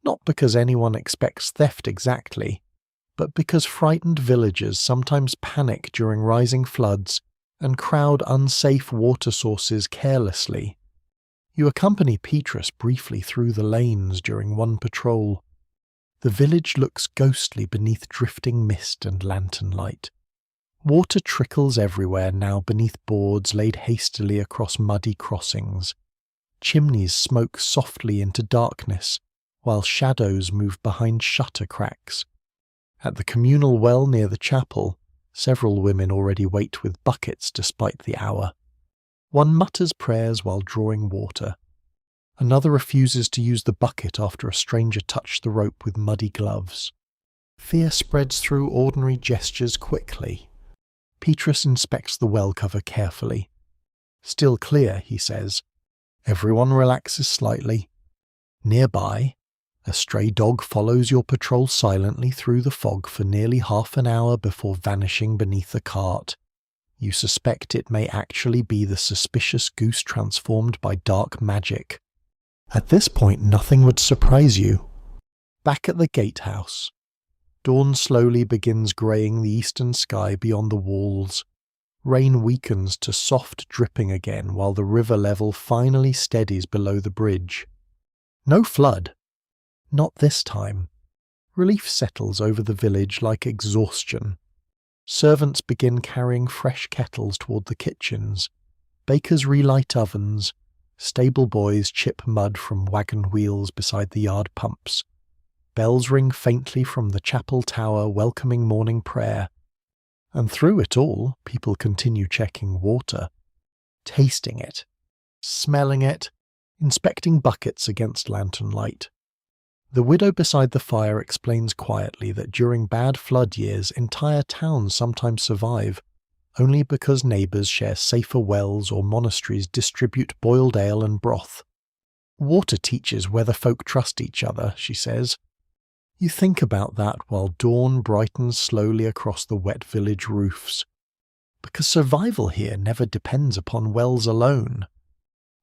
Speaker 1: not because anyone expects theft exactly, but because frightened villagers sometimes panic during rising floods and crowd unsafe water sources carelessly. You accompany Petrus briefly through the lanes during one patrol. The village looks ghostly beneath drifting mist and lantern light. Water trickles everywhere now beneath boards laid hastily across muddy crossings. Chimneys smoke softly into darkness, while shadows move behind shutter cracks. At the communal well near the chapel, several women already wait with buckets despite the hour. One mutters prayers while drawing water. Another refuses to use the bucket after a stranger touched the rope with muddy gloves. Fear spreads through ordinary gestures quickly. Petrus inspects the well cover carefully. Still clear, he says. Everyone relaxes slightly. Nearby, a stray dog follows your patrol silently through the fog for nearly half an hour before vanishing beneath the cart. You suspect it may actually be the suspicious goose transformed by dark magic. At this point, nothing would surprise you. Back at the gatehouse, dawn slowly begins greying the eastern sky beyond the walls. Rain weakens to soft dripping again while the river level finally steadies below the bridge. No flood. Not this time. Relief settles over the village like exhaustion. Servants begin carrying fresh kettles toward the kitchens. Bakers relight ovens. Stable boys chip mud from wagon wheels beside the yard pumps. Bells ring faintly from the chapel tower welcoming morning prayer. And through it all, people continue checking water, tasting it, smelling it, inspecting buckets against lantern light. The widow beside the fire explains quietly that during bad flood years, entire towns sometimes survive, only because neighbours share safer wells or monasteries distribute boiled ale and broth. Water teaches whether folk trust each other, she says. You think about that while dawn brightens slowly across the wet village roofs. Because survival here never depends upon wells alone.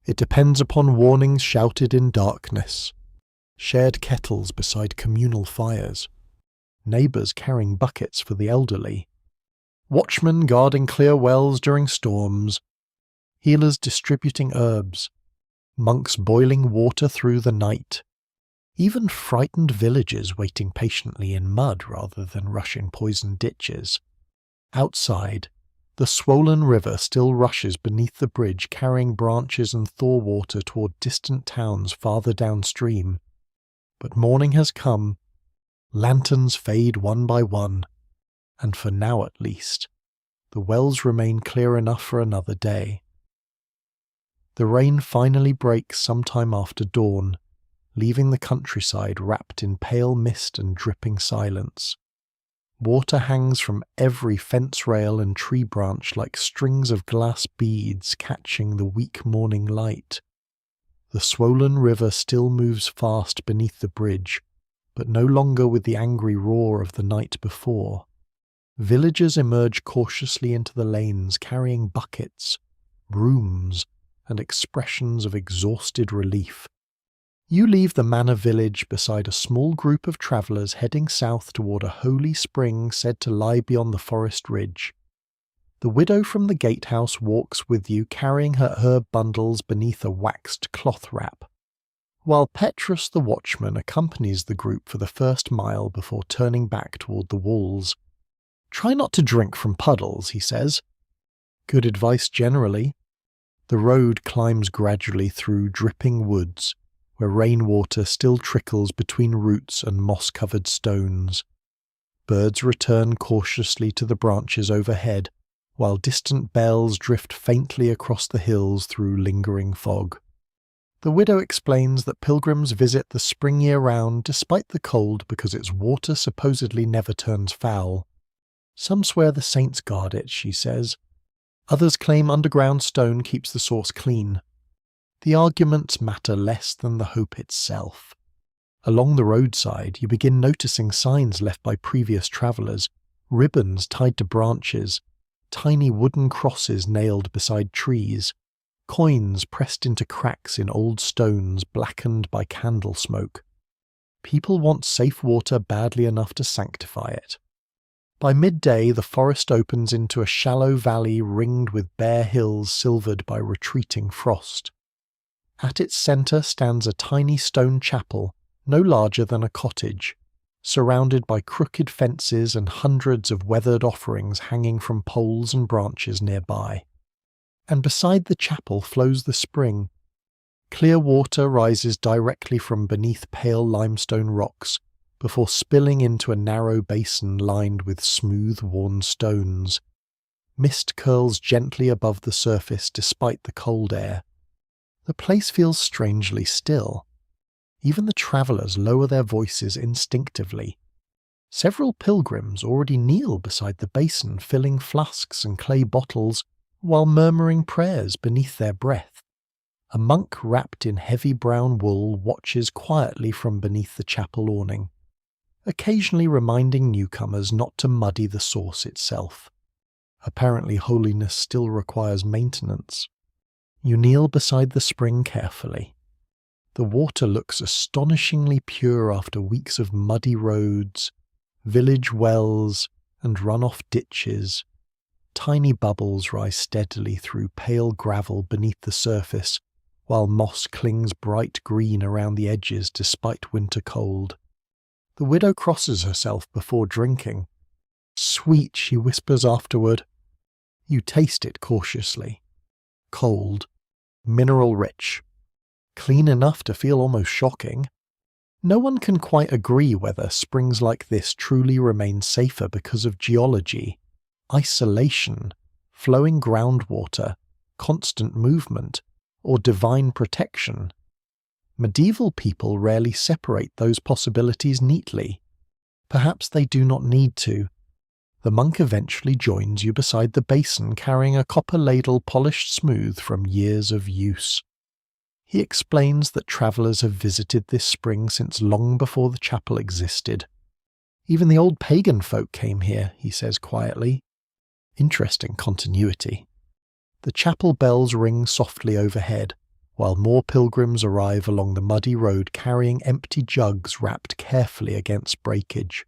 Speaker 1: It depends upon warnings shouted in darkness. Shared kettles beside communal fires, neighbours carrying buckets for the elderly, watchmen guarding clear wells during storms, healers distributing herbs, monks boiling water through the night, even frightened villagers waiting patiently in mud rather than rush in poisoned ditches. Outside, the swollen river still rushes beneath the bridge carrying branches and thaw water toward distant towns farther downstream. But morning has come, lanterns fade one by one, and for now at least, the wells remain clear enough for another day. The rain finally breaks sometime after dawn, leaving the countryside wrapped in pale mist and dripping silence. Water hangs from every fence rail and tree branch like strings of glass beads catching the weak morning light. The swollen river still moves fast beneath the bridge, but no longer with the angry roar of the night before. Villagers emerge cautiously into the lanes carrying buckets, brooms, and expressions of exhausted relief. You leave the manor village beside a small group of travellers heading south toward a holy spring said to lie beyond the forest ridge. The widow from the gatehouse walks with you carrying her herb bundles beneath a waxed cloth wrap, while Petrus the watchman accompanies the group for the first mile before turning back toward the walls. "Try not to drink from puddles," he says. Good advice generally. The road climbs gradually through dripping woods, where rainwater still trickles between roots and moss-covered stones. Birds return cautiously to the branches overhead, while distant bells drift faintly across the hills through lingering fog. The widow explains that pilgrims visit the spring year-round despite the cold because its water supposedly never turns foul. Some swear the saints guard it, she says. Others claim underground stone keeps the source clean. The arguments matter less than the hope itself. Along the roadside, you begin noticing signs left by previous travellers, ribbons tied to branches, tiny wooden crosses nailed beside trees, coins pressed into cracks in old stones blackened by candle smoke. People want safe water badly enough to sanctify it. By midday, the forest opens into a shallow valley ringed with bare hills silvered by retreating frost. At its centre stands a tiny stone chapel, no larger than a cottage, surrounded by crooked fences and hundreds of weathered offerings hanging from poles and branches nearby. And beside the chapel flows the spring. Clear water rises directly from beneath pale limestone rocks, before spilling into a narrow basin lined with smooth, worn stones. Mist curls gently above the surface despite the cold air. The place feels strangely still. Even the travellers lower their voices instinctively. Several pilgrims already kneel beside the basin, filling flasks and clay bottles, while murmuring prayers beneath their breath. A monk wrapped in heavy brown wool watches quietly from beneath the chapel awning, occasionally reminding newcomers not to muddy the source itself. Apparently holiness still requires maintenance. You kneel beside the spring carefully. The water looks astonishingly pure after weeks of muddy roads, village wells, and run-off ditches. Tiny bubbles rise steadily through pale gravel beneath the surface, while moss clings bright green around the edges despite winter cold. The widow crosses herself before drinking. "Sweet," she whispers afterward. You taste it cautiously. Cold, mineral-rich, clean enough to feel almost shocking. No one can quite agree whether springs like this truly remain safer because of geology, isolation, flowing groundwater, constant movement, or divine protection. Medieval people rarely separate those possibilities neatly. Perhaps they do not need to. The monk eventually joins you beside the basin carrying a copper ladle polished smooth from years of use. He explains that travellers have visited this spring since long before the chapel existed. Even the old pagan folk came here, he says quietly. Interesting continuity. The chapel bells ring softly overhead, while more pilgrims arrive along the muddy road carrying empty jugs wrapped carefully against breakage.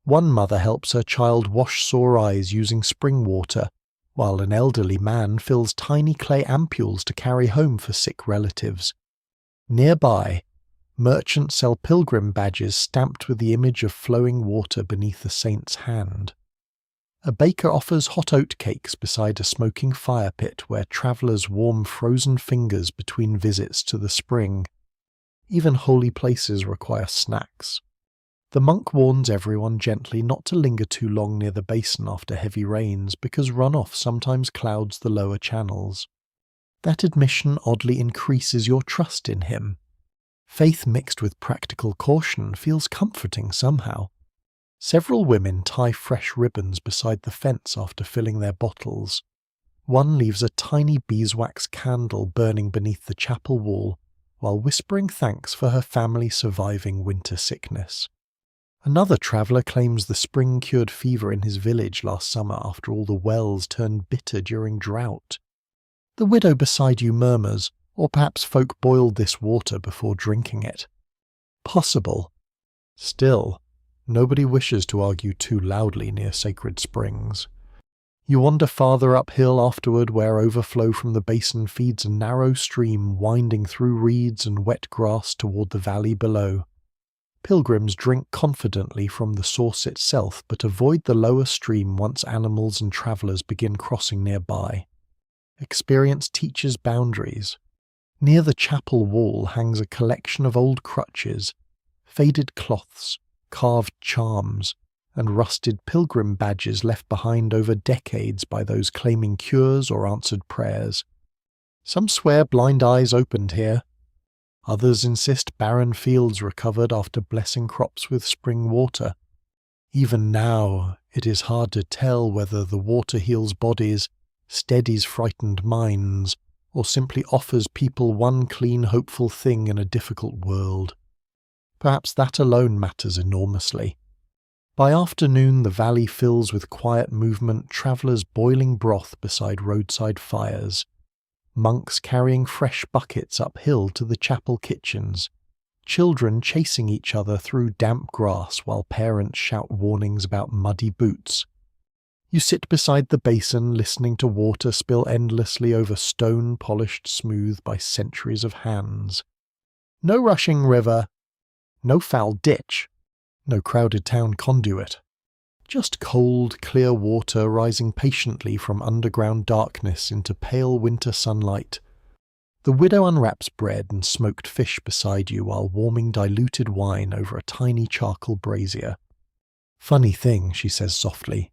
Speaker 1: One mother helps her child wash sore eyes using spring water, while an elderly man fills tiny clay ampules to carry home for sick relatives. Nearby, merchants sell pilgrim badges stamped with the image of flowing water beneath the saint's hand. A baker offers hot oat cakes beside a smoking fire pit where travellers warm frozen fingers between visits to the spring. Even holy places require snacks. The monk warns everyone gently not to linger too long near the basin after heavy rains because runoff sometimes clouds the lower channels. That admission oddly increases your trust in him. Faith mixed with practical caution feels comforting somehow. Several women tie fresh ribbons beside the fence after filling their bottles. One leaves a tiny beeswax candle burning beneath the chapel wall while whispering thanks for her family surviving winter sickness. Another traveller claims the spring cured fever in his village last summer after all the wells turned bitter during drought. The widow beside you murmurs, or perhaps folk boiled this water before drinking it. Possible. Still, nobody wishes to argue too loudly near sacred springs. You wander farther uphill afterward where overflow from the basin feeds a narrow stream winding through reeds and wet grass toward the valley below. Pilgrims drink confidently from the source itself but avoid the lower stream once animals and travellers begin crossing nearby. Experience teaches boundaries. Near the chapel wall hangs a collection of old crutches, faded cloths, carved charms, and rusted pilgrim badges left behind over decades by those claiming cures or answered prayers. Some swear blind eyes opened here. Others insist barren fields recovered after blessing crops with spring water. Even now, it is hard to tell whether the water heals bodies, steadies frightened minds, or simply offers people one clean, hopeful thing in a difficult world. Perhaps that alone matters enormously. By afternoon, the valley fills with quiet movement, travellers boiling broth beside roadside fires, monks carrying fresh buckets uphill to the chapel kitchens, children chasing each other through damp grass while parents shout warnings about muddy boots. You sit beside the basin, listening to water spill endlessly over stone polished smooth by centuries of hands. No rushing river, no foul ditch, no crowded town conduit. Just cold, clear water rising patiently from underground darkness into pale winter sunlight. The widow unwraps bread and smoked fish beside you while warming diluted wine over a tiny charcoal brazier. Funny thing, she says softly.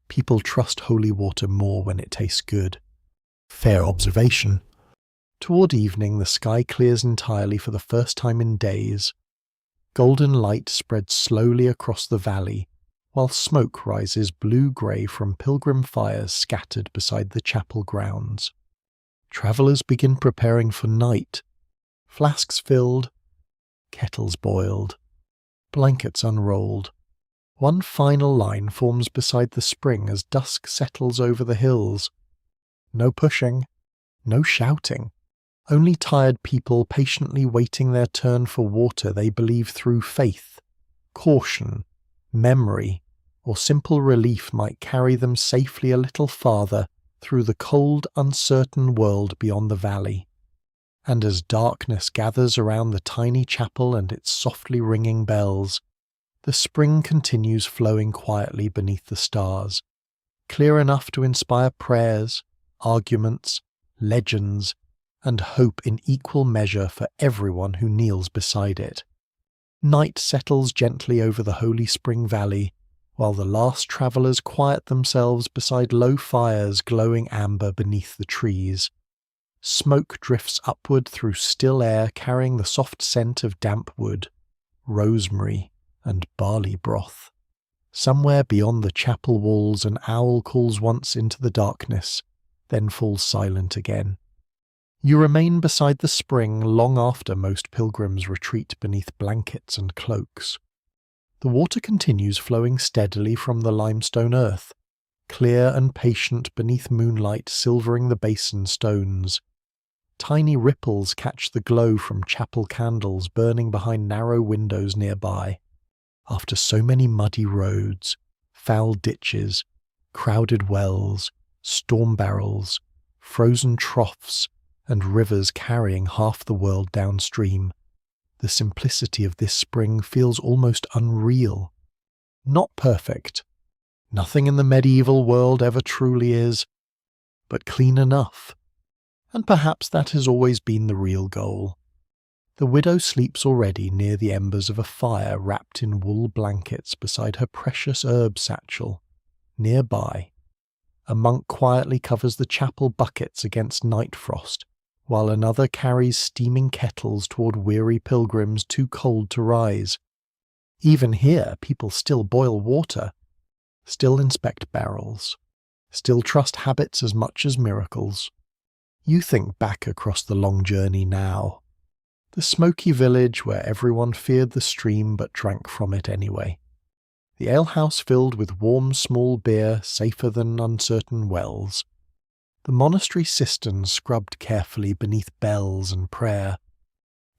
Speaker 1: People trust holy water more when it tastes good. Fair observation. Toward evening, the sky clears entirely for the first time in days. Golden light spreads slowly across the valley, while smoke rises blue-grey from pilgrim fires scattered beside the chapel grounds. Travellers begin preparing for night. Flasks filled, kettles boiled, blankets unrolled. One final line forms beside the spring as dusk settles over the hills. No pushing, no shouting. Only tired people patiently waiting their turn for water they believe through faith, caution, memory, or simple relief might carry them safely a little farther through the cold, uncertain world beyond the valley. And as darkness gathers around the tiny chapel and its softly ringing bells, the spring continues flowing quietly beneath the stars, clear enough to inspire prayers, arguments, legends, and hope in equal measure for everyone who kneels beside it. Night settles gently over the holy spring valley, while the last travellers quiet themselves beside low fires glowing amber beneath the trees. Smoke drifts upward through still air carrying the soft scent of damp wood, rosemary, and barley broth. Somewhere beyond the chapel walls an owl calls once into the darkness, then falls silent again. You remain beside the spring long after most pilgrims retreat beneath blankets and cloaks. The water continues flowing steadily from the limestone earth, clear and patient beneath moonlight silvering the basin stones. Tiny ripples catch the glow from chapel candles burning behind narrow windows nearby. After so many muddy roads, foul ditches, crowded wells, storm barrels, frozen troughs, and rivers carrying half the world downstream, the simplicity of this spring feels almost unreal. Not perfect. Nothing in the medieval world ever truly is, but clean enough. And perhaps that has always been the real goal. The widow sleeps already near the embers of a fire wrapped in wool blankets beside her precious herb satchel. Nearby, a monk quietly covers the chapel buckets against night frost, while another carries steaming kettles toward weary pilgrims too cold to rise. Even here, people still boil water, still inspect barrels, still trust habits as much as miracles. You think back across the long journey now. The smoky village where everyone feared the stream but drank from it anyway. The alehouse filled with warm small beer safer than uncertain wells. The monastery cisterns scrubbed carefully beneath bells and prayer.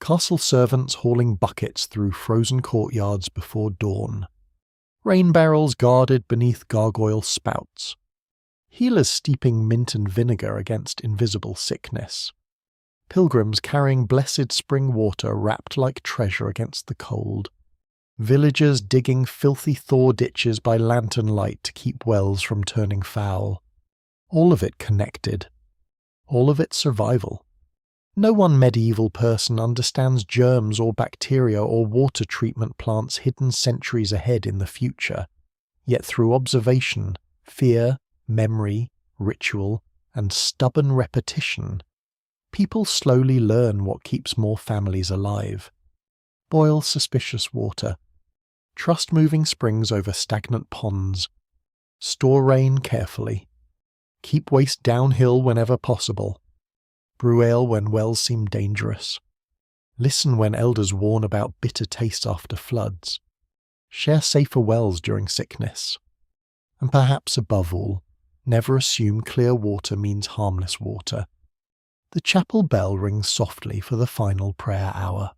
Speaker 1: Castle servants hauling buckets through frozen courtyards before dawn. Rain barrels guarded beneath gargoyle spouts. Healers steeping mint and vinegar against invisible sickness. Pilgrims carrying blessed spring water wrapped like treasure against the cold. Villagers digging filthy thaw ditches by lantern light to keep wells from turning foul. All of it connected. All of it survival. No one medieval person understands germs or bacteria or water treatment plants hidden centuries ahead in the future. Yet through observation, fear, memory, ritual, and stubborn repetition, people slowly learn what keeps more families alive. Boil suspicious water. Trust moving springs over stagnant ponds. Store rain carefully. Keep waste downhill whenever possible. Brew ale when wells seem dangerous. Listen when elders warn about bitter taste after floods. Share safer wells during sickness. And perhaps above all, never assume clear water means harmless water. The chapel bell rings softly for the final prayer hour.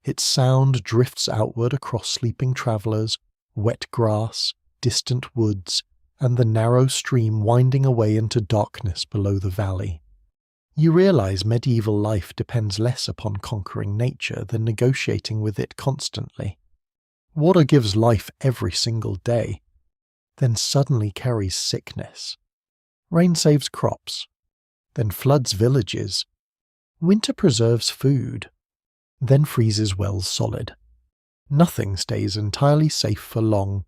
Speaker 1: Its sound drifts outward across sleeping travellers, wet grass, distant woods, and the narrow stream winding away into darkness below the valley. You realize medieval life depends less upon conquering nature than negotiating with it constantly. Water gives life every single day, then suddenly carries sickness. Rain saves crops, then floods villages. Winter preserves food, then freezes wells solid. Nothing stays entirely safe for long,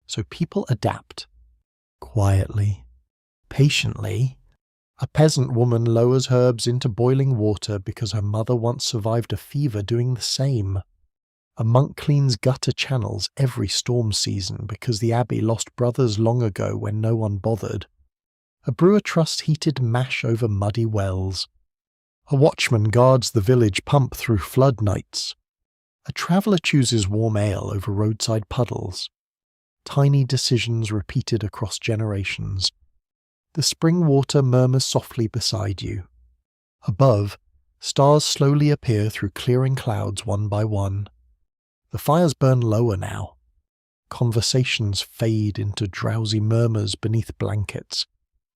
Speaker 1: so people adapt. Quietly, patiently. A peasant woman lowers herbs into boiling water because her mother once survived a fever doing the same. A monk cleans gutter channels every storm season because the abbey lost brothers long ago when no one bothered. A brewer trusts heated mash over muddy wells. A watchman guards the village pump through flood nights. A traveller chooses warm ale over roadside puddles. Tiny decisions repeated across generations. The spring water murmurs softly beside you. Above, stars slowly appear through clearing clouds one by one. The fires burn lower now. Conversations fade into drowsy murmurs beneath blankets,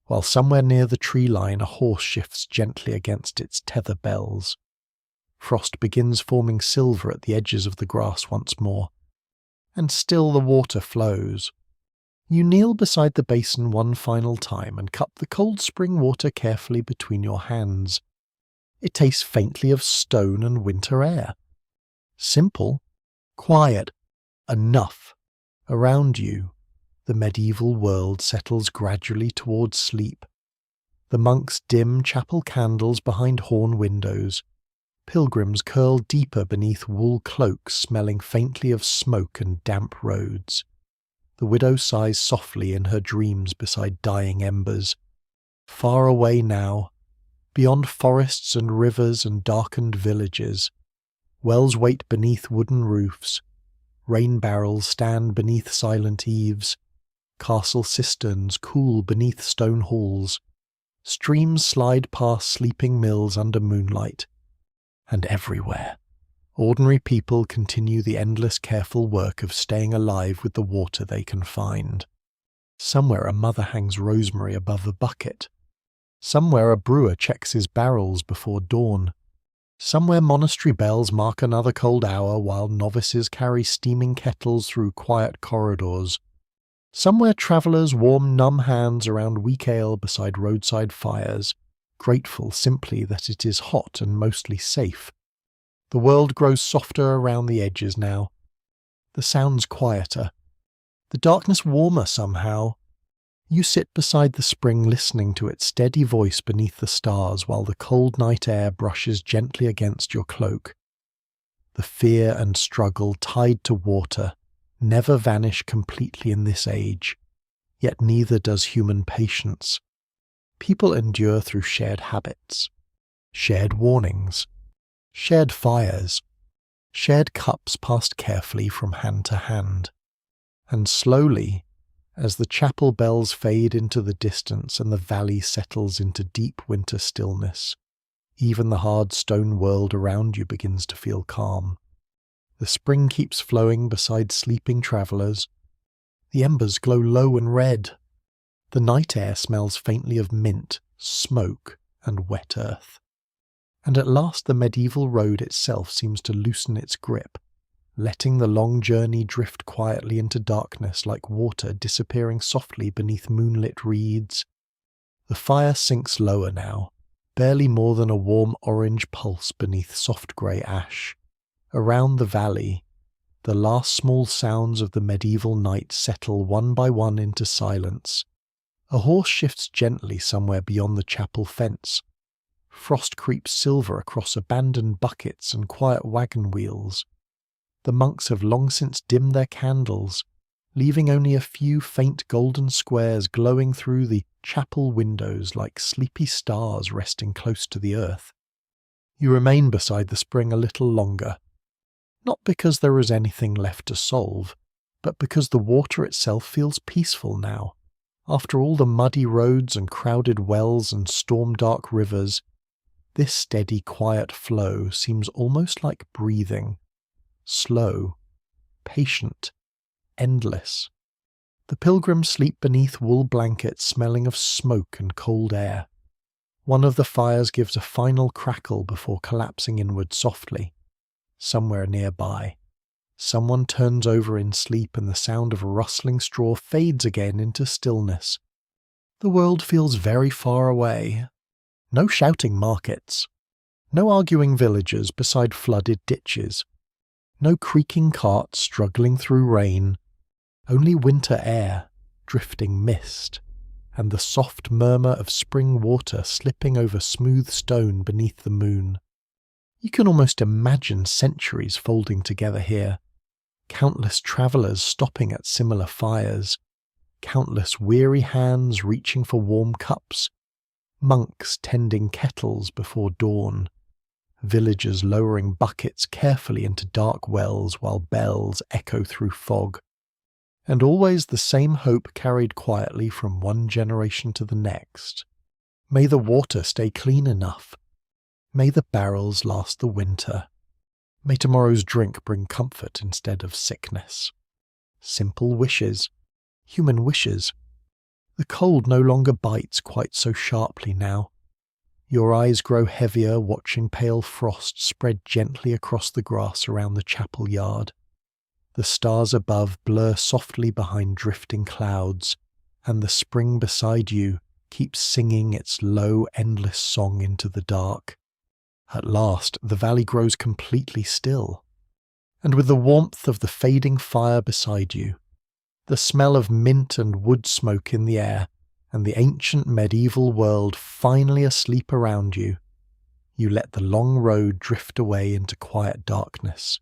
Speaker 1: while somewhere near the tree line a horse shifts gently against its tether bells. Frost begins forming silver at the edges of the grass once more, and still the water flows. You kneel beside the basin one final time and cup the cold spring water carefully between your hands. It tastes faintly of stone and winter air. Simple, quiet, enough. Around you, the medieval world settles gradually towards sleep. The monks dim chapel candles behind horn windows. Pilgrims curl deeper beneath wool cloaks smelling faintly of smoke and damp roads. The widow sighs softly in her dreams beside dying embers. Far away now, beyond forests and rivers and darkened villages, wells wait beneath wooden roofs, rain barrels stand beneath silent eaves, castle cisterns cool beneath stone halls, streams slide past sleeping mills under moonlight, and everywhere, ordinary people continue the endless careful work of staying alive with the water they can find. Somewhere a mother hangs rosemary above a bucket. Somewhere a brewer checks his barrels before dawn. Somewhere monastery bells mark another cold hour while novices carry steaming kettles through quiet corridors. Somewhere travellers warm numb hands around weak ale beside roadside fires, grateful simply that it is hot and mostly safe. The world grows softer around the edges now. The sounds quieter. The darkness warmer somehow. You sit beside the spring listening to its steady voice beneath the stars while the cold night air brushes gently against your cloak. The fear and struggle tied to water never vanish completely in this age, yet neither does human patience. People endure through shared habits, shared warnings, shared fires, shared cups passed carefully from hand to hand. And slowly, as the chapel bells fade into the distance and the valley settles into deep winter stillness, even the hard stone world around you begins to feel calm. The spring keeps flowing beside sleeping travellers. The embers glow low and red. The night air smells faintly of mint, smoke, and wet earth. And at last the medieval road itself seems to loosen its grip, letting the long journey drift quietly into darkness like water disappearing softly beneath moonlit reeds. The fire sinks lower now, barely more than a warm orange pulse beneath soft grey ash. Around the valley, the last small sounds of the medieval night settle one by one into silence. A horse shifts gently somewhere beyond the chapel fence. Frost creeps silver across abandoned buckets and quiet wagon wheels. The monks have long since dimmed their candles, leaving only a few faint golden squares glowing through the chapel windows like sleepy stars resting close to the earth. You remain beside the spring a little longer, not because there is anything left to solve, but because the water itself feels peaceful now. After all the muddy roads and crowded wells and storm-dark rivers, this steady, quiet flow seems almost like breathing. Slow, patient, endless. The pilgrims sleep beneath wool blankets smelling of smoke and cold air. One of the fires gives a final crackle before collapsing inward softly. Somewhere nearby, someone turns over in sleep and the sound of rustling straw fades again into stillness. The world feels very far away. No shouting markets. No arguing villagers beside flooded ditches. No creaking carts struggling through rain. Only winter air, drifting mist, and the soft murmur of spring water slipping over smooth stone beneath the moon. You can almost imagine centuries folding together here. Countless travellers stopping at similar fires. Countless weary hands reaching for warm cups. Monks tending kettles before dawn. Villagers lowering buckets carefully into dark wells while bells echo through fog. And always the same hope carried quietly from one generation to the next. May the water stay clean enough. May the barrels last the winter. May tomorrow's drink bring comfort instead of sickness. Simple wishes. Human wishes. The cold no longer bites quite so sharply now. Your eyes grow heavier watching pale frost spread gently across the grass around the chapel yard. The stars above blur softly behind drifting clouds, and the spring beside you keeps singing its low, endless song into the dark. At last, the valley grows completely still, and with the warmth of the fading fire beside you, the smell of mint and wood smoke in the air, and the ancient medieval world finally asleep around you, you let the long road drift away into quiet darkness.